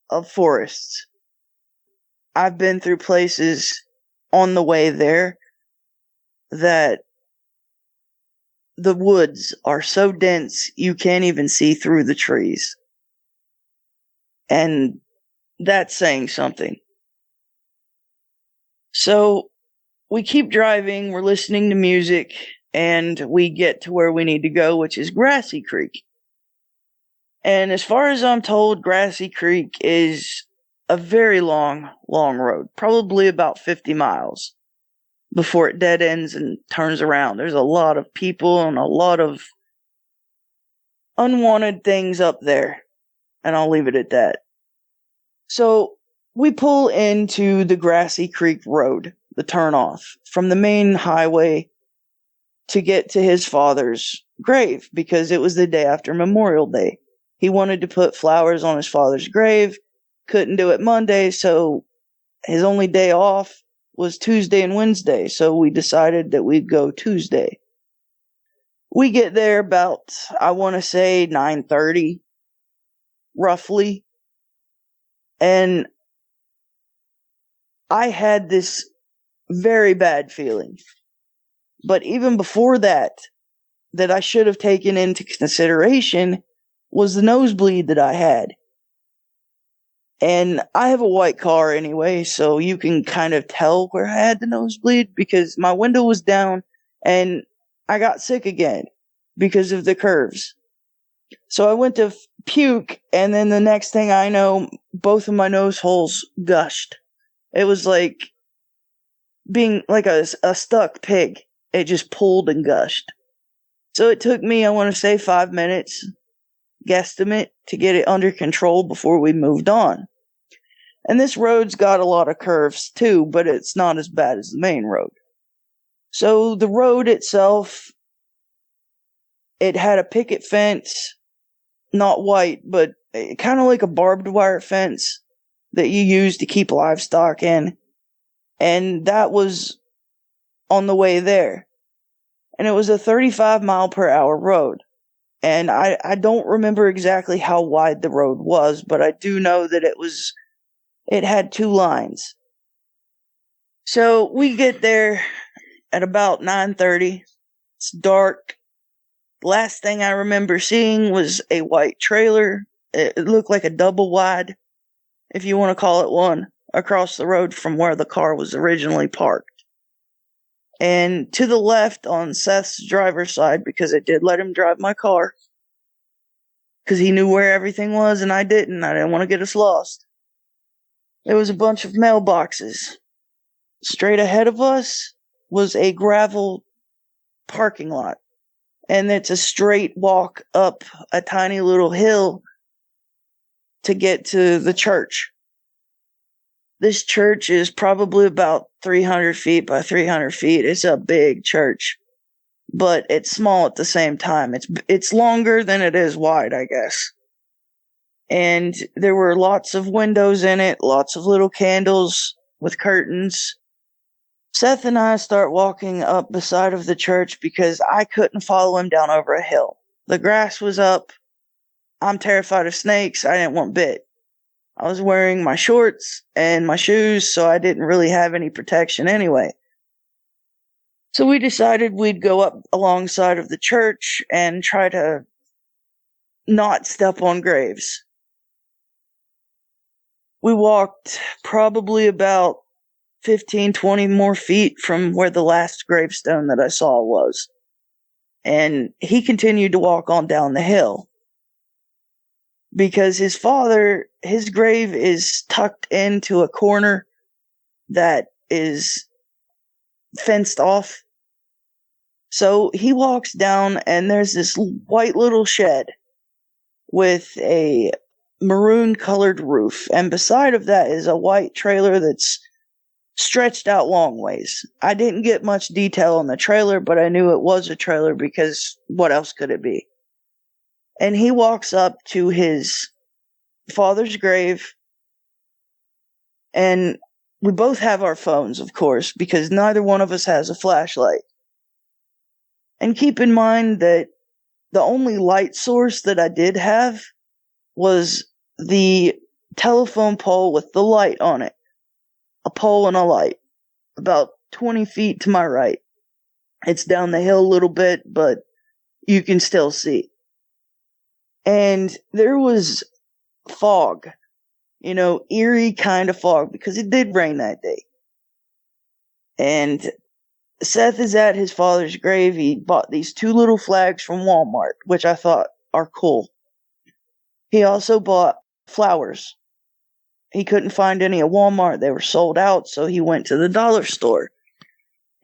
of forests. I've been through places on the way there that the woods are so dense you can't even see through the trees. And that's saying something. So we keep driving, we're listening to music, and we get to where we need to go, which is Grassy Creek. And as far as I'm told, Grassy Creek is a very long road, probably about 50 miles before it dead ends and turns around. There's a lot of people and a lot of unwanted things up there, and I'll leave it at that. So we pull into the Grassy Creek Road, the turnoff, from the main highway to get to his father's grave, because it was the day after Memorial Day. He wanted to put flowers on his father's grave, couldn't do it Monday, so his only day off was Tuesday and Wednesday, so we decided that we'd go Tuesday. We get there about, I want to say, 9:30, roughly, and I had this very bad feeling. But even before that I should have taken into consideration was the nosebleed that I had. And I have a white car anyway, so you can kind of tell where I had the nosebleed because my window was down and I got sick again because of the curves. So I went to puke, and then the next thing I know, both of my nose holes gushed. It was like being like a stuck pig. It just pulled and gushed. So it took me, I want to say, 5 minutes, guesstimate, to get it under control before we moved on. And this road's got a lot of curves too, but it's not as bad as the main road. So the road itself, it had a picket fence, not white, but kind of like a barbed wire fence that you use to keep livestock in. And that was on the way there. And it was a 35-mile-per-hour road. And I don't remember exactly how wide the road was, but I do know that it had 2 lines. So we get there at about 9:30. It's dark. Last thing I remember seeing was a white trailer. It looked like a double wide, if you want to call it one, across the road from where the car was originally parked. And to the left on Seth's driver's side, because I did let him drive my car, because he knew where everything was and I didn't. I didn't want to get us lost. There was a bunch of mailboxes. Straight ahead of us was a gravel parking lot. And it's a straight walk up a tiny little hill to get to the church. This church is probably about 300 feet by 300 feet. It's a big church, but it's small at the same time. It's longer than it is wide, I guess. And there were lots of windows in it, lots of little candles with curtains. Seth and I start walking up the side of the church because I couldn't follow him down over a hill. The grass was up. I'm terrified of snakes. I didn't want bit. I was wearing my shorts and my shoes, so I didn't really have any protection anyway. So we decided we'd go up alongside of the church and try to not step on graves. We walked probably about 15, 20 more feet from where the last gravestone that I saw was. And he continued to walk on down the hill. Because his father, his grave is tucked into a corner that is fenced off. So he walks down and there's this white little shed with a maroon colored roof. And beside of that is a white trailer that's stretched out long ways. I didn't get much detail on the trailer, but I knew it was a trailer because what else could it be? And he walks up to his father's grave, and we both have our phones, of course, because neither one of us has a flashlight. And keep in mind that the only light source that I did have was the telephone pole with the light on it. A pole and a light. About 20 feet to my right. It's down the hill a little bit, but you can still see. And there was fog. Eerie kind of fog, because it did rain that day. And Seth is at his father's grave. He bought these 2 little flags from Walmart, which I thought are cool. He also bought flowers. He couldn't find any at Walmart. They were sold out, so he went to the dollar store.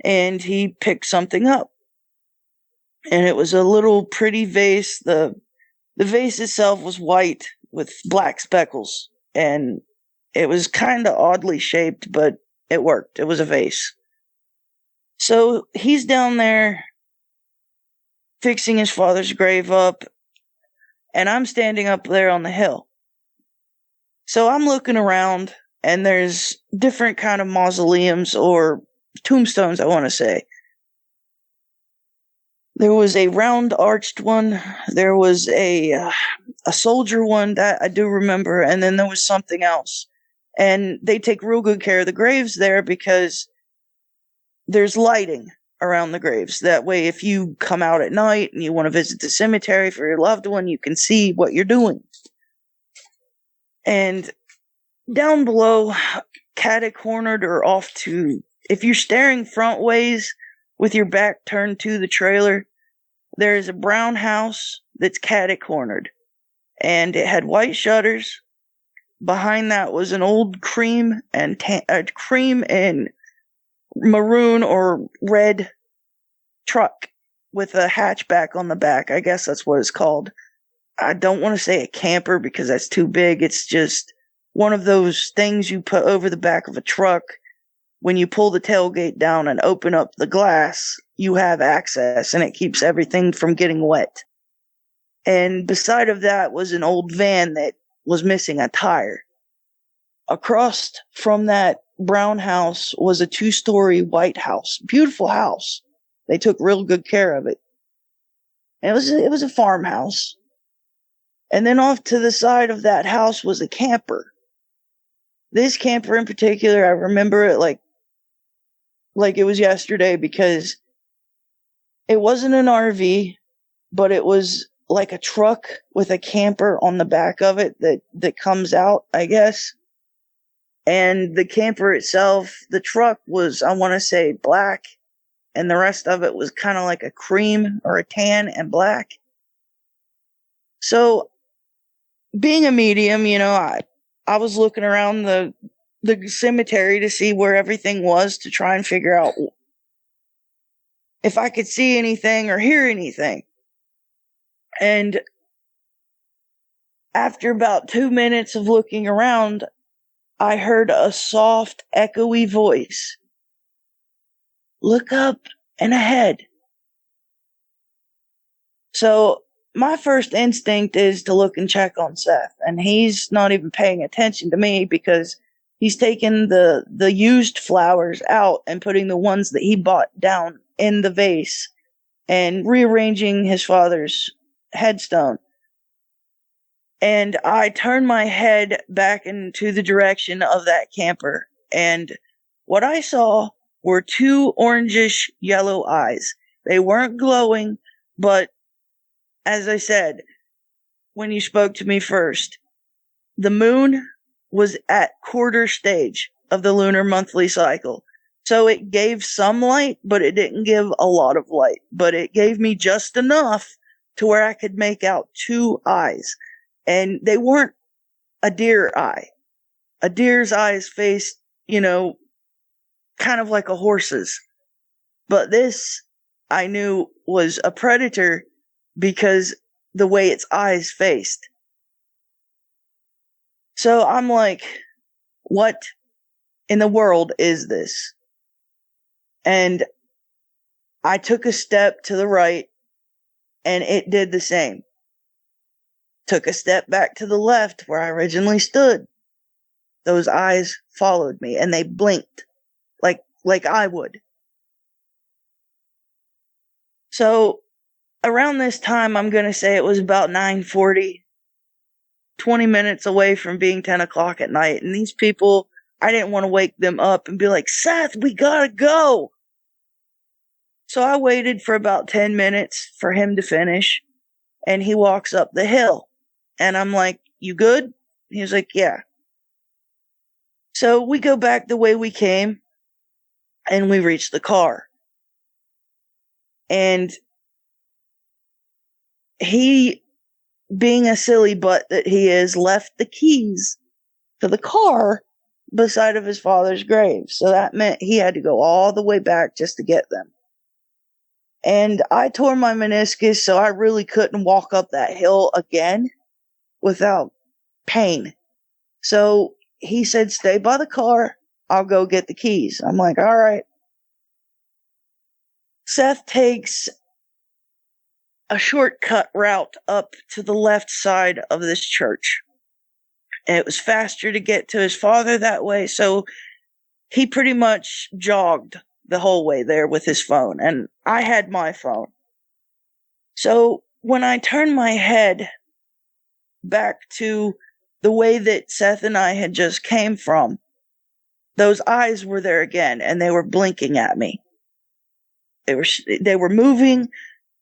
And he picked something up. And it was a little pretty vase. The vase itself was white with black speckles. And it was kind of oddly shaped, but it worked. It was a vase. So he's down there fixing his father's grave up, and I'm standing up there on the hill. So I'm looking around, and there's different kind of mausoleums or tombstones, I want to say. There was a round arched one. There was a soldier one that I do remember, and then there was something else. And they take real good care of the graves there because there's lighting around the graves. That way, if you come out at night and you want to visit the cemetery for your loved one, you can see what you're doing. And down below, catty-cornered or off to, if you're staring front ways with your back turned to the trailer, there's a brown house that's catty-cornered. And it had white shutters. Behind that was an old cream and maroon or red truck with a hatchback on the back. I guess that's what it's called. I don't want to say a camper because that's too big. It's just one of those things you put over the back of a truck. When you pull the tailgate down and open up the glass, you have access, and it keeps everything from getting wet. And beside of that was an old van that was missing a tire. Across from that brown house was a 2-story white house. Beautiful house. They took real good care of it. And it was a farmhouse. And then off to the side of that house was a camper. This camper in particular, I remember it like it was yesterday, because it wasn't an RV, but it was like a truck with a camper on the back of it that comes out, I guess. And the camper itself, the truck was, I want to say, black, and the rest of it was kind of like a cream or a tan and black. So, being a medium, I was looking around the cemetery to see where everything was, to try and figure out if I could see anything or hear anything. And after about 2 minutes of looking around, I heard a soft, echoey voice. Look up and ahead. So my first instinct is to look and check on Seth, and he's not even paying attention to me because he's taking the used flowers out and putting the ones that he bought down in the vase and rearranging his father's headstone. And I turned my head back into the direction of that camper, and what I saw were 2 orangish yellow eyes. They weren't glowing, but as I said, when you spoke to me first, the moon was at quarter stage of the lunar monthly cycle. So it gave some light, but it didn't give a lot of light. But it gave me just enough to where I could make out 2 eyes. And they weren't a deer eye. A deer's eyes faced, kind of like a horse's. But this, I knew, was a predator because the way its eyes faced. So I'm like, what in the world is this? And I took a step to the right, and it did the same. Took a step back to the left where I originally stood. Those eyes followed me, and they blinked like I would. So around this time, I'm going to say it was about 9:40, 20 minutes away from being 10 o'clock at night. And these people, I didn't want to wake them up and be like, Seth, we gotta go. So I waited for about 10 minutes for him to finish, and he walks up the hill. And I'm like, you good? He was like, yeah. So we go back the way we came, and we reach the car. And he, being a silly butt that he is, left the keys to the car beside of his father's grave. So that meant he had to go all the way back just to get them. And I tore my meniscus, so I really couldn't walk up that hill again without pain. So he said, stay by the car. I'll go get the keys. I'm like, all right. Seth takes a shortcut route up to the left side of this church. And it was faster to get to his father that way, so he pretty much jogged the whole way there with his phone, and I had my phone. So when I turned my head back to the way that Seth and I had just came from, those eyes were there again, and they were blinking at me. They were moving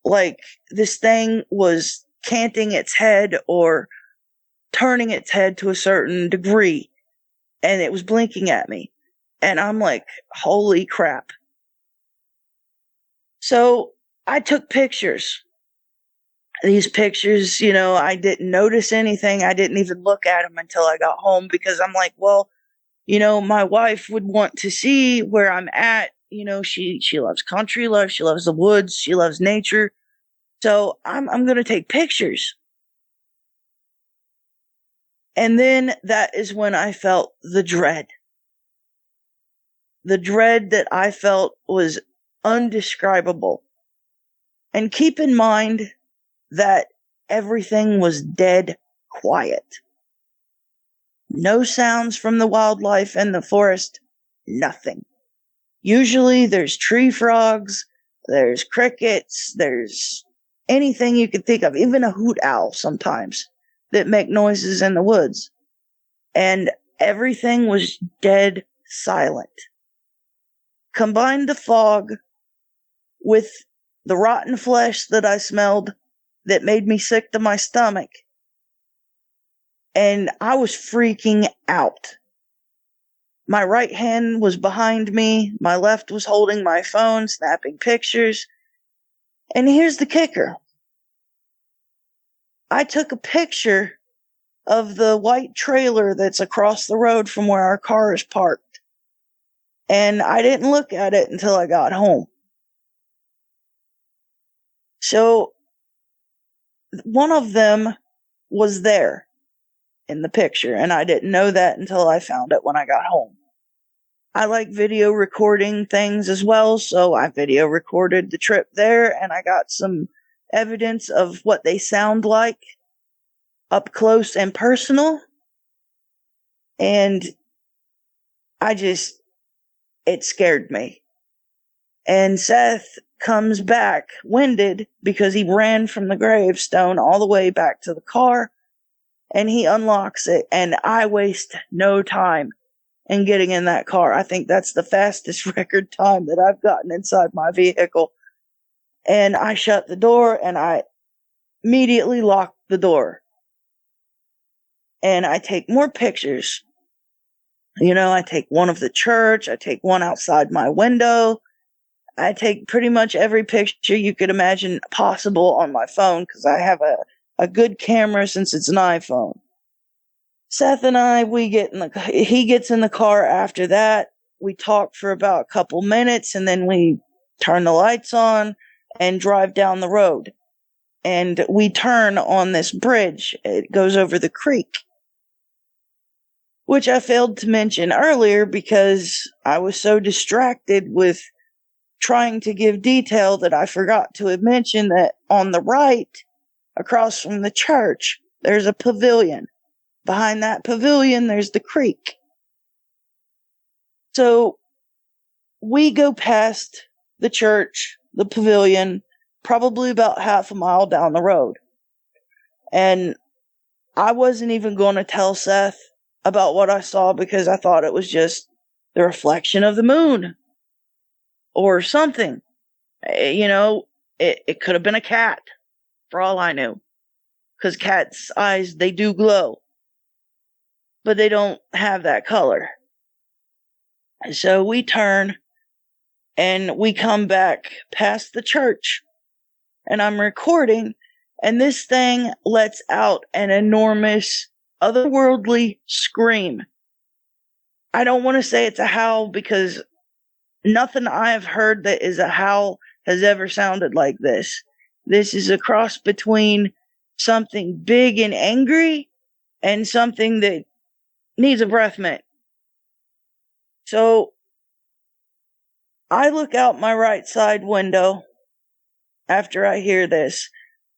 like this thing was canting its head or turning its head to a certain degree, and it was blinking at me. And I'm like, holy crap. So I took pictures. These pictures, I didn't notice anything. I didn't even look at them until I got home, because I'm like, well, my wife would want to see where I'm at. She loves country life. She loves the woods. She loves nature. So I'm going to take pictures. And then that is when I felt the dread. The dread that I felt was undescribable. And keep in mind that everything was dead quiet. No sounds from the wildlife in the forest, nothing. Usually there's tree frogs, there's crickets, there's anything you could think of, even a hoot owl sometimes, that make noises in the woods. And everything was dead silent. Combine the fog with the rotten flesh that I smelled that made me sick to my stomach, and I was freaking out. My right hand was behind me, my left was holding my phone, snapping pictures. And here's the kicker. I took a picture of the white trailer that's across the road from where our car is parked, and I didn't look at it until I got home. So one of them was there in the picture, and I didn't know that until I found it when I got home. I like video recording things as well, so I video recorded the trip there, and I got some evidence of what they sound like up close and personal. And it scared me. And Seth comes back winded because he ran from the gravestone all the way back to the car, and he unlocks it, and I waste no time in getting in that car. I think that's the fastest record time that I've gotten inside my vehicle. And I shut the door, and I immediately lock the door. And I take more pictures. I take one of the church. I take one outside my window. I take pretty much every picture you could imagine possible on my phone, because I have a good camera since it's an iPhone. Seth and I, he gets in the car after that. We talk for about a couple minutes, and then we turn the lights on and drive down the road. And we turn on this bridge. It goes over the creek. which I failed to mention earlier because I was so distracted with trying to give detail that I forgot to mention that on the right, across from the church, there's a pavilion. Behind that pavilion, there's the creek. So we go past the church, the pavilion, probably about half a mile down the road. And I wasn't even going to tell Seth about what I saw because I thought it was just the reflection of the moon or something. You know, it could have been a cat for all I knew. Because cats' eyes, they do glow. But they don't have that color. So we turn and we come back past the church. And I'm recording, and this thing lets out an enormous, otherworldly scream. I don't want to say it's a howl because nothing I've heard that is a howl has ever sounded like this. This is a cross between something big and angry and something that needs a breath mint. So I look out my right side window after I hear this,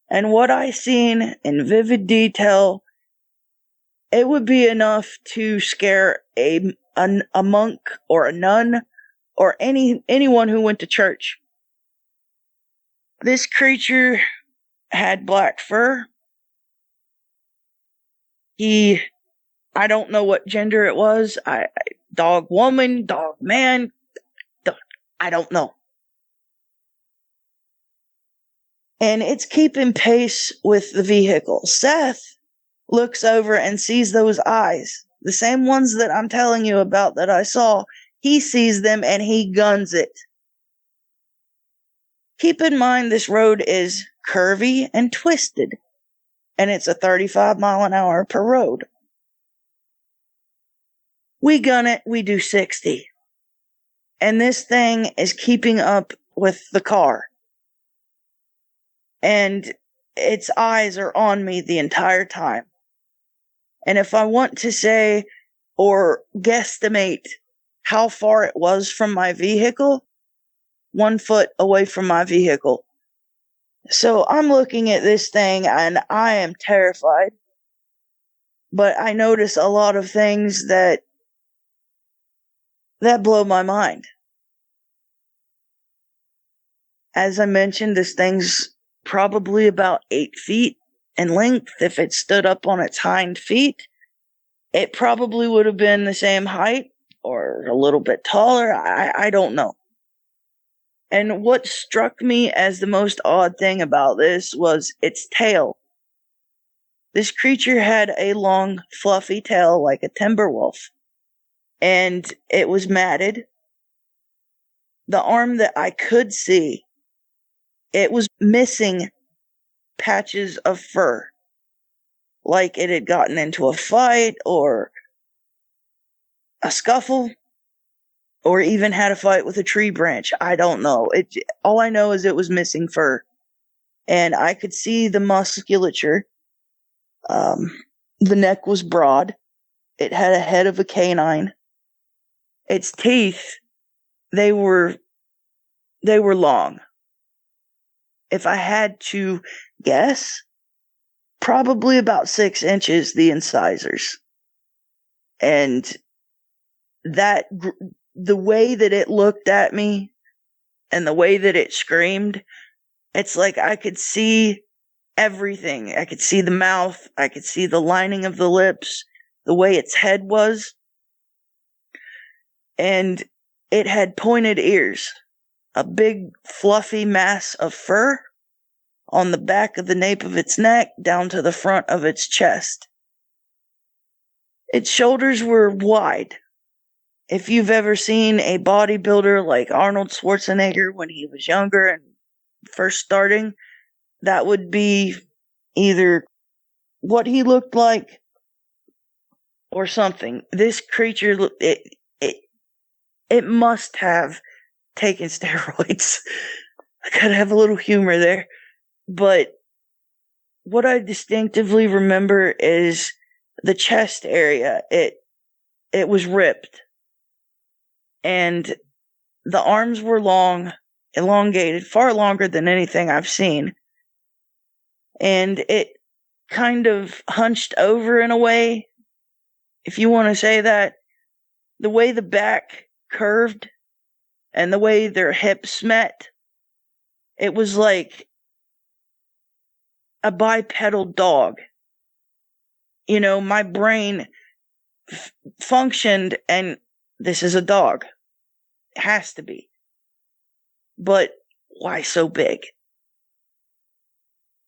and what I seen in vivid detail, it would be enough to scare a monk or a nun or anyone who went to church. This creature had black fur. I don't know what gender it was. Dog woman, dog man, I don't know. And it's keeping pace with the vehicle. Seth looks over and sees those eyes. The same ones that I'm telling you about that I saw. He sees them and he guns it. Keep in mind this road is curvy and twisted. And it's a 35 mile an hour per road. We gun it, we do 60. And this thing is keeping up with the car. And its eyes are on me the entire time. And if I want to say or guesstimate how far it was from my vehicle, 1 foot away from my vehicle. So I'm looking at this thing and I am terrified. But I notice a lot of things that blow my mind. As I mentioned, this thing's probably about 8 feet in length. If it stood up on its hind feet, it probably would have been the same height or a little bit taller. I don't know. And what struck me as the most odd thing about this was its tail. This creature had a long, fluffy tail like a timber wolf. And it was matted. The arm that I could see, it was missing patches of fur. Like it had gotten into a fight or a scuffle or even had a fight with a tree branch. I don't know. All I know is it was missing fur. And I could see the musculature. The neck was broad. It had a head of a canine. Its teeth, they were long. If I had to guess, probably about 6 inches, the incisors. And the way that it looked at me and the way that it screamed, it's like I could see everything. I could see the mouth. I could see the lining of the lips, the way its head was. And it had pointed ears, a big fluffy mass of fur on the back of the nape of its neck down to the front of its chest. Its shoulders were wide. If you've ever seen a bodybuilder like Arnold Schwarzenegger when he was younger and first starting, that would be either what he looked like or something. This creature, it must have taken steroids. I gotta have a little humor there. But what I distinctively remember is the chest area. it was ripped. And the arms were long, elongated, far longer than anything I've seen. And it kind of hunched over in a way, if you want to say that. The way the back curved and the way their hips met, it was like a bipedal dog. You know, my brain functioned, and this is a dog. It has to be. But why so big?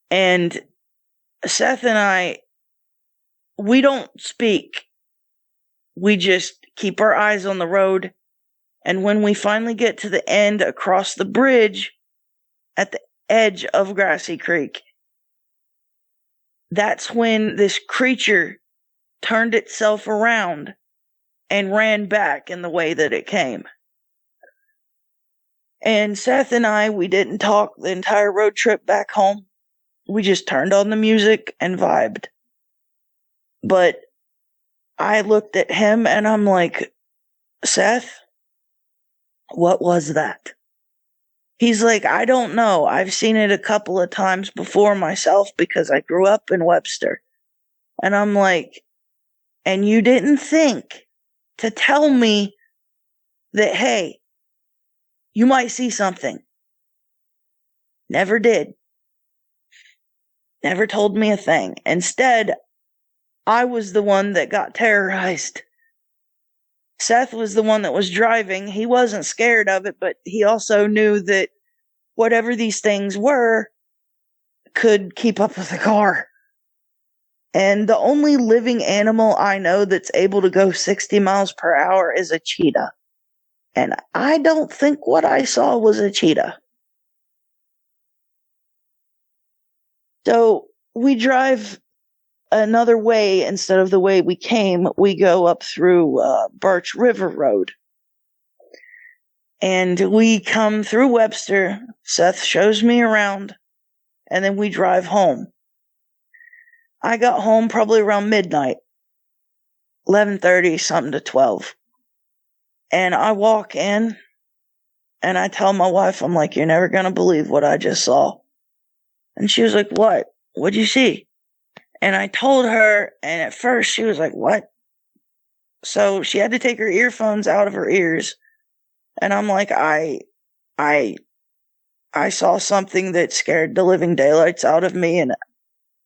And Seth and I, we don't speak. We just keep our eyes on the road. And when we finally get to the end across the bridge at the edge of Grassy Creek, that's when this creature turned itself around and ran back in the way that it came. And Seth and I, we didn't talk the entire road trip back home. We just turned on the music and vibed. But I looked at him and I'm like, Seth, what was that? He's like, I don't know. I've seen it a couple of times before myself because I grew up in Webster. And I'm like, and you didn't think to tell me that, hey, you might see something. Never did. Never told me a thing. Instead, I was the one that got terrorized. Seth was the one that was driving. He wasn't scared of it, but he also knew that whatever these things were could keep up with the car. And the only living animal I know that's able to go 60 miles per hour is a cheetah. And I don't think what I saw was a cheetah. So we drive another way instead of the way we came. We go up through Birch River Road. And we come through Webster. Seth shows me around. And then we drive home. I got home probably around midnight. 11:30, something to 12. And I walk in. And I tell my wife, I'm like, you're never going to believe what I just saw. And she was like, what? What'd you see? And I told her, and at first she was like, what? So she had to take her earphones out of her ears. And I'm like, I saw something that scared the living daylights out of me, and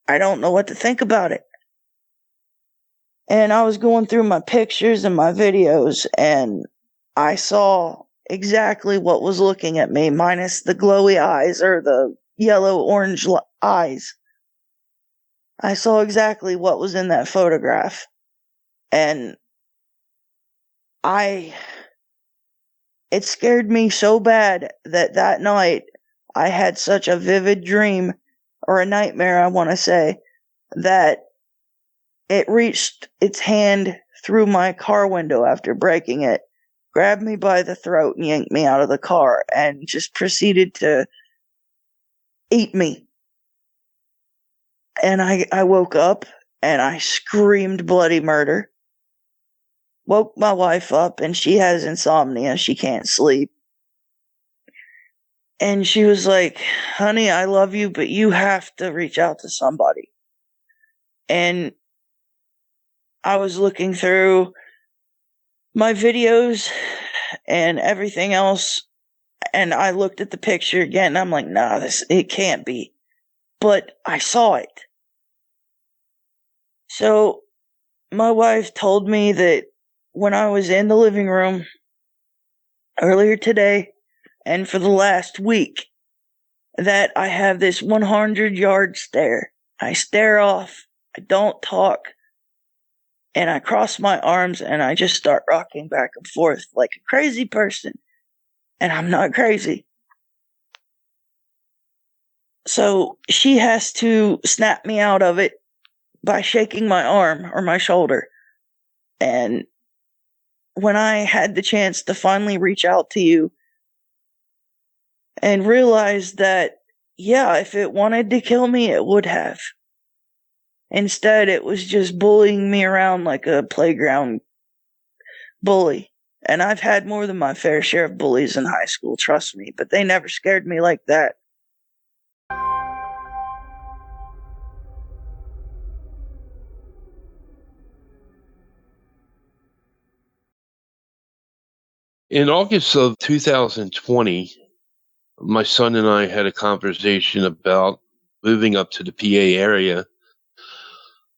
I don't know what to think about it. And I was going through my pictures and my videos, and I saw exactly what was looking at me, minus the glowy eyes or the yellow-orange eyes. I saw exactly what was in that photograph. And it scared me so bad that night I had such a vivid dream, or a nightmare, I want to say, that it reached its hand through my car window after breaking it, grabbed me by the throat and yanked me out of the car, and just proceeded to eat me. And I woke up and I screamed bloody murder. Woke my wife up, and she has insomnia. She can't sleep. And she was like, honey, I love you, but you have to reach out to somebody. And I was looking through my videos and everything else, and I looked at the picture again, and I'm like, nah, it can't be. But I saw it. So my wife told me that when I was in the living room earlier today, and for the last week, that I have this 100-yard stare. I stare off, I don't talk, and I cross my arms and I just start rocking back and forth like a crazy person. And I'm not crazy. So she has to snap me out of it by shaking my arm or my shoulder. And when I had the chance to finally reach out to you and realize that, yeah, if it wanted to kill me, it would have. Instead, it was just bullying me around like a playground bully. And I've had more than my fair share of bullies in high school, trust me, but they never scared me like that. In August of 2020, my son and I had a conversation about moving up to the PA area.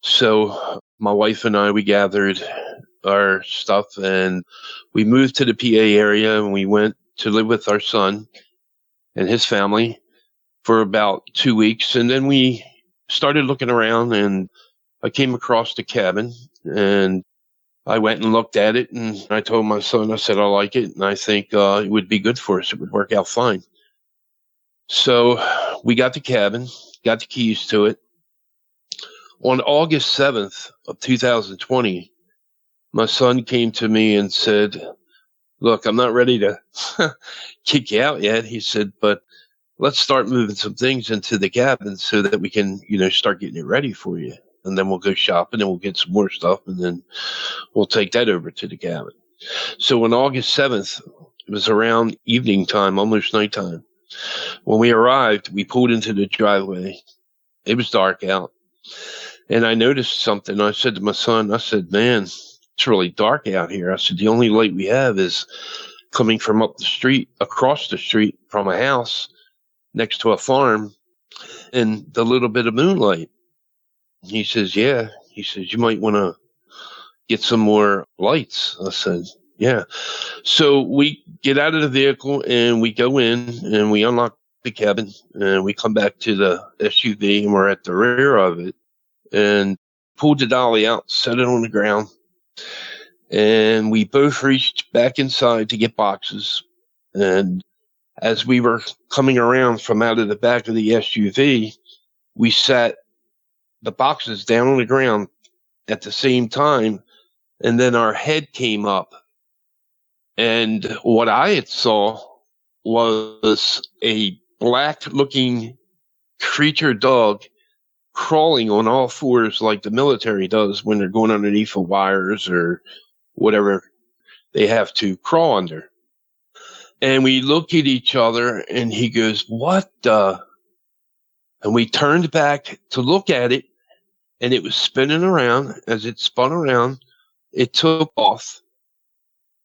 So my wife and I, we gathered our stuff and we moved to the PA area, and we went to live with our son and his family for about 2 weeks. And then we started looking around, and I came across the cabin, and I went and looked at it, and I told my son, I said, I like it, and I think it would be good for us. It would work out fine. So we got the cabin, got the keys to it. On August 7th of 2020, my son came to me and said, look, I'm not ready to kick you out yet. He said, but let's start moving some things into the cabin so that we can, start getting it ready for you. And then we'll go shopping and we'll get some more stuff, and then we'll take that over to the cabin. So on August 7th, it was around evening time, almost nighttime. When we arrived, we pulled into the driveway. It was dark out. And I noticed something. I said to my son, I said, man, it's really dark out here. I said, the only light we have is coming from up the street, across the street from a house next to a farm, and the little bit of moonlight. He says, yeah. He says, you might want to get some more lights. I said, yeah. So we get out of the vehicle and we go in and we unlock the cabin, and we come back to the SUV, and we're at the rear of it, and pulled the dolly out, set it on the ground, and we both reached back inside to get boxes. And as we were coming around from out of the back of the SUV, we sat the boxes down on the ground at the same time, and then our head came up. And what I had saw was a black-looking creature dog crawling on all fours like the military does when they're going underneath of wires or whatever they have to crawl under. And we look at each other, and he goes, what the? And we turned back to look at it, and it was spinning around. As it spun around, it took off.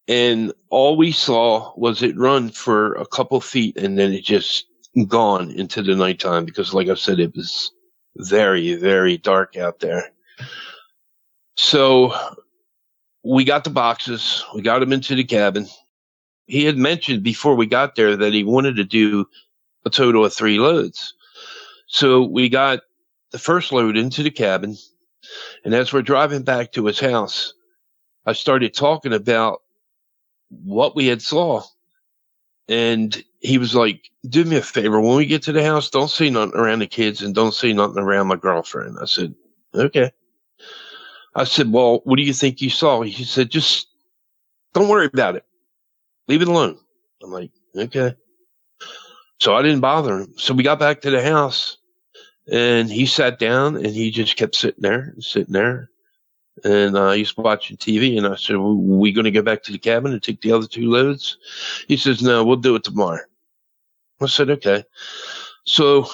And all we saw was it run for a couple feet, and then it just gone into the nighttime, because, like I said, it was very, very dark out there. So we got the boxes. We got them into the cabin. He had mentioned before we got there that he wanted to do a total of 3 loads. So we got the first load into the cabin. And as we're driving back to his house, I started talking about what we had saw. And he was like, do me a favor. When we get to the house, don't say nothing around the kids and don't say nothing around my girlfriend. I said, okay. I said, well, what do you think you saw? He said, just don't worry about it. Leave it alone. I'm like, okay. So I didn't bother him. So we got back to the house, and he sat down, and he just kept sitting there. And he's watching TV, and I said, well, we going to go back to the cabin and take the other 2 loads? He says, no, we'll do it tomorrow. I said, okay. So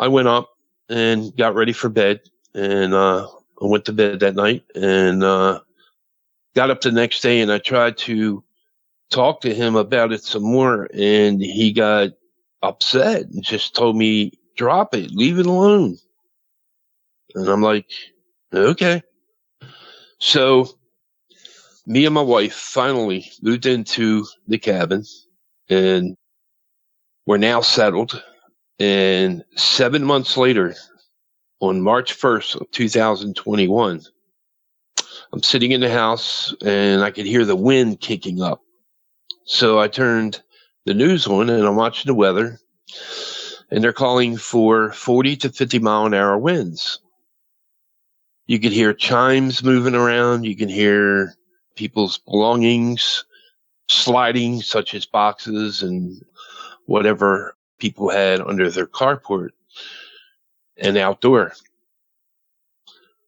I went up and got ready for bed, and I went to bed that night, and got up the next day, and I tried to talk to him about it some more, and he got upset and just told me, drop it, leave it alone. And I'm like, okay. So me and my wife finally moved into the cabin, and we're now settled. And 7 months later, on March 1st of 2021, I'm sitting in the house, and I could hear the wind kicking up. So I turned the news on, and I'm watching the weather, and they're calling for 40 to 50 mile an hour winds. You could hear chimes moving around. You can hear people's belongings sliding, such as boxes and whatever people had under their carport and outdoor.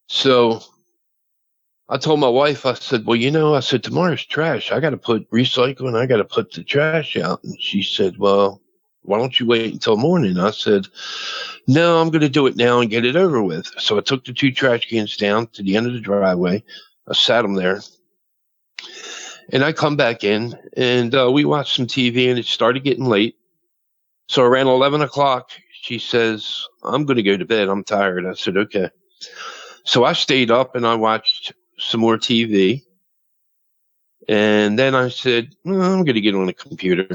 So I told my wife, I said, well, I said, tomorrow's trash. I got to put recycling. I got to put the trash out. And she said, well, why don't you wait until morning? I said, no, I'm going to do it now and get it over with. So I took the 2 trash cans down to the end of the driveway. I sat them there. And I come back in, and we watched some TV, and it started getting late. So around 11 o'clock, she says, I'm going to go to bed. I'm tired. I said, okay. So I stayed up, and I watched some more TV. And then I said, I'm going to get on the computer.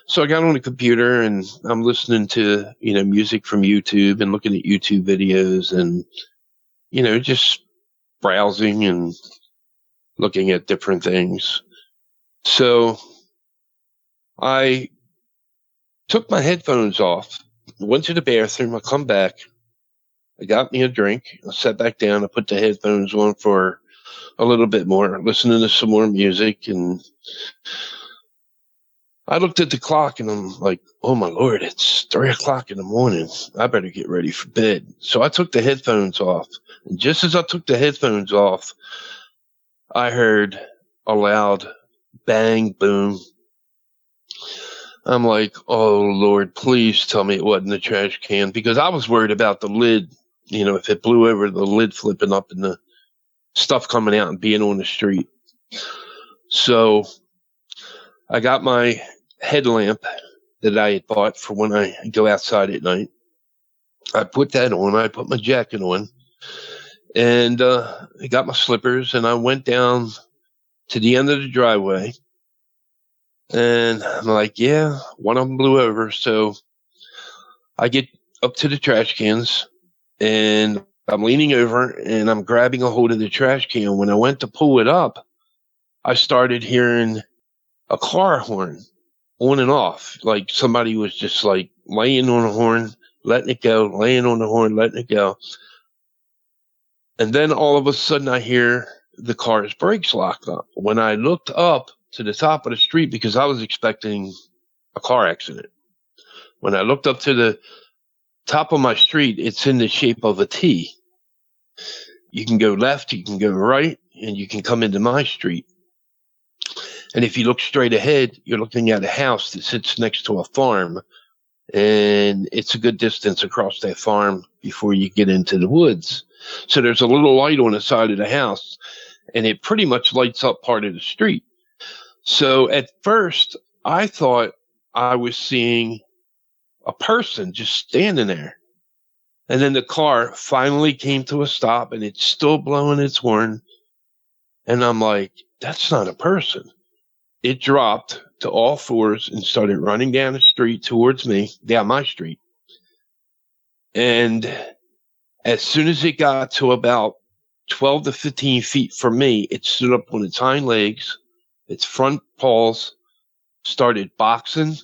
So I got on the computer, and I'm listening to, music from YouTube and looking at YouTube videos and, just browsing and looking at different things. So I took my headphones off, went to the bathroom. I come back. I got me a drink. I sat back down. I put the headphones on for a little bit more, listening to some more music. And I looked at the clock, and I'm like, oh, my Lord, it's 3 o'clock in the morning. I better get ready for bed. So I took the headphones off. And just as I took the headphones off, I heard a loud bang, boom. I'm like, oh, Lord, please tell me it wasn't the trash can, because I was worried about the lid, if it blew over, the lid flipping up and the stuff coming out and being on the street. So I got my headlamp that I had bought for when I go outside at night. I put that on. I put my jacket on, and I got my slippers, and I went down to the end of the driveway. And I'm like, yeah, one of them blew over. So I get up to the trash cans, and I'm leaning over, and I'm grabbing a hold of the trash can. When I went to pull it up, I started hearing a car horn on and off. Like somebody was just like laying on a horn, letting it go, laying on the horn, letting it go. And then all of a sudden I hear the car's brakes locked up. When I looked up to the top of the street, because I was expecting a car accident, when I looked up to the top of my street, it's in the shape of a T. You can go left, you can go right, and you can come into my street. And if you look straight ahead, you're looking at a house that sits next to a farm. And it's a good distance across that farm before you get into the woods. So there's a little light on the side of the house, and it pretty much lights up part of the street. So at first, I thought I was seeing a person just standing there. And then the car finally came to a stop, and it's still blowing its horn. And I'm like, that's not a person. It dropped to all fours and started running down the street towards me, down my street. And as soon as it got to about 12 to 15 feet from me, it stood up on its hind legs, its front paws, started boxing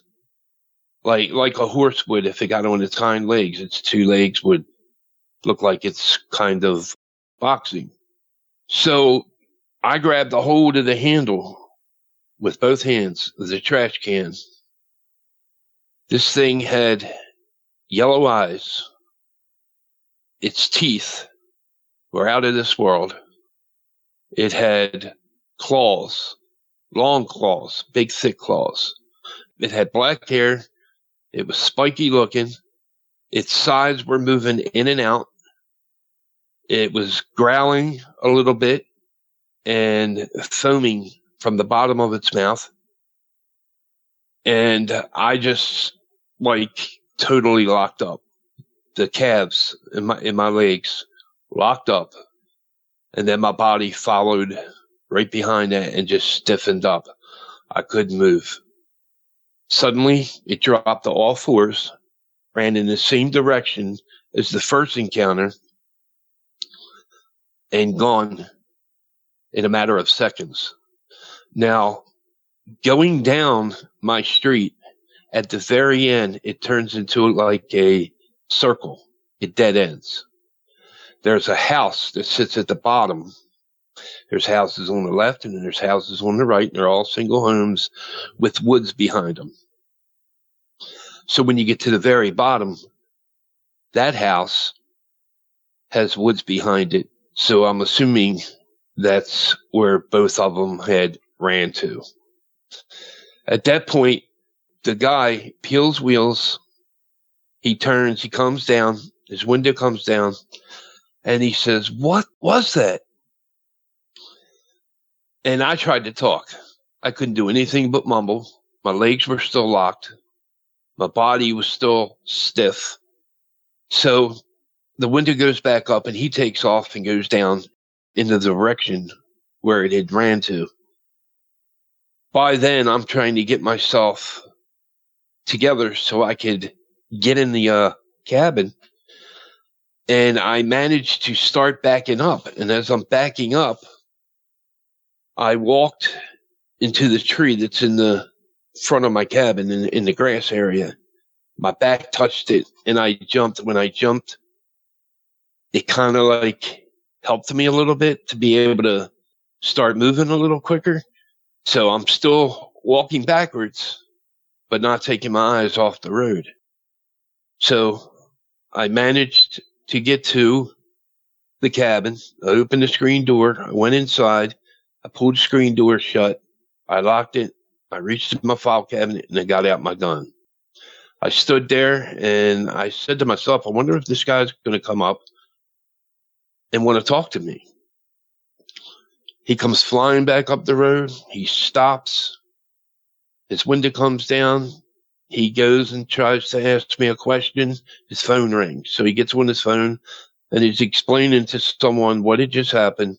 like a horse would if it got on its hind legs. Its 2 legs would look like it's kind of boxing. So I grabbed a hold of the handle with both hands of the trash can. This thing had yellow eyes. Its teeth were out of this world. It had claws, long claws, big, thick claws. It had black hair. It was spiky looking. Its sides were moving in and out. It was growling a little bit and foaming from the bottom of its mouth. And I just totally locked up. The calves in my legs locked up. And then my body followed right behind that and just stiffened up. I couldn't move. Suddenly, it dropped to all fours, ran in the same direction as the first encounter, and gone in a matter of seconds. Now, going down my street, at the very end, it turns into like a circle. It dead ends. There's a house that sits at the bottom. There's houses on the left, and then there's houses on the right, and they're all single homes with woods behind them. So when you get to the very bottom, that house has woods behind it. So I'm assuming That's where both of them had ran to. At that point, the guy peels wheels. He turns, he comes down, his window comes down, and he says, "What was that?" And I tried to talk. I couldn't do anything but mumble. My legs were still locked. My body was still stiff. So the window goes back up and he takes off and goes down in the direction where it had ran to. By then, I'm trying to get myself together so I could get in the cabin. And I managed to start backing up. And as I'm backing up, I walked into the tree that's in the front of my cabin in the grass area. My back touched it and I jumped. When I jumped, it kind of like helped me a little bit to be able to start moving a little quicker. So I'm still walking backwards, but not taking my eyes off the road. So I managed to get to the cabin. I opened the screen door. I went inside. I pulled the screen door shut. I locked it. I reached into my file cabinet and I got out my gun. I stood there and I said to myself, I wonder if this guy's going to come up and want to talk to me. He comes flying back up the road. He stops. His window comes down. He goes and tries to ask me a question. His phone rings. So he gets on his phone and he's explaining to someone what had just happened.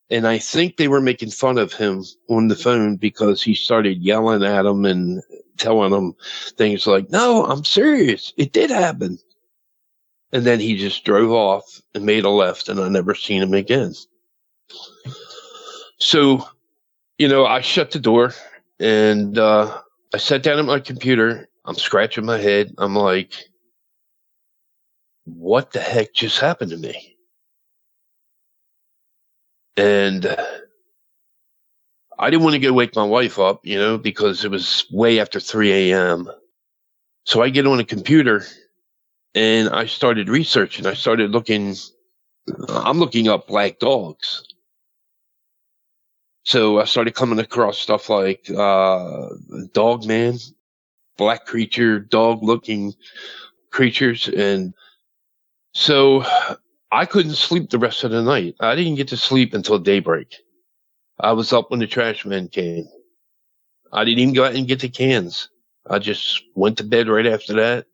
And I think they were making fun of him on the phone because he started yelling at him and telling them things like, "No, I'm serious. It did happen." And then he just drove off and made a left, and I never seen him again. So, I shut the door and I sat down at my computer. I'm scratching my head. I'm like, what the heck just happened to me? And I didn't want to go wake my wife up, because it was way after 3 a.m. So I get on a computer and I started researching. I started I'm looking up black dogs. So I started coming across stuff like Dogman, black creature, dog-looking creatures. And so I couldn't sleep the rest of the night. I didn't get to sleep until daybreak. I was up when the trash men came. I didn't even go out and get the cans. I just went to bed right after that.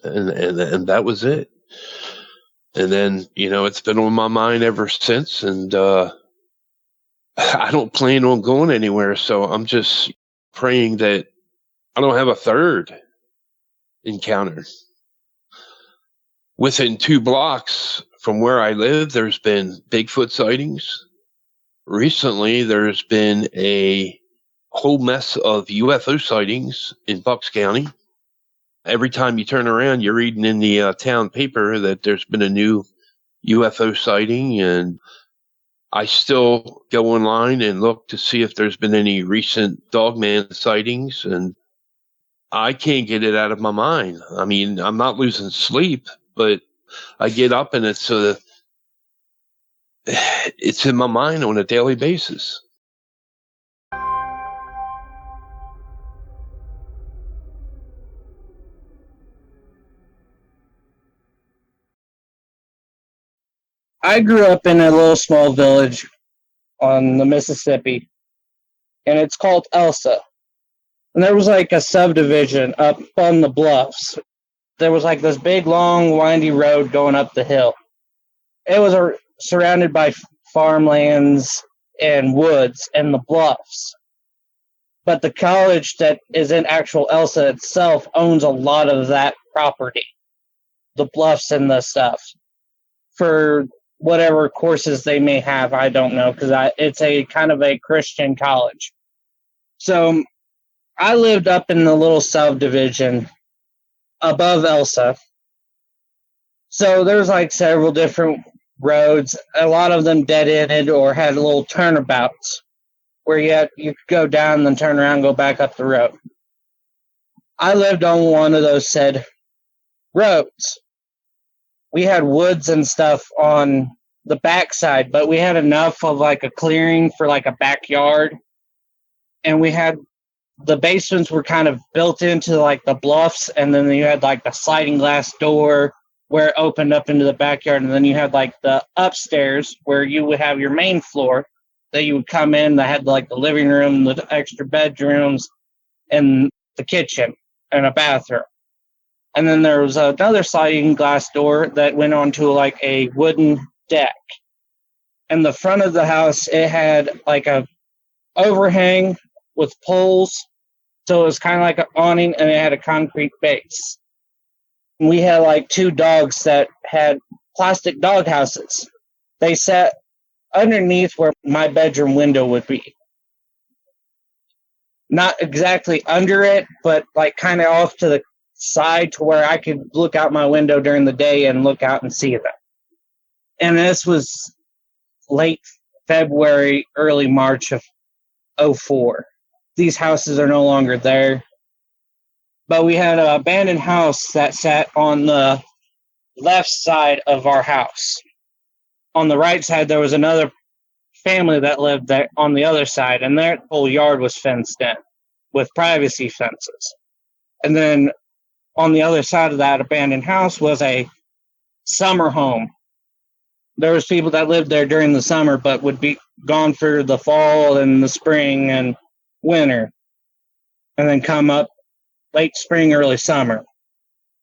And that was it. And then, it's been on my mind ever since. And I don't plan on going anywhere. So I'm just praying that I don't have a third encounter. Within 2 blocks from where I live, there's been Bigfoot sightings. Recently, there's been a whole mess of UFO sightings in Bucks County. Every time you turn around, you're reading in the town paper that there's been a new UFO sighting. And I still go online and look to see if there's been any recent Dogman sightings. And I can't get it out of my mind. I mean, I'm not losing sleep, but I get up and it's in my mind on a daily basis. I grew up in a little small village on the Mississippi, and it's called Elsa. And there was like a subdivision up on the bluffs. There was like this big, long, windy road going up the hill. It was surrounded by farmlands and woods and the bluffs. But the college that is in actual Elsa itself owns a lot of that property, the bluffs and the stuff, for whatever courses they may have. I don't know, because it's a kind of a Christian college. So I lived up in the little subdivision above Elsa. So there's like several different roads, a lot of them dead-ended or had little turnabouts where you could go down and then turn around and go back up the road. I lived on one of those said roads. We had woods and stuff on the backside, but we had enough of like a clearing for like a backyard, and we had the basements were kind of built into like the bluffs, and then you had like the sliding glass door where it opened up into the backyard, and then you had like the upstairs where you would have your main floor that you would come in that had like the living room, the extra bedrooms, and the kitchen and a bathroom. And then there was another sliding glass door that went onto like a wooden deck. And the front of the house, it had like a overhang with poles, so it was kind of like an awning, and it had a concrete base. And we had like 2 dogs that had plastic dog houses. They sat underneath where my bedroom window would be. Not exactly under it, but like kind of off to the side to where I could look out my window during the day and look out and see them. And this was late February, early March of 2004. These houses are no longer there. But we had an abandoned house that sat on the left side of our house. On the right side, there was another family that lived there on the other side, and their whole yard was fenced in with privacy fences. And then on the other side of that abandoned house was a summer home. There was people that lived there during the summer but would be gone for the fall and the spring and winter, and then come up late spring, early summer.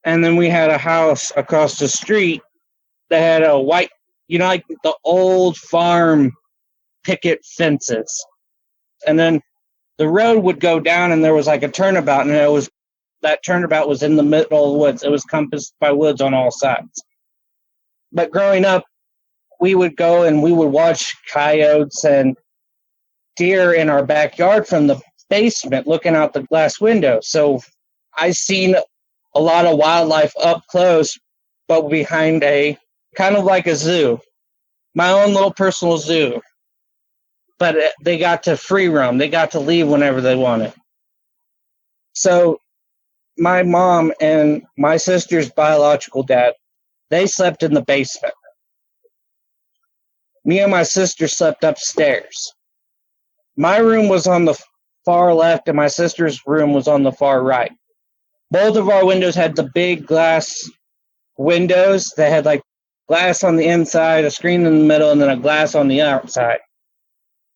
And then we had a house across the street that had a white, like the old farm picket fences. And then the road would go down, and there was like a turnabout, and that turnabout was in the middle of the woods. It was compassed by woods on all sides. But growing up, we would go and we would watch coyotes and deer in our backyard from the basement looking out the glass window. So I seen a lot of wildlife up close, but behind a kind of like a zoo, my own little personal zoo. But they got to free roam. They got to leave whenever they wanted. So my mom and my sister's biological dad, they slept in the basement. Me and my sister slept upstairs. My room was on the far left, and my sister's room was on the far right. Both of our windows had the big glass windows that had like glass on the inside, a screen in the middle, and then a glass on the outside.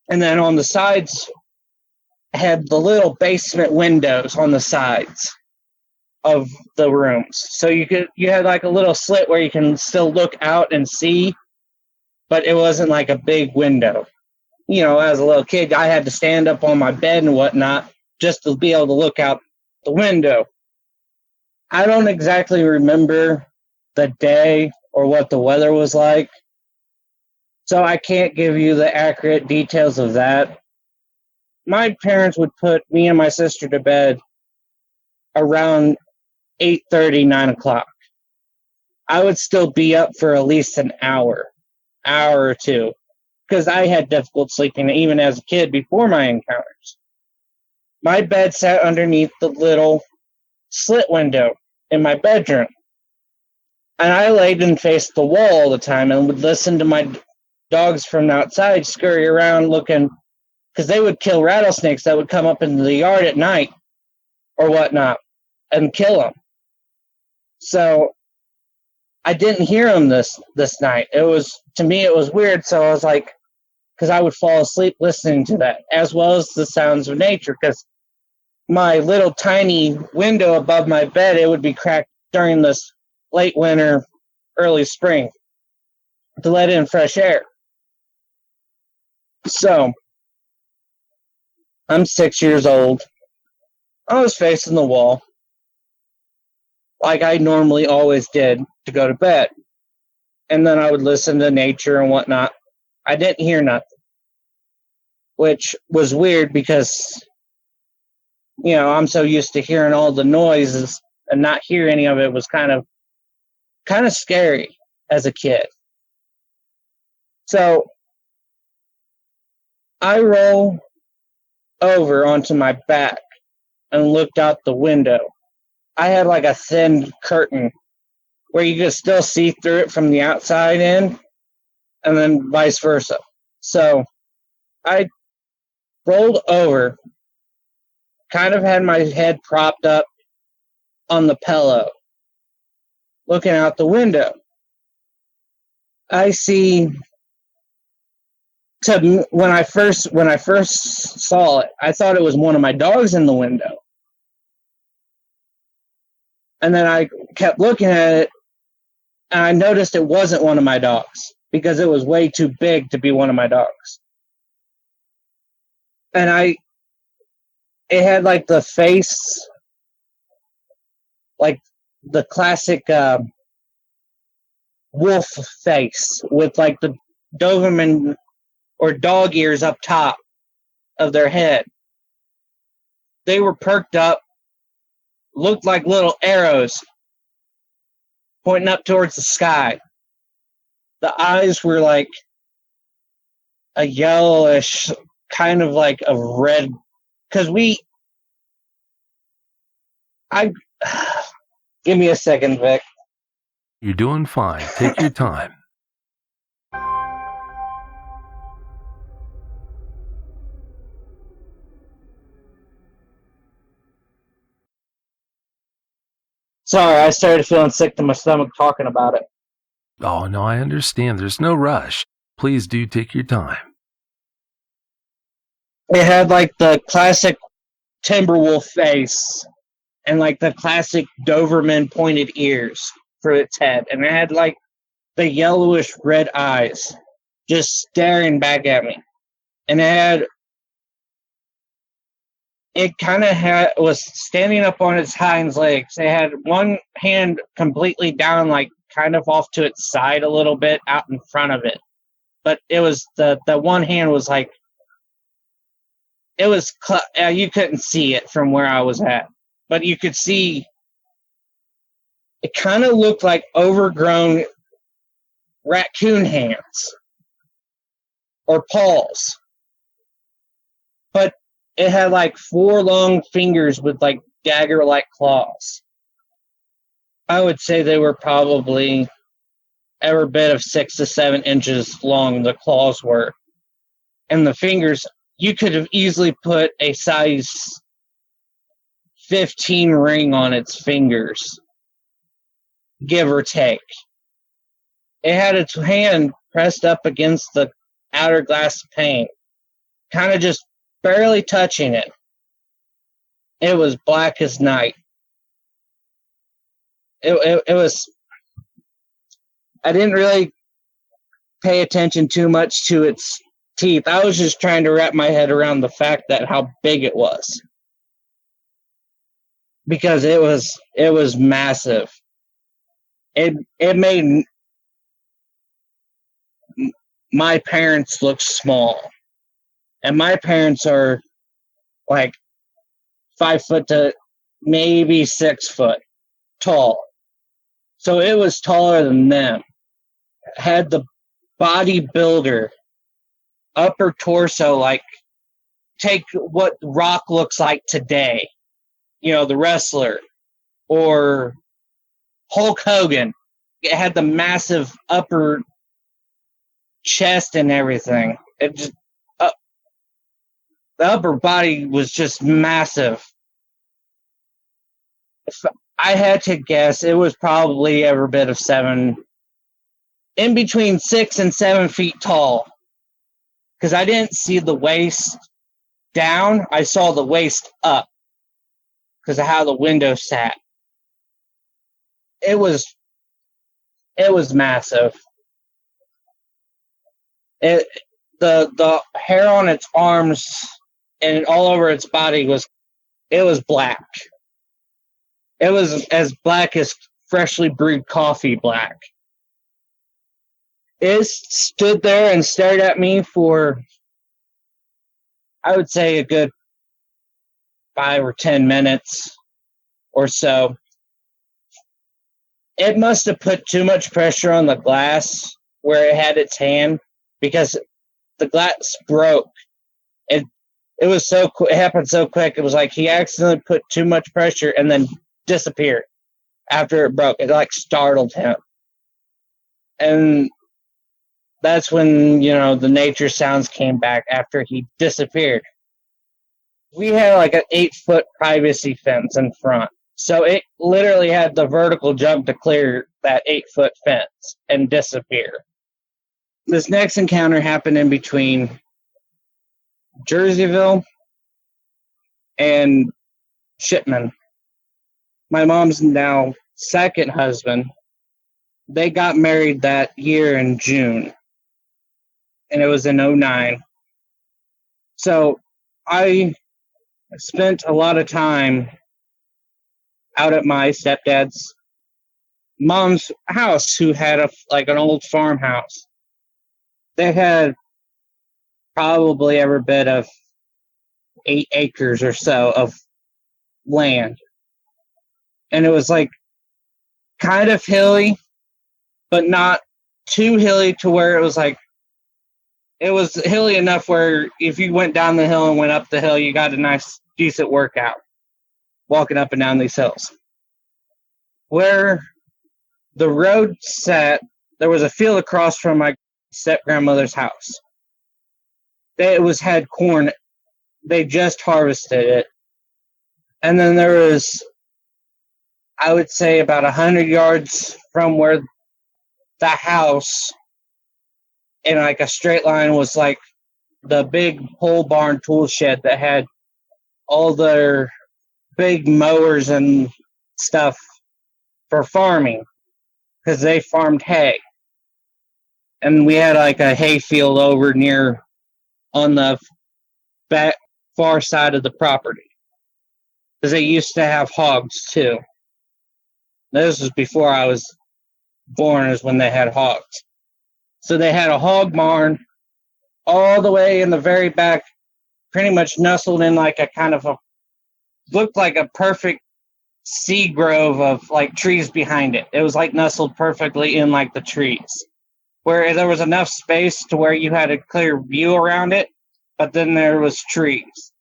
And then on the sides had the little basement windows on the sides of the rooms. So you had like a little slit where you can still look out and see, but it wasn't like a big window. As a little kid, I had to stand up on my bed and whatnot just to be able to look out the window. I don't exactly remember the day or what the weather was like, so I can't give you the accurate details of that. My parents would put me and my sister to bed around 8:30, 9 o'clock. I would still be up for at least an hour or two, because I had difficult sleeping even as a kid before my encounters. My bed sat underneath the little slit window in my bedroom, and I laid and faced the wall all the time and would listen to my dogs from outside scurry around looking, because they would kill rattlesnakes that would come up into the yard at night or whatnot and kill them. So I didn't hear them this night. To me it was weird, so I was like, because I would fall asleep listening to that, as well as the sounds of nature, because my little tiny window above my bed, it would be cracked during this late winter, early spring to let in fresh air. So I'm 6 years old. I was facing the wall like I normally always did to go to bed. And then I would listen to nature and whatnot. I didn't hear nothing, which was weird because, I'm so used to hearing all the noises, and not hear any of it was kind of scary as a kid. So I roll over onto my back and looked out the window. I had like a thin curtain where you could still see through it from the outside in, and then vice versa. So I rolled over, kind of had my head propped up on the pillow, looking out the window. I see. When I first saw it, I thought it was one of my dogs in the window, and then I kept looking at it, and I noticed it wasn't one of my dogs because it was way too big to be one of my dogs. And it had like the face, like the classic wolf face with like the Doberman or dog ears up top of their head. They were perked up, looked like little arrows pointing up towards the sky. The eyes were like a yellowish, kind of like a red, because give me a second, Vic. You're doing fine. Take your time. Sorry, I started feeling sick to my stomach talking about it. Oh, no, I understand. There's no rush. Please do take your time. It had like the classic Timberwolf face and like the classic Doberman pointed ears for its head. And it had like the yellowish red eyes just staring back at me. And it kind of was standing up on its hind legs. It had one hand completely down, like kind of off to its side a little bit out in front of it. But it was the one hand was like, you couldn't see it from where I was at, but you could see it kind of looked like overgrown raccoon hands or paws. But it had like 4 long fingers with like dagger-like claws. I would say they were probably every bit of 6 to 7 inches long, the claws were. And the fingers, you could have easily put a size 15 ring on its fingers, give or take. It had its hand pressed up against the outer glass pane, kind of just barely touching it. It was black as night. It was. I didn't really pay attention too much to its teeth. I was just trying to wrap my head around the fact that how big it was, because it was massive. It made my parents look small, and my parents are like 5 foot to maybe 6 foot tall. So it was taller than them. Had the bodybuilder upper torso, like take what Rock looks like today, the wrestler, or Hulk Hogan. It had the massive upper chest and everything. It just the upper body was just massive. If I had to guess, it was probably every bit of 7, in between 6 and 7 feet tall. Because I didn't see the waist down, I saw the waist up because of how the window sat. It was massive. The hair on its arms and all over its body was black. It was as black as freshly brewed coffee black. It stood there and stared at me for, I would say, a good 5 or 10 minutes or so. It must have put too much pressure on the glass where it had its hand, because the glass broke. It was so it happened so quick. It was like he accidentally put too much pressure and then disappeared after it broke. It like startled him. And that's when, the nature sounds came back after he disappeared. We had like an 8-foot privacy fence in front. So it literally had the vertical jump to clear that 8-foot fence and disappear. This next encounter happened in between Jerseyville and Shipman. My mom's now second husband. They got married that year in June, and it was in 2009. So I spent a lot of time out at my stepdad's mom's house, who had an old farmhouse. They had probably every bit of 8 acres or so of land. And it was like kind of hilly, but not too hilly to where it was hilly enough where if you went down the hill and went up the hill, you got a nice, decent workout walking up and down these hills. Where the road sat, there was a field across from my step-grandmother's house. Had corn. They just harvested it. And then there was, I would say, about 100 yards from where the house, in like a straight line, was like the big pole barn tool shed that had all their big mowers and stuff for farming, because they farmed hay. And we had like a hay field over near on the back far side of the property, because they used to have hogs too. This was before I was born, is when they had hogs. So they had a hog barn all the way in the very back, pretty much nestled in like a kind of looked like a perfect sea grove of like trees behind it. It was like nestled perfectly in like the trees, where there was enough space to where you had a clear view around it, but then there was trees.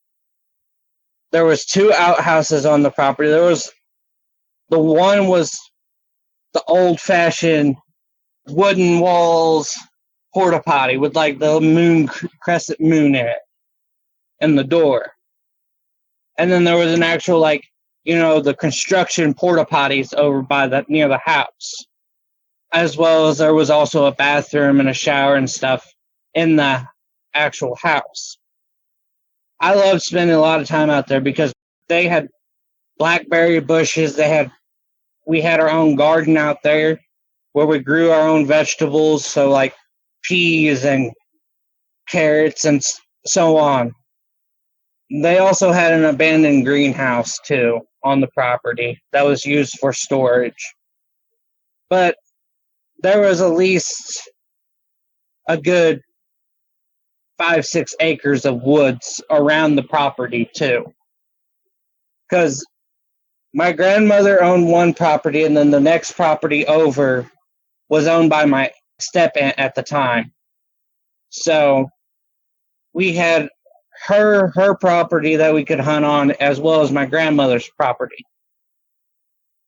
There was 2 outhouses on the property. The one was the old-fashioned wooden walls porta potty with like the crescent moon in it and the door. And then there was an actual the construction porta potties over by near the house, as well as there was also a bathroom and a shower and stuff in the actual house. I loved spending a lot of time out there because they had blackberry bushes. We had our own garden out there where we grew our own vegetables, so like peas and carrots and so on. They also had an abandoned greenhouse too on the property that was used for storage. But there was at least a good 5-6 acres of woods around the property too. Because my grandmother owned one property, and then the next property over was owned by my step-aunt at the time. So we had her property that we could hunt on, as well as my grandmother's property.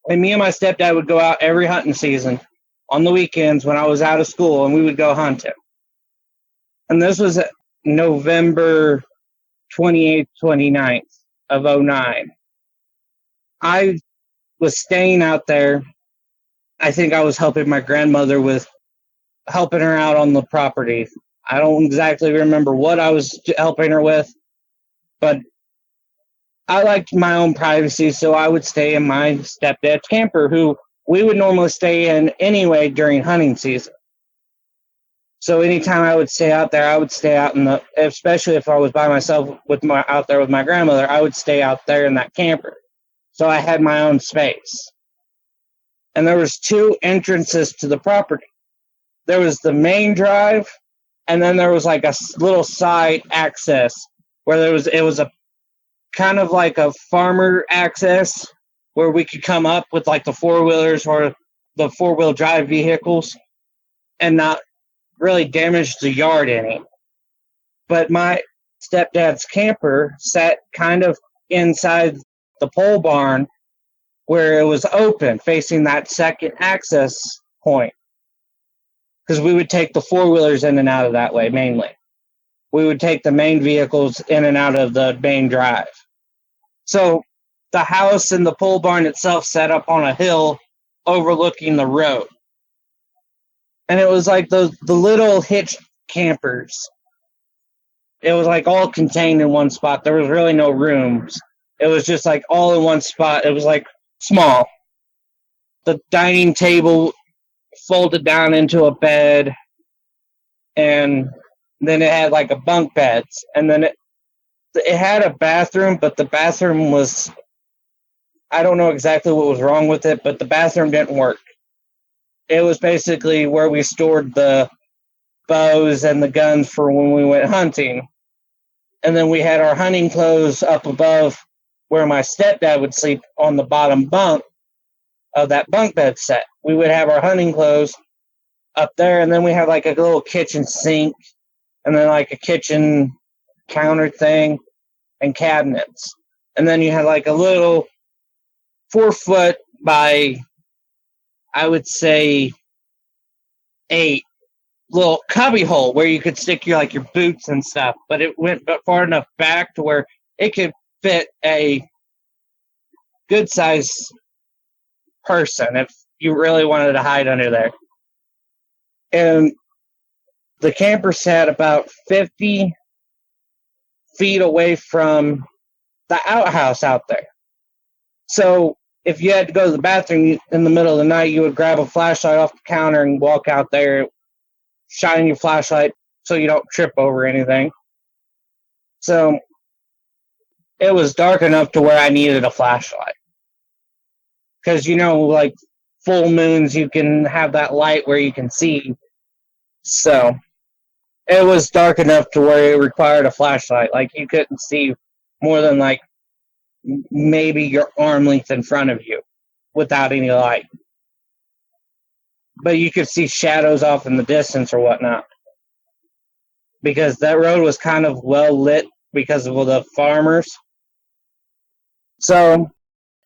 And me and my stepdad would go out every hunting season on the weekends when I was out of school, and we would go hunting. And this was November 28th, 29th of 2009. I was staying out there. I think I was helping my grandmother with helping her out on the property. I don't exactly remember what I was helping her with, but I liked my own privacy, so I would stay in my stepdad's camper, who we would normally stay in anyway during hunting season. So anytime I would stay out there, I would stay out especially if I was by myself out there with my grandmother, I would stay out there in that camper. So I had my own space. And there was 2 entrances to the property. There was the main drive, and then there was like a little side access where it was a kind of like a farmer access where we could come up with like the 4-wheelers or the 4-wheel drive vehicles and not really damage the yard any. But my stepdad's camper sat kind of inside the pole barn where it was open, facing that second access point. because we would take the four-wheelers in and out of that way mainly. We would take the main vehicles in and out of the main drive. So the house and the pole barn itself set up on a hill overlooking the road. And it was like the little hitched campers. It was like all contained in one spot. There was really no rooms. It was just like all in one spot. It was like small. The dining table folded down into a bed, and then it had like a bunk beds, and then it had a bathroom, but the bathroom was, I don't know exactly what was wrong with it, but the bathroom didn't work. It was basically where we stored the bows and the guns for when we went hunting. And then we had our hunting clothes up above where my stepdad would sleep on the bottom bunk of that bunk bed set. We would have our hunting clothes up there, and then we had like a little kitchen sink, and then like a kitchen counter thing, and cabinets. And then you had like a little 4 foot by, I would say, 8 little cubby hole where you could stick your like your boots and stuff, but it went far enough back to where it could fit a good size person if you really wanted to hide under there. And the camper sat about 50 feet away from the outhouse out there. So if you had to go to the bathroom in the middle of the night, you would grab a flashlight off the counter and walk out there, shine your flashlight so you don't trip over anything. So it was dark enough to where I needed a flashlight. Because, you know, like full moons, you can have that light where you can see. So it was dark enough to where it required a flashlight. Like you couldn't see more than like maybe your arm length in front of you without any light. But you could see shadows off in the distance or whatnot. Because that road was kind of well lit because of the farmers. So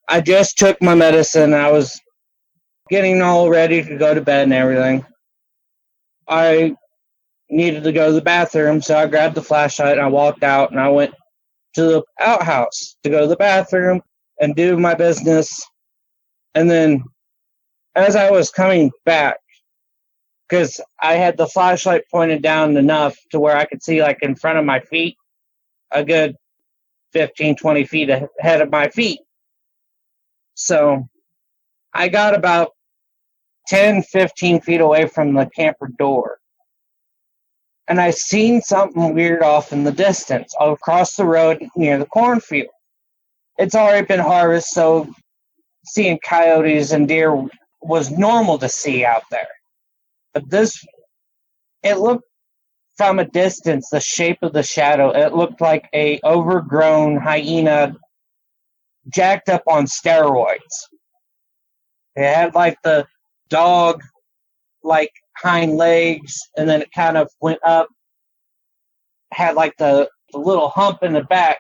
I just took my medicine. I was getting all ready to go to bed and everything. I needed to go to the bathroom, so I grabbed the flashlight and I walked out and I went to the outhouse to go to the bathroom and do my business. And then as I was coming back, because I had the flashlight pointed down enough to where I could see like in front of my feet, a good 15, 20 feet ahead of my feet. So I got about 10, 15 feet away from the camper door. And I seen something weird off in the distance, across the road near the cornfield. It's already been harvested, so seeing coyotes and deer was normal to see out there. But this, it looked from a distance, the shape of the shadow, it looked like a overgrown hyena jacked up on steroids. It had like the dog like hind legs, and then it kind of went up, had like the little hump in the back,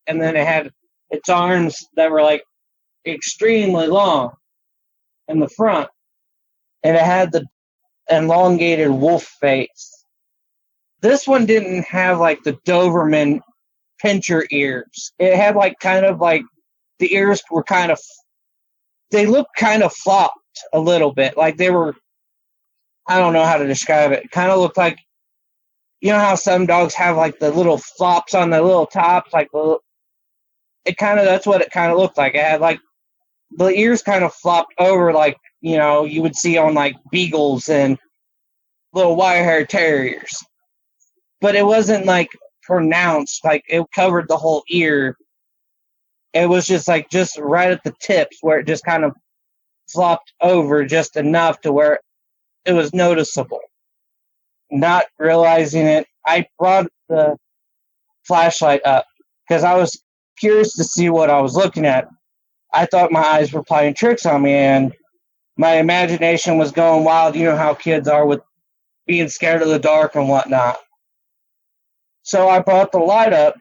and then it had its arms that were like extremely long in the front, and it had the elongated wolf face. This one didn't have like the Doberman pincher ears. It had like kind of like the ears were kind of, they looked kind of flopped a little bit, like they were, I don't know how to describe it. It kind of looked like, you know how some dogs have like the little flops on the little tops, like it kind of, that's what it kind of looked like. It had like the ears kind of flopped over, like, you know, you would see on like beagles and little wire-haired terriers. But it wasn't like pronounced, like it covered the whole ear. It was just like just right at the tips where it just kind of flopped over just enough to where it was noticeable. Not realizing it, I brought the flashlight up because I was curious to see what I was looking at. I thought my eyes were playing tricks on me, and my imagination was going wild. You know how kids are with being scared of the dark and whatnot. So I brought the light up,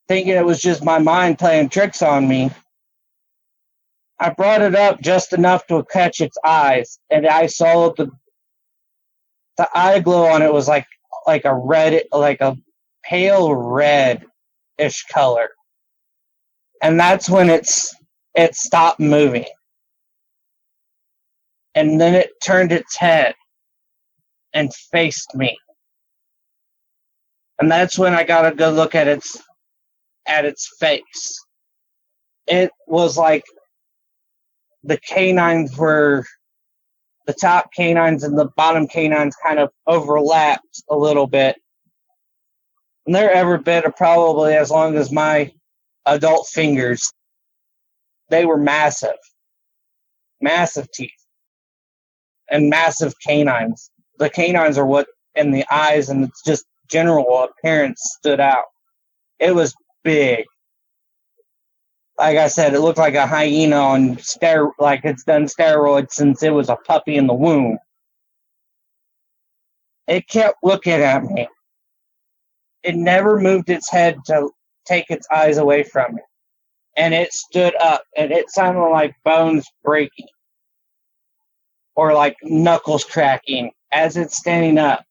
thinking it was just my mind playing tricks on me. I brought it up just enough to catch its eyes, and I saw the eye glow on it was like a red, like a pale red-ish color. And that's when it stopped moving. And then it turned its head and faced me. And that's when I got a good look at its face. It was like the canines were, the top canines and the bottom canines kind of overlapped a little bit. And they're every bit of probably as long as my adult fingers. They were massive. Massive teeth. And massive canines. The canines are what, in the eyes and it's just general appearance stood out. It was big. Like I said, it looked like a hyena on like it's done steroids since it was a puppy in the womb. It kept looking at me. It never moved its head to take its eyes away from me. And it stood up, and it sounded like bones breaking. Or like knuckles cracking as it's standing up.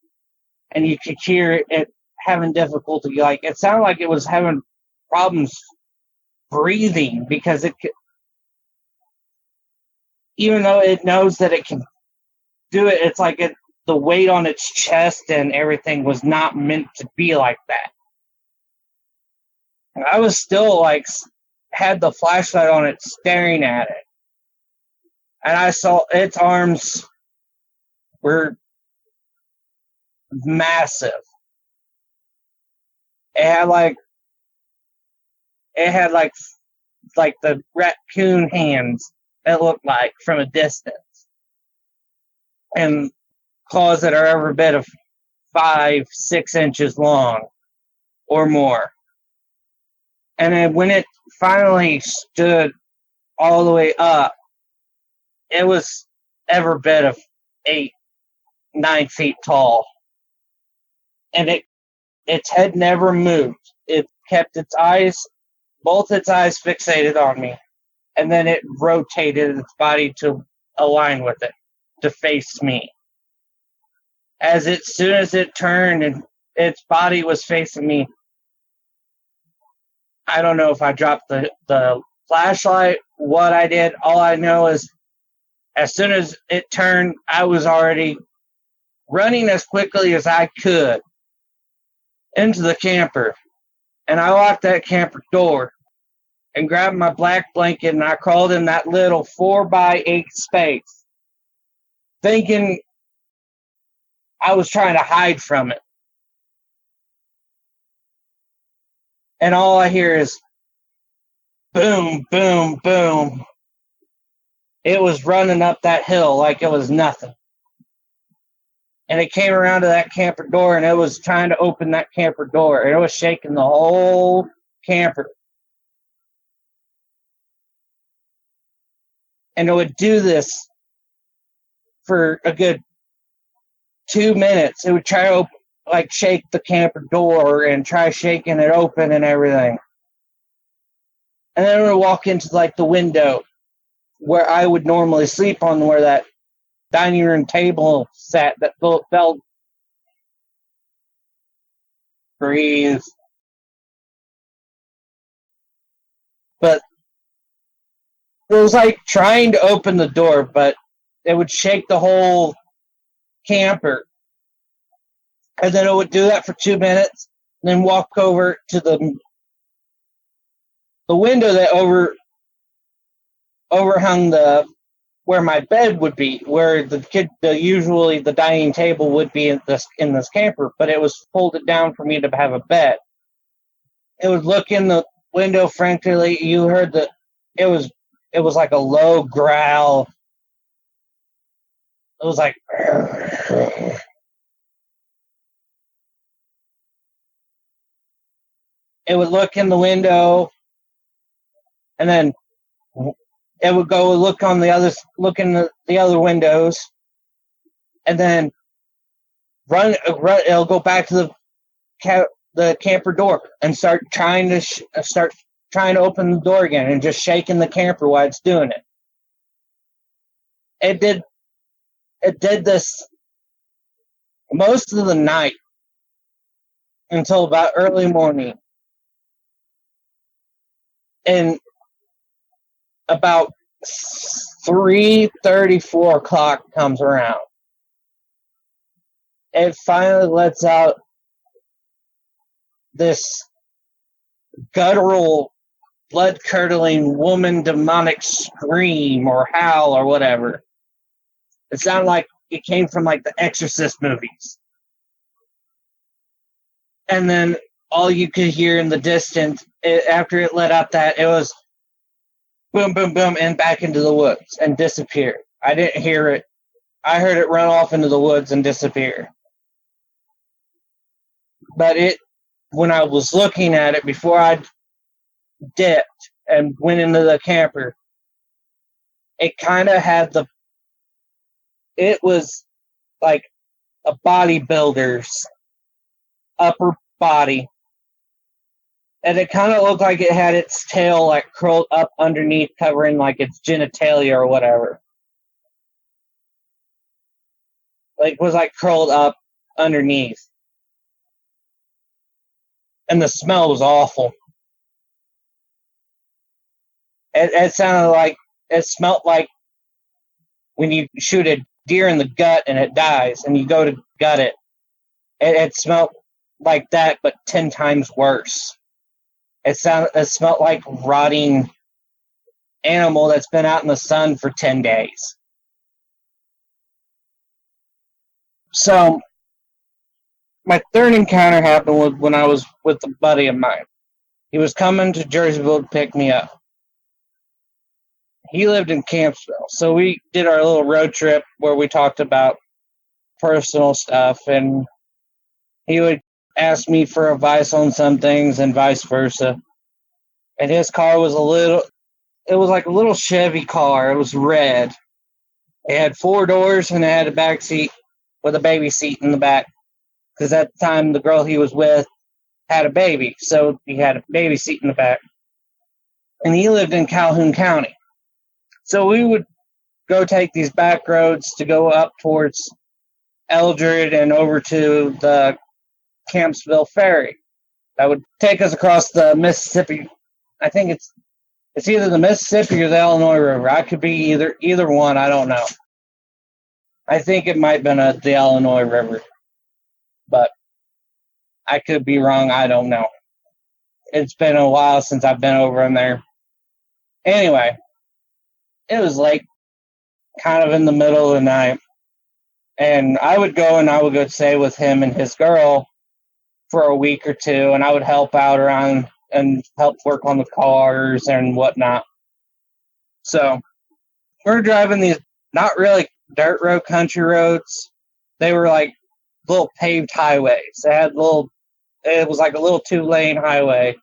And you could hear it having difficulty. Like, it sounded like it was having problems breathing because it could, even though it knows that it can do it, it's like the weight on its chest and everything was not meant to be like that. And I was still like, had the flashlight on it staring at it. And I saw its arms were massive. It had like the raccoon hands, it looked like, from a distance. And claws that are every bit of 5-6 inches long or more. And then when it finally stood all the way up, it was every bit of 8-9 feet tall. And its head never moved. It kept its eyes, both its eyes fixated on me. And then it rotated its body to align with it, to face me. As soon as it turned and its body was facing me, I don't know if I dropped the flashlight, what I did. All I know is as soon as it turned, I was already running as quickly as I could into the camper. And I locked that camper door and grabbed my black blanket and I crawled in that little 4x8 space, thinking I was trying to hide from it. And all I hear is boom, boom, boom. It was running up that hill like it was nothing. And it came around to that camper door and it was trying to open that camper door. And it was shaking the whole camper. And it would do this for a good 2 minutes. It would try to shake the camper door and try shaking it open and everything. And then it would walk into the window where I would normally sleep on, where that dining room table sat that felt breathe. But it was like trying to open the door, but it would shake the whole camper. And then it would do that for 2 minutes, and then walk over to the window that overhung where my bed would be, where usually the dining table would be in this camper, but it was folded down for me to have a bed. It would look in the window frankly. You heard it was like a low growl. It was like it would look in the window, and then it would go look in the other windows, and then run. It'll go back to the camper door and start trying to open the door again, and just shaking the camper while it's doing it. It did this most of the night until about early morning. And about 3:30, 4 o'clock comes around. It finally lets out this guttural, blood-curdling, woman demonic scream or howl or whatever. It sounded like it came from like the Exorcist movies. And then all you could hear in the distance, after it let out that, it was boom, boom, boom, and back into the woods and disappeared. I didn't hear it. I heard it run off into the woods and disappear. But when I was looking at it before I dipped and went into the camper, it kind of had it was like a bodybuilder's upper body. And it kind of looked like it had its tail like curled up underneath, covering like its genitalia or whatever. Like, it was like curled up underneath. And the smell was awful. It sounded like, it smelled like when you shoot a deer in the gut and it dies and you go to gut it. It smelled like that, but 10 times worse. It smelled like rotting animal that's been out in the sun for 10 days. So, my third encounter happened when I was with a buddy of mine. He was coming to Jerseyville to pick me up. He lived in Campsville, so we did our little road trip where we talked about personal stuff, and he would ask me for advice on some things and vice versa. And his car was it was like a little Chevy car. It was red. It had 4 doors and it had a back seat with a baby seat in the back. Because at the time, the girl he was with had a baby, so he had a baby seat in the back. And he lived in Calhoun County. So we would go take these back roads to go up towards Eldred and over to the Campsville Ferry. That would take us across the Mississippi. I think it's either the Mississippi or the Illinois River. I could be either one. I don't know. I think it might have been the Illinois River. But I could be wrong. I don't know. It's been a while since I've been over in there. Anyway, it was like kind of in the middle of the night. And I would go stay with him and his girl for a week or two. And I would help out around and help work on the cars and whatnot. So we're driving these not really dirt road country roads. They were like little paved highways. It was like a little 2-lane highway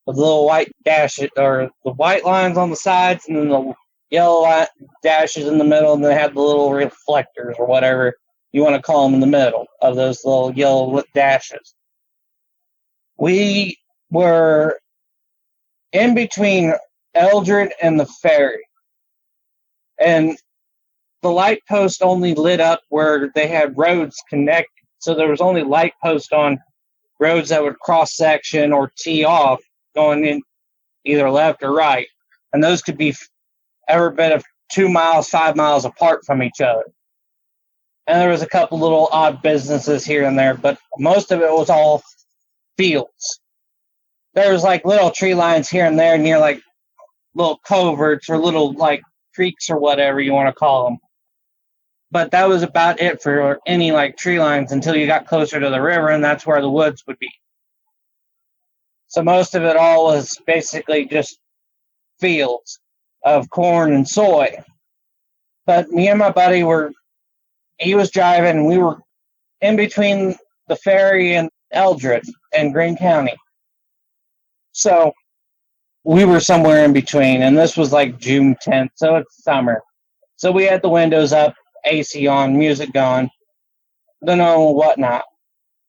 with little white dashes, or the white lines on the sides, and then the yellow dashes in the middle, and they had the little reflectors or whatever you want to call them in the middle of those little yellow dashes. We were in between Eldred and the ferry, and the light post only lit up where they had roads connected, so there was only light post on roads that would cross section or tee off going in either left or right, and those could be every bit of 2 miles, 5 miles apart from each other. And there was a couple little odd businesses here and there, but most of it was all fields. There was like little tree lines here and there near like little coverts or little like creeks or whatever you want to call them. But that was about it for any like tree lines until you got closer to the river, and that's where the woods would be. So most of it all was basically just fields of corn and soy. But me and my buddy he was driving, and we were in between the ferry and Eldred in Greene County. So we were somewhere in between, and this was like June 10th, so it's summer. So we had the windows up, AC on, music going, the normal whatnot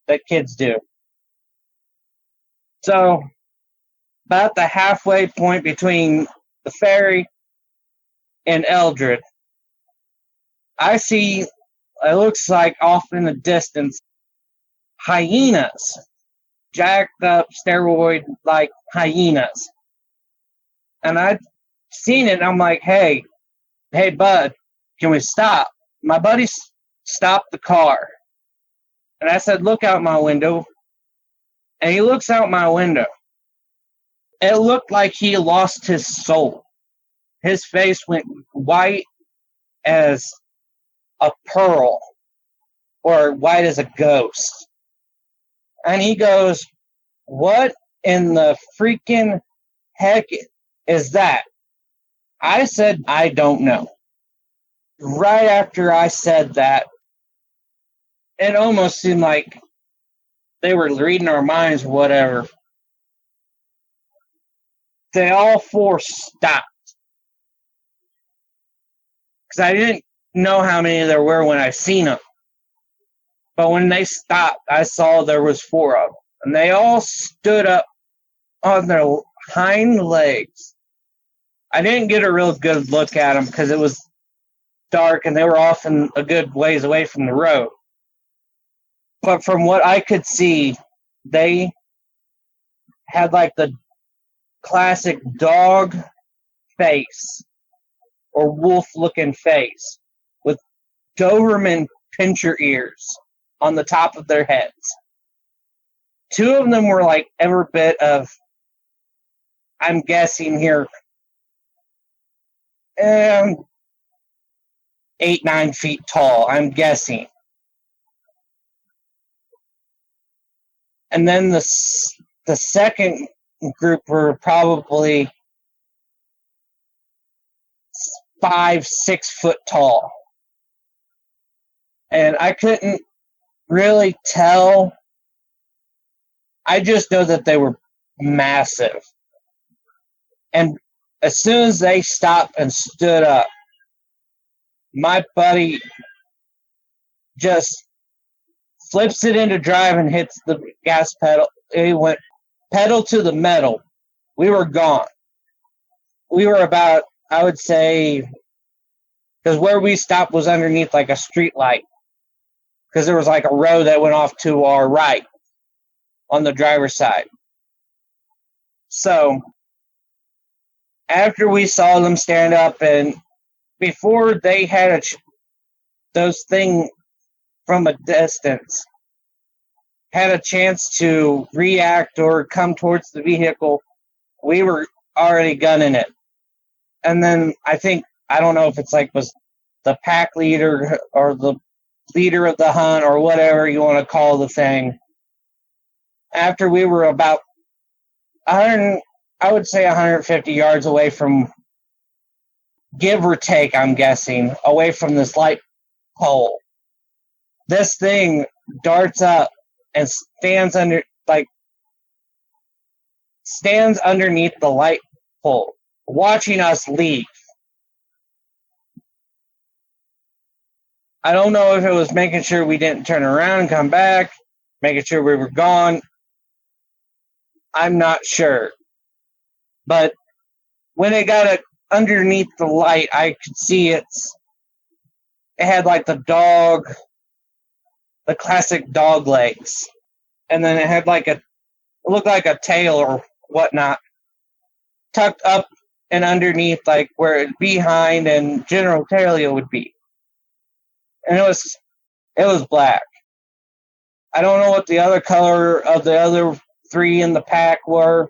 that kids do. So about the halfway point between the ferry and Eldred, I see it looks like off in the distance, hyenas, jacked up steroid like hyenas. And I'd seen it, and I'm like, hey, bud, can we stop? My buddy stopped the car. And I said, look out my window. And he looks out my window. It looked like he lost his soul. His face went white as a pearl, or white as a ghost. And he goes, what in the freaking heck is that? I said, I don't know. Right after I said that, it almost seemed like they were reading our minds or whatever. They all four stopped. Because I didn't know how many there were when I seen them. But when they stopped, I saw there was four of them. And they all stood up on their hind legs. I didn't get a real good look at them because it was dark and they were often a good ways away from the road. But from what I could see, they had like the classic dog face or wolf-looking face with Doberman pincher ears on the top of their heads. Two of them were like every bit of, I'm guessing here, 8-9 feet tall, I'm guessing. And then the second group were probably 5-6 foot tall. And I couldn't really tell. I just know that they were massive. And as soon as they stopped and stood up, my buddy just flips it into drive and hits the gas pedal. He went pedal to the metal. We were gone. We were about, I would say, because where we stopped was underneath like a street light. Because there was like a road that went off to our right on the driver's side. So, after we saw them stand up, and before they had those things from a distance had a chance to react or come towards the vehicle, we were already gunning it. And then I don't know if it's like was the pack leader or the leader of the hunt or whatever you want to call the thing. After we were about 100, I would say 150 yards away from, give or take, I'm guessing, away from this light pole, this thing darts up and stands underneath the light pole, watching us leave. I don't know if it was making sure we didn't turn around and come back, making sure we were gone. I'm not sure. But when it got underneath the light, I could see it had like the classic dog legs. And then it had it looked like a tail or whatnot, tucked up and underneath, like where behind and General Talia would be. And it was black. I don't know what the other color of the other three in the pack were,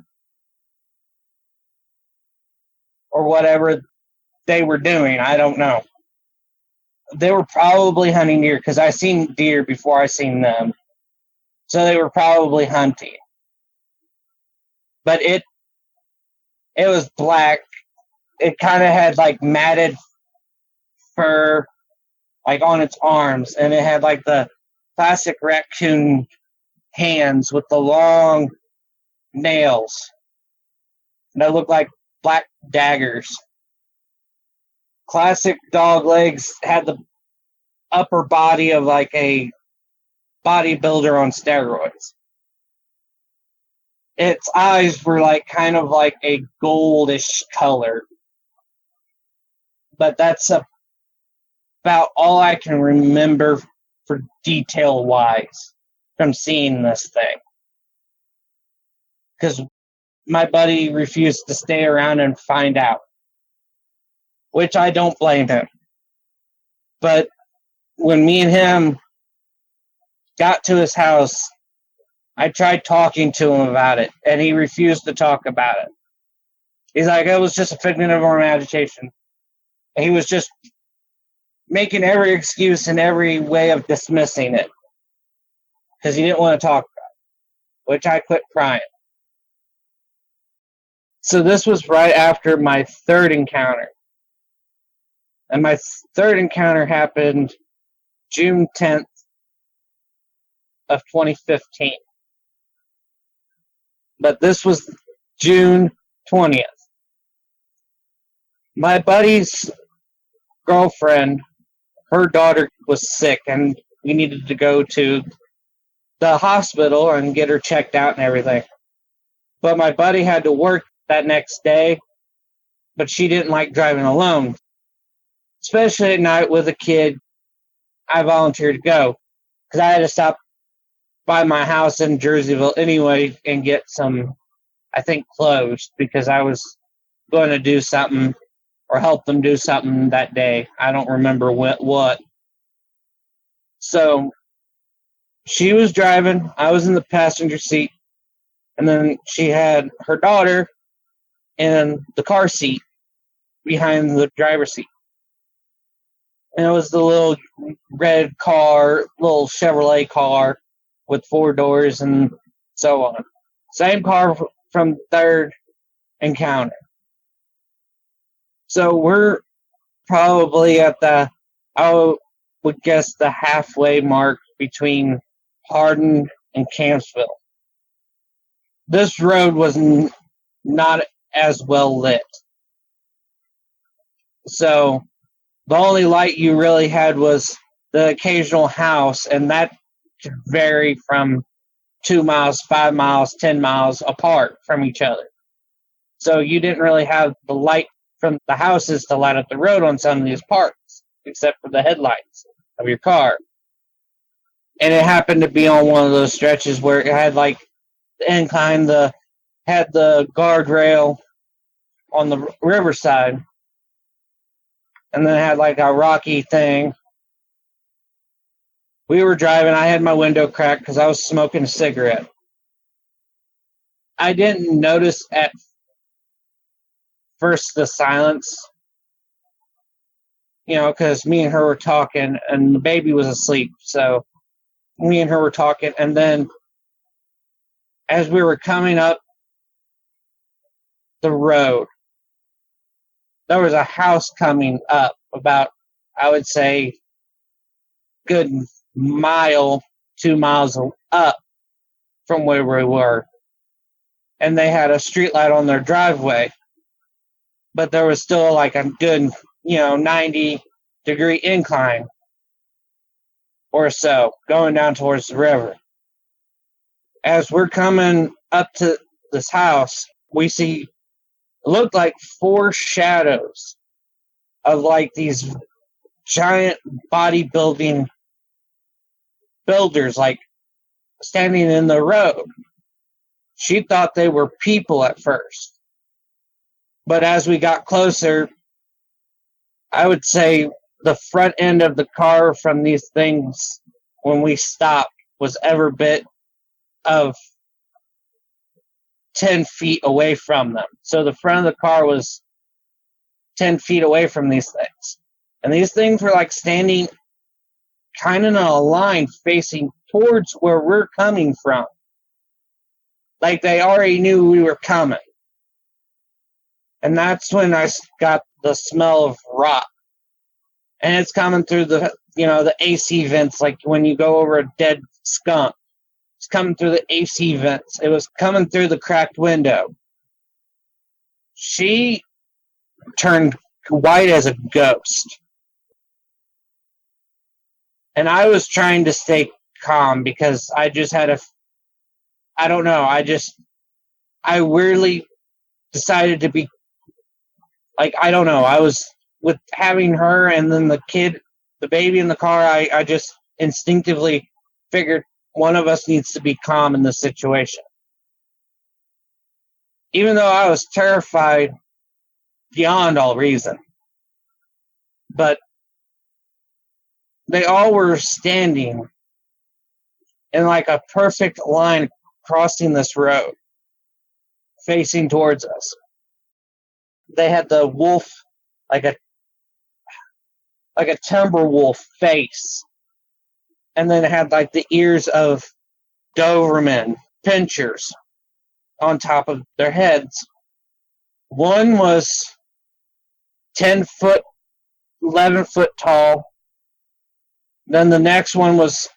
or whatever they were doing. I don't know. They were probably hunting deer, because I seen deer before I seen them. So they were probably hunting. But it was black. It kind of had like matted fur like on its arms, and it had like the classic raccoon hands with the long nails. And they looked like black daggers. Classic dog legs, had the upper body of like a bodybuilder on steroids. Its eyes were like kind of like a goldish color. But that's about all I can remember for detail wise from seeing this thing. Because my buddy refused to stay around and find out, which I don't blame him. But when me and him got to his house, I tried talking to him about it, and he refused to talk about it. He's like, it was just a figment of our imagination. And he was just making every excuse and every way of dismissing it because he didn't want to talk about it, which I quit crying. So this was right after my third encounter. And my third encounter happened June 10th of 2015. But this was June 20th. My buddy's girlfriend, her daughter was sick, and we needed to go to the hospital and get her checked out and everything. But my buddy had to work that next day, but she didn't like driving alone. Especially at night with a kid, I volunteered to go because I had to stop by my house in Jerseyville anyway and get some, I think, clothes because I was going to do something or help them do something that day. I don't remember what. So she was driving, I was in the passenger seat, and then she had her daughter in the car seat behind the driver's seat. And it was the little red car, little Chevrolet car with 4 doors and so on. Same car from third encounter. So we're probably at I would guess, the halfway mark between Hardin and Campsville. This road was not as well lit. So the only light you really had was the occasional house, and that could vary from 2 miles, 5 miles, 10 miles apart from each other. So you didn't really have the light from the houses to light up the road on some of these parts, except for the headlights of your car. And it happened to be on one of those stretches where it had like the incline, had the guardrail on the riverside, and then it had like a rocky thing. We were driving, I had my window cracked because I was smoking a cigarette. I didn't notice at first the silence, because me and her were talking and the baby was asleep. So me and her were talking, and then as we were coming up the road, there was a house coming up about, I would say, good mile, 2 miles up from where we were. And they had a street light on their driveway. But there was still like a good, 90-degree incline or so going down towards the river. As we're coming up to this house, we see, it looked like 4 shadows of like these giant bodybuilding builders, like standing in the road. She thought they were people at first. But as we got closer, I would say the front end of the car from these things, when we stopped, was every bit of 10 feet away from them. So the front of the car was 10 feet away from these things. And these things were like standing kind of in a line facing towards where we're coming from. Like they already knew we were coming. And that's when I got the smell of rot. And it's coming through the AC vents, like when you go over a dead skunk. It's coming through the AC vents. It was coming through the cracked window. She turned white as a ghost. And I was trying to stay calm because I just had I don't know, I weirdly decided to be, like, I don't know, I was with having her and then the kid the baby in the car, I just instinctively figured one of us needs to be calm in this situation. Even though I was terrified beyond all reason. But they all were standing in like a perfect line crossing this road, facing towards us. They had the wolf, like a timber wolf face, and then it had like the ears of Doberman pinchers on top of their heads. One was 10 foot, 11 foot tall. Then the next one was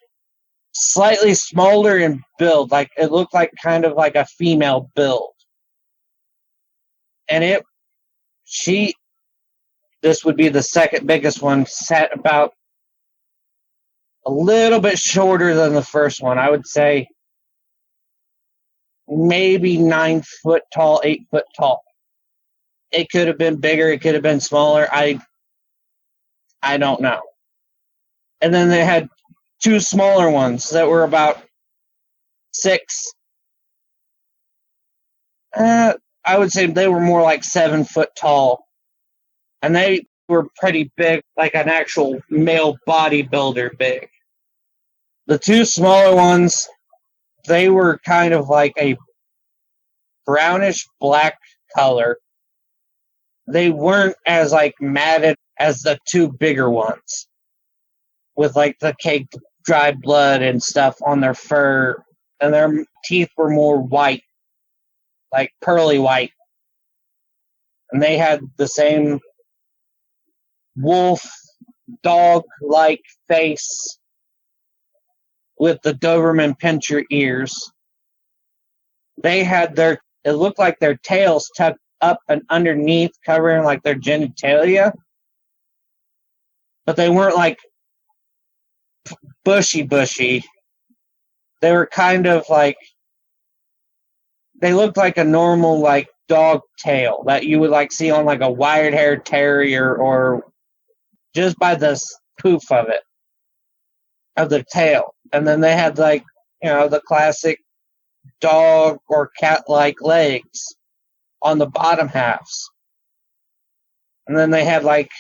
slightly smaller in build, like it looked like kind of like a female build. And this would be the second biggest one, sat about a little bit shorter than the first one. I would say maybe 9 foot tall, 8 foot tall. It could have been bigger, it could have been smaller. I don't know. And then they had two smaller ones that were about 6. I would say they were more like 7 foot tall. And they were pretty big, like an actual male bodybuilder big. The two smaller ones, they were kind of like a brownish black color. They weren't as like matted as the two bigger ones, with like the caked dried blood and stuff on their fur, and their teeth were more white, like pearly white. And they had the same wolf, dog-like face with the Doberman pinscher ears. They had it looked like their tails tucked up and underneath, covering like their genitalia. But they weren't like bushy. They were kind of like, they looked like a normal like dog tail that you would like see on like a wire-haired terrier, or just by the poof of it, of the tail. And then they had like, the classic dog or cat-like legs on the bottom halves. And then they had like,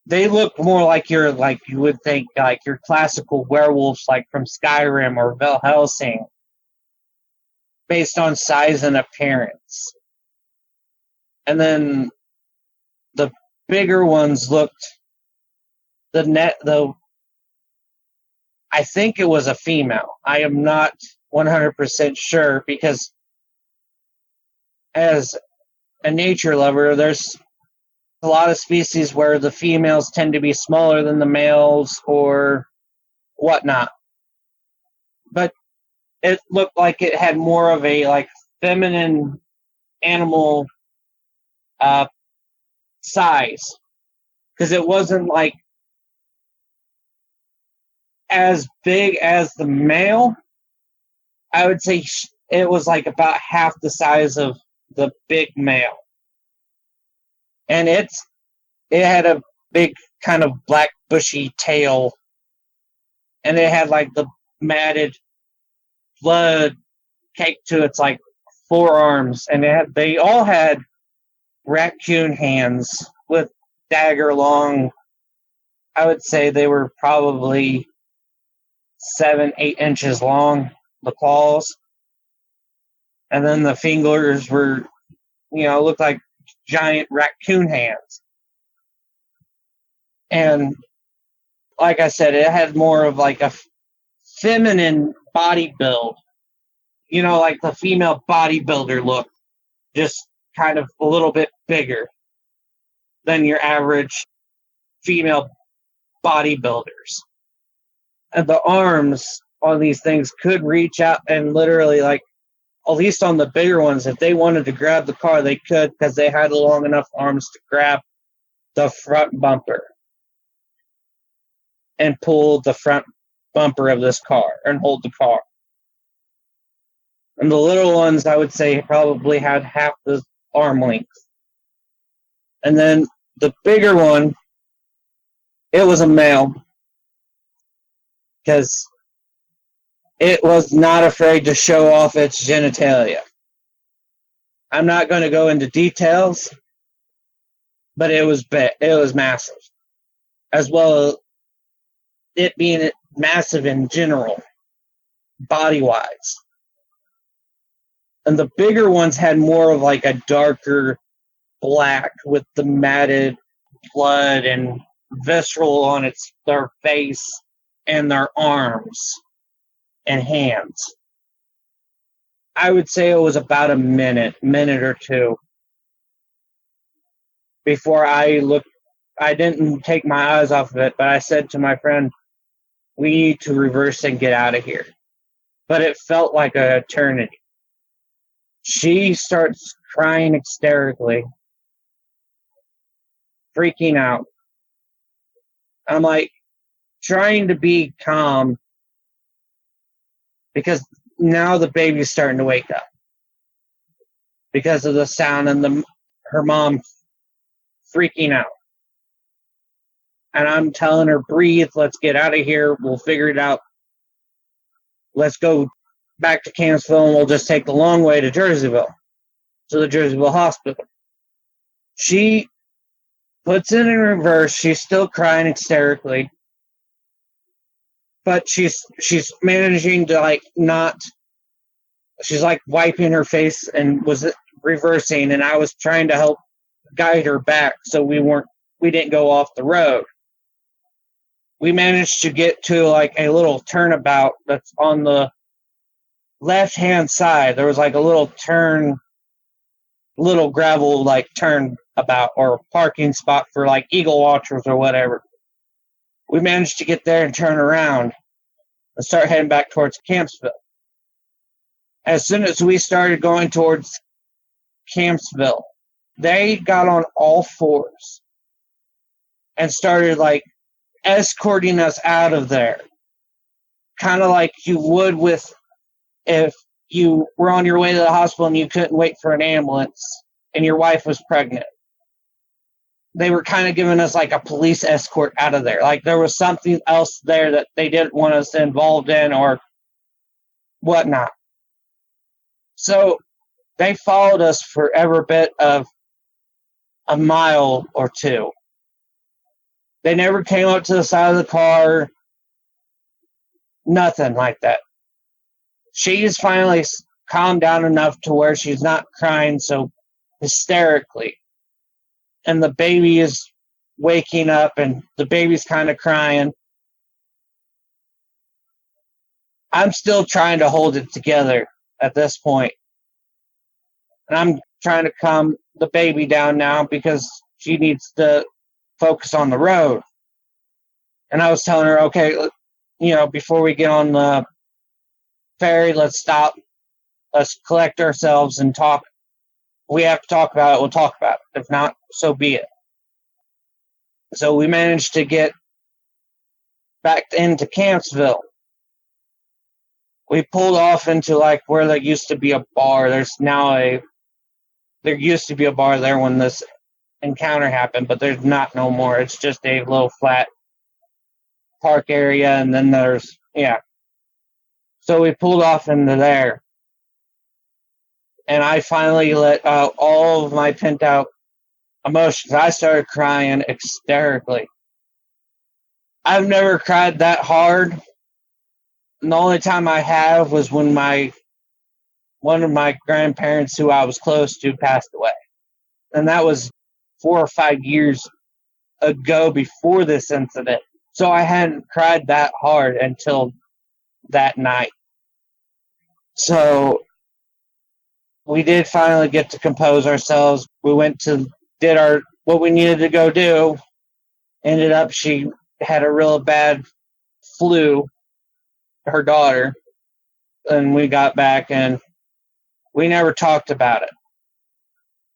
they looked more like you would think like your classical werewolves like from Skyrim or Van Helsing, based on size and appearance. And then the bigger ones looked, I think it was a female. I am not 100% sure, because as a nature lover, there's a lot of species where the females tend to be smaller than the males or whatnot. But it looked like it had more of a like feminine animal size, because it wasn't like as big as the male. I would say it was like about half the size of the big male. And it had a big kind of black bushy tail, and it had like the matted blood caked to its like forearms, and they all had raccoon hands with dagger long. I would say they were probably 7-8 inches long, the claws. And then the fingers were, looked like giant raccoon hands. And like I said, it had more of like a feminine body build. Like the female bodybuilder look, just kind of a little bit bigger than your average female bodybuilders. And the arms on these things could reach out and literally, like, at least on the bigger ones, if they wanted to grab the car, they could, because they had long enough arms to grab the front bumper and pull the front bumper of this car and hold the car. And the little ones, I would say, probably had half the arm length. And then the bigger one It was a male. Because it was not afraid to show off its genitalia. I'm not going to go into details, but it was massive, as well as it being massive in general, body-wise. And the bigger ones had more of like a darker black with the matted blood and visceral on their face and their arms and hands. I would say it was about a minute or two before I didn't take my eyes off of it, but I said to my friend, we need to reverse and get out of here. But it felt like an eternity. She starts crying hysterically, freaking out. I'm like, trying to be calm, because now the baby's starting to wake up because of the sound and her mom freaking out. And I'm telling her, breathe, let's get out of here, we'll figure it out. Let's go back to Campsville and we'll just take the long way to Jerseyville, to the Jerseyville hospital. She puts it in reverse. She's still crying hysterically, but she's managing to like not. She's like wiping her face and was reversing, and I was trying to help guide her back so we didn't go off the road. We managed to get to like a little turnabout that's on the left-hand side. There was like a little gravel like turnabout or parking spot for like eagle watchers or whatever. We managed to get there and turn around and start heading back towards Campsville. As soon as we started going towards Campsville, they got on all fours and started like escorting us out of there, kind of like you would with if you were on your way to the hospital and you couldn't wait for an ambulance and your wife was pregnant. They were kind of giving us like a police escort out of there, like there was something else there that they didn't want us involved in or whatnot. So they followed us for every bit of a mile or two. They never came up to the side of the car. Nothing like that. She's finally calmed down enough to where she's not crying so hysterically. And the baby is waking up and the baby's kind of crying. I'm still trying to hold it together at this point. And I'm trying to calm the baby down now because she needs to focus on the road. And I was telling her, okay, before we get on the ferry, let's stop. Let's collect ourselves and talk. If we have to talk about it, we'll talk about it. If not, so be it. So we managed to get back into Campsville. We pulled off into like where there used to be a bar. There used to be a bar there when this encounter happened, but there's not no more. It's just a little flat park area, and then So we pulled off into there, and I finally let out all of my pent out emotions. I started crying hysterically. I've never cried that hard. And the only time I have was when one of my grandparents who I was close to passed away. And that was 4 or 5 years ago before this incident. So I hadn't cried that hard until that night. So we did finally get to compose ourselves. We went to did what we needed to go do. Ended up she had a real bad flu, her daughter, and we got back and we never talked about it.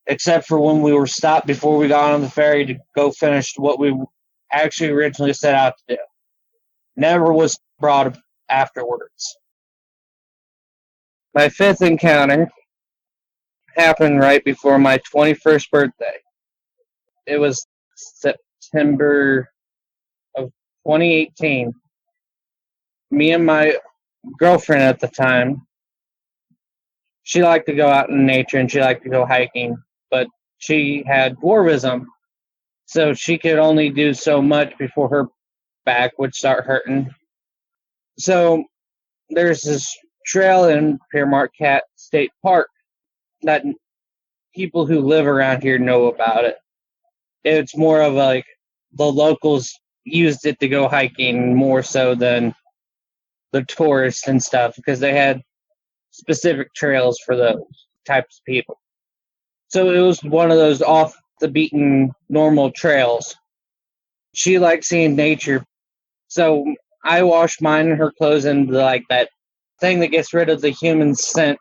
Except for when we were stopped before we got on the ferry to go finish what we actually originally set out to do. Never was brought up afterwards. My fifth encounter happened right before my 21st birthday. It was September 2018, me and my girlfriend at the time, she liked to go out in nature and she liked to go hiking, but she had dwarfism, so she could only do so much before her back would start hurting. So there's this trail in Piermont Cat State Park that people who live around here know about it. It's more of like the locals used it to go hiking more so than the tourists and stuff, because they had specific trails for those types of people. So it was one of those off the beaten normal trails. She liked seeing nature, so I washed mine and her clothes in like that thing that gets rid of the human scent,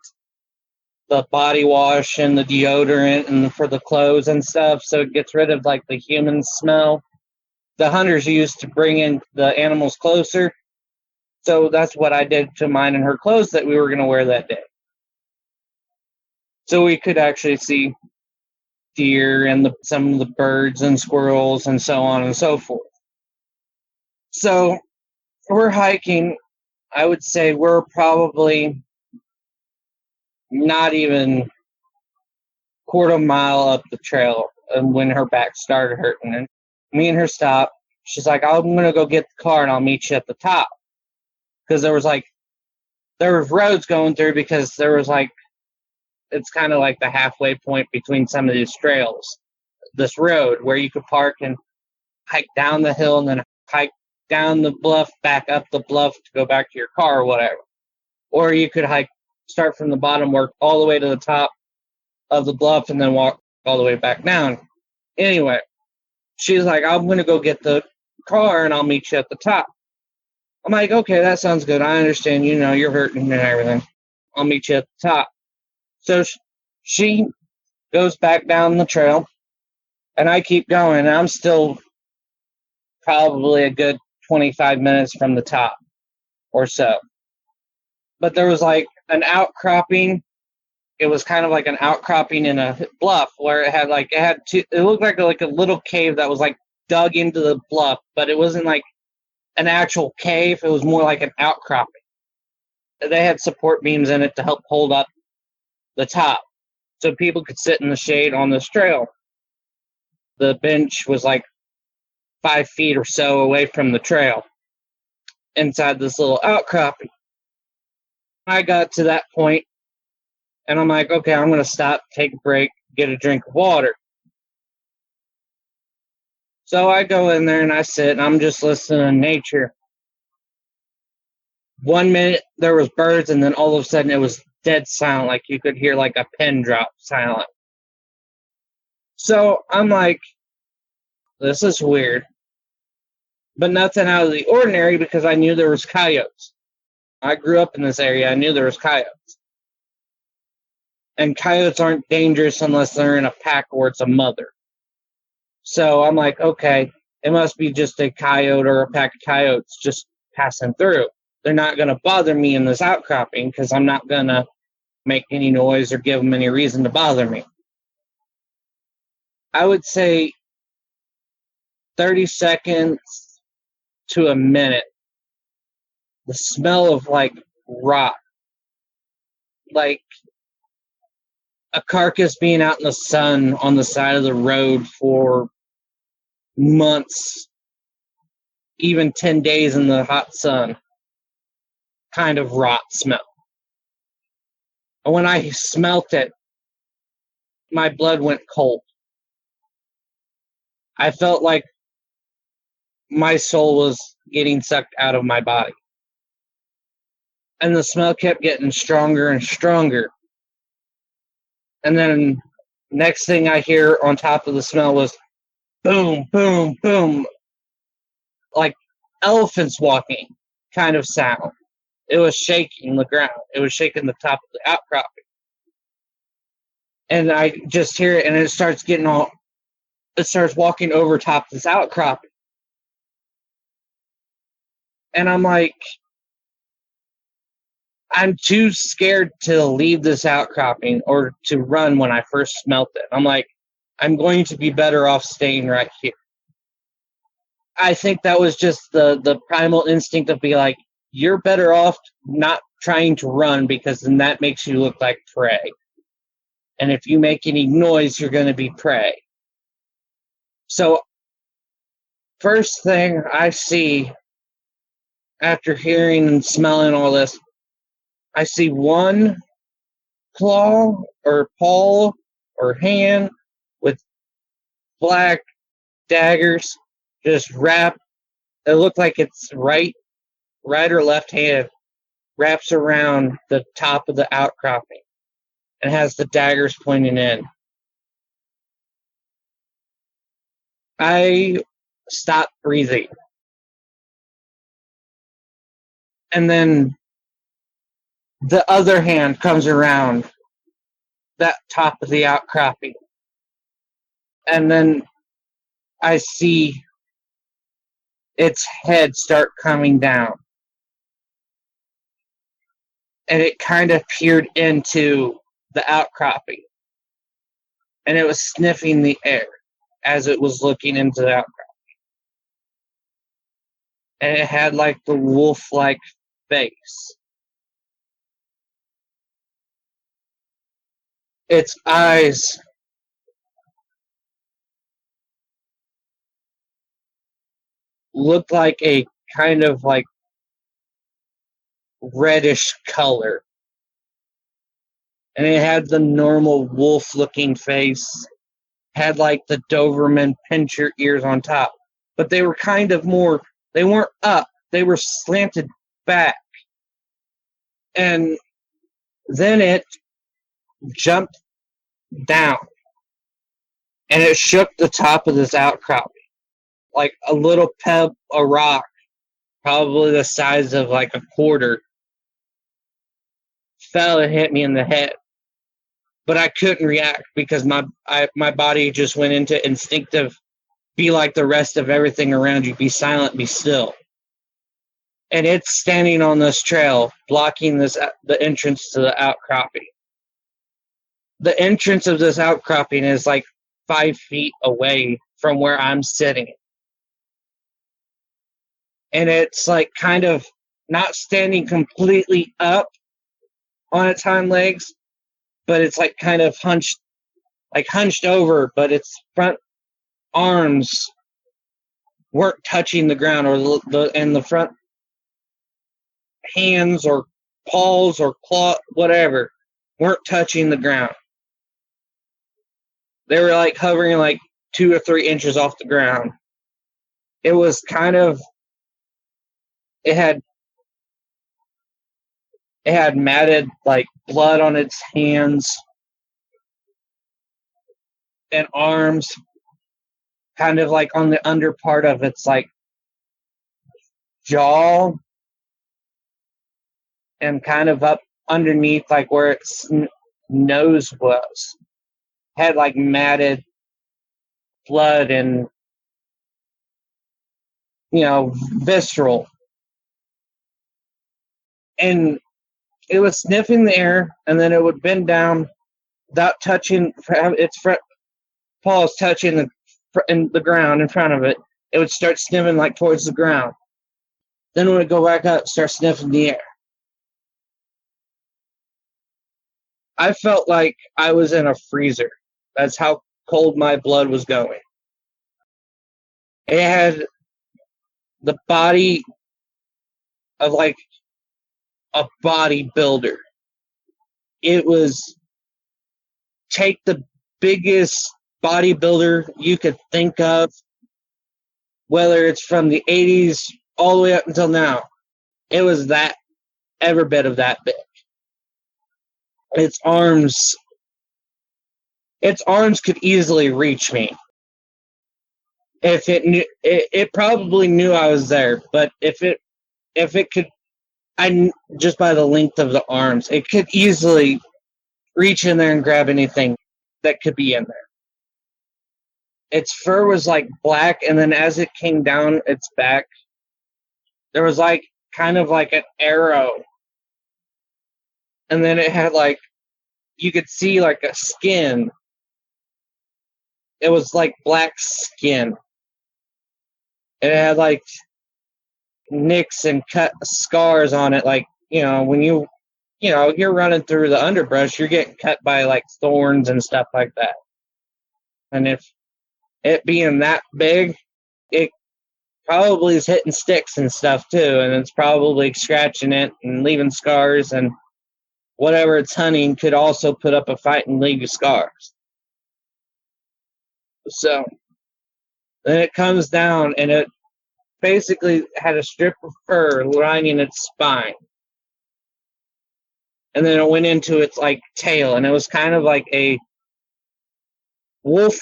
the body wash and the deodorant and for the clothes and stuff, so it gets rid of like the human smell. The hunters used to bring in the animals closer, so that's what I did to mine and her clothes that we were going to wear that day. So we could actually see deer and some of the birds and squirrels and so on and so forth. So we're hiking. I would say we're probably not even quarter mile up the trail and when her back started hurting. And me and her stopped. She's like, I'm going to go get the car and I'll meet you at the top. Because there was roads going through, because there was like, it's kind of like the halfway point between some of these trails. This road where you could park and hike down the hill and then hike down the bluff, back up the bluff to go back to your car or whatever. Or you could start from the bottom, work all the way to the top of the bluff, and then walk all the way back down. Anyway, she's like, I'm going to go get the car and I'll meet you at the top. I'm like, okay, that sounds good. I understand, you're hurting and everything. I'll meet you at the top. So she goes back down the trail, and I keep going, and I'm still probably a good 25 minutes from the top or so. But there was like an outcropping. It was kind of like an outcropping in a bluff where it looked like a little cave that was like dug into the bluff, but it wasn't like an actual cave. It was more like an outcropping. They had support beams in it to help hold up the top so people could sit in the shade on this trail. The bench was like 5 feet or so away from the trail inside this little outcropping. I got to that point and I'm like, okay, I'm going to stop, take a break, get a drink of water. So I go in there and I sit and I'm just listening to nature. 1 minute there was birds, and then all of a sudden it was dead silent, like you could hear like a pin drop silent. So I'm like, this is weird. But nothing out of the ordinary, because I knew there was coyotes. I grew up in this area. I knew there was coyotes. And coyotes aren't dangerous unless they're in a pack or it's a mother. So I'm like, okay, it must be just a coyote or a pack of coyotes just passing through. They're not going to bother me in this outcropping because I'm not going to make any noise or give them any reason to bother me. I would say 30 seconds to a minute, the smell of like rot, like a carcass being out in the sun on the side of the road for months, even 10 days in the hot sun, kind of rot smell. And when I smelt it, my blood went cold. I felt like my soul was getting sucked out of my body. And the smell kept getting stronger and stronger. And then next thing I hear on top of the smell was boom, boom, boom. Like elephants walking kind of sound. It was shaking the ground. It was shaking the top of the outcropping. And I just hear it, and it starts walking over top of this outcropping. And I'm like, I'm too scared to leave this outcropping or to run when I first smelt it. I'm like, I'm going to be better off staying right here. I think that was just the primal instinct of be like, you're better off not trying to run because then that makes you look like prey. And if you make any noise, you're going to be prey. So, first thing I see after hearing and smelling all this, I see one claw or paw or hand with black daggers just wrapped. It looked like it's right or left hand wraps around the top of the outcropping and has the daggers pointing in. I stopped breathing. And then the other hand comes around that top of the outcropping. And then I see its head start coming down. And it kind of peered into the outcropping. And it was sniffing the air as it was looking into the outcropping. And it had like the wolf-like face. Its eyes looked like a kind of like reddish color. And it had the normal wolf-looking face. Had like the Doberman pincher ears on top. But they were kind of more, they weren't up. They were slanted back. And then it jumped down. And it shook the top of this outcropping. Like a little a rock, probably the size of like a quarter, fell and hit me in the head. But I couldn't react because my body just went into instinctive, be like the rest of everything around you, be silent, be still. And it's standing on this trail, blocking the entrance to the outcropping. The entrance of this outcropping is like 5 feet away from where I'm sitting. And it's like kind of not standing completely up on its hind legs, but it's like kind of hunched over, but its front arms weren't touching the ground, or the front hands or paws or claw, whatever, weren't touching the ground. They were like hovering like 2 or 3 inches off the ground. It was kind of, it had matted like blood on its hands and arms, kind of like on the under part of its like jaw, and kind of up underneath like where its nose was, had like matted blood and, visceral. And it was sniffing the air, and then it would bend down without touching its front paws, touching the ground in front of it. It would start sniffing like towards the ground. Then when it would go back up, start sniffing the air. I felt like I was in a freezer. That's how cold my blood was going. It had the body of like a bodybuilder. It was take the biggest bodybuilder you could think of, whether it's from the 80s all the way up until now. It was that, every bit of that big. Its arms could easily reach me. If it knew, it probably knew I was there. But if it could, just by the length of the arms, it could easily reach in there and grab anything that could be in there. Its fur was like black, and then as it came down its back, there was like kind of like an arrow. And then it had like, you could see like a skin. It was like black skin. it had like nicks and cut scars on it, like, when you're running through the underbrush, you're getting cut by like thorns and stuff like that. And if it being that big, it probably is hitting sticks and stuff too, and it's probably scratching it and leaving scars, and whatever it's hunting could also put up a fight and leave you scars. So then it comes down, and it basically had a strip of fur lining its spine. And then it went into its like tail, and it was kind of like a wolf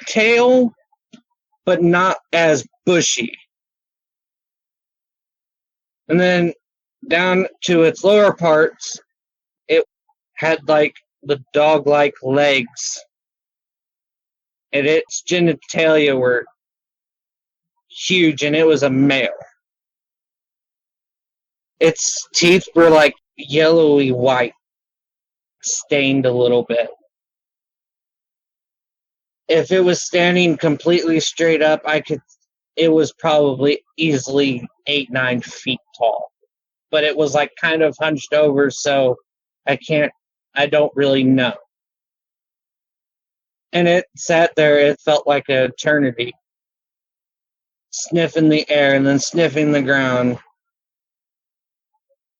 tail, but not as bushy. And then down to its lower parts, it had like the dog-like legs, and its genitalia were huge, and it was a male. Its teeth were like yellowy white, stained a little bit. If it was standing completely straight up, it was probably easily 8-9 feet tall. But it was like kind of hunched over, so I don't really know. And it sat there, it felt like an eternity, sniffing the air and then sniffing the ground.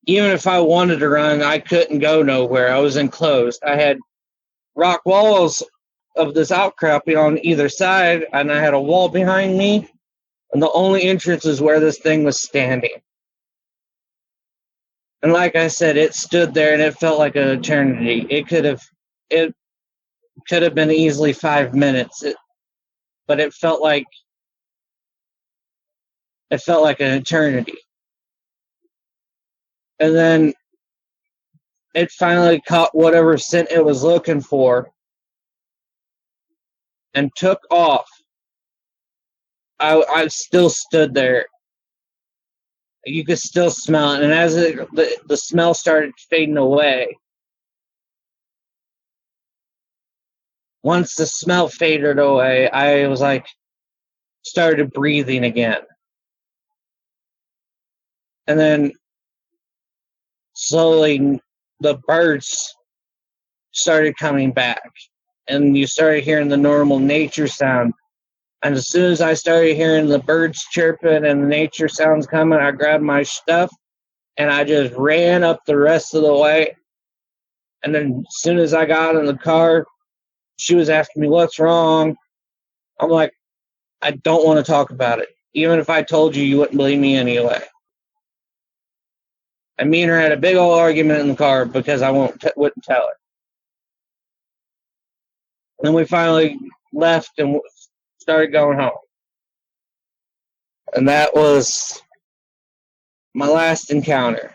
Even if I wanted to run, I couldn't go nowhere. I was enclosed. I had rock walls of this outcropping on either side, and I had a wall behind me, and the only entrance is where this thing was standing. And like I said, it stood there, and it felt like an eternity. It could have been easily 5 minutes, but it felt like an eternity. And then it finally caught whatever scent it was looking for and took off. I still stood there. You could still smell it. And as the smell started fading away, once the smell faded away, I was like, started breathing again. And then slowly the birds started coming back, and you started hearing the normal nature sound. And as soon as I started hearing the birds chirping and the nature sounds coming, I grabbed my stuff and I just ran up the rest of the way. And then as soon as I got in the car, she was asking me, "What's wrong?" I'm like, "I don't want to talk about it. Even if I told you, you wouldn't believe me anyway." And me and her had a big old argument in the car because I wouldn't tell her. Then we finally left and started going home. And that was my last encounter.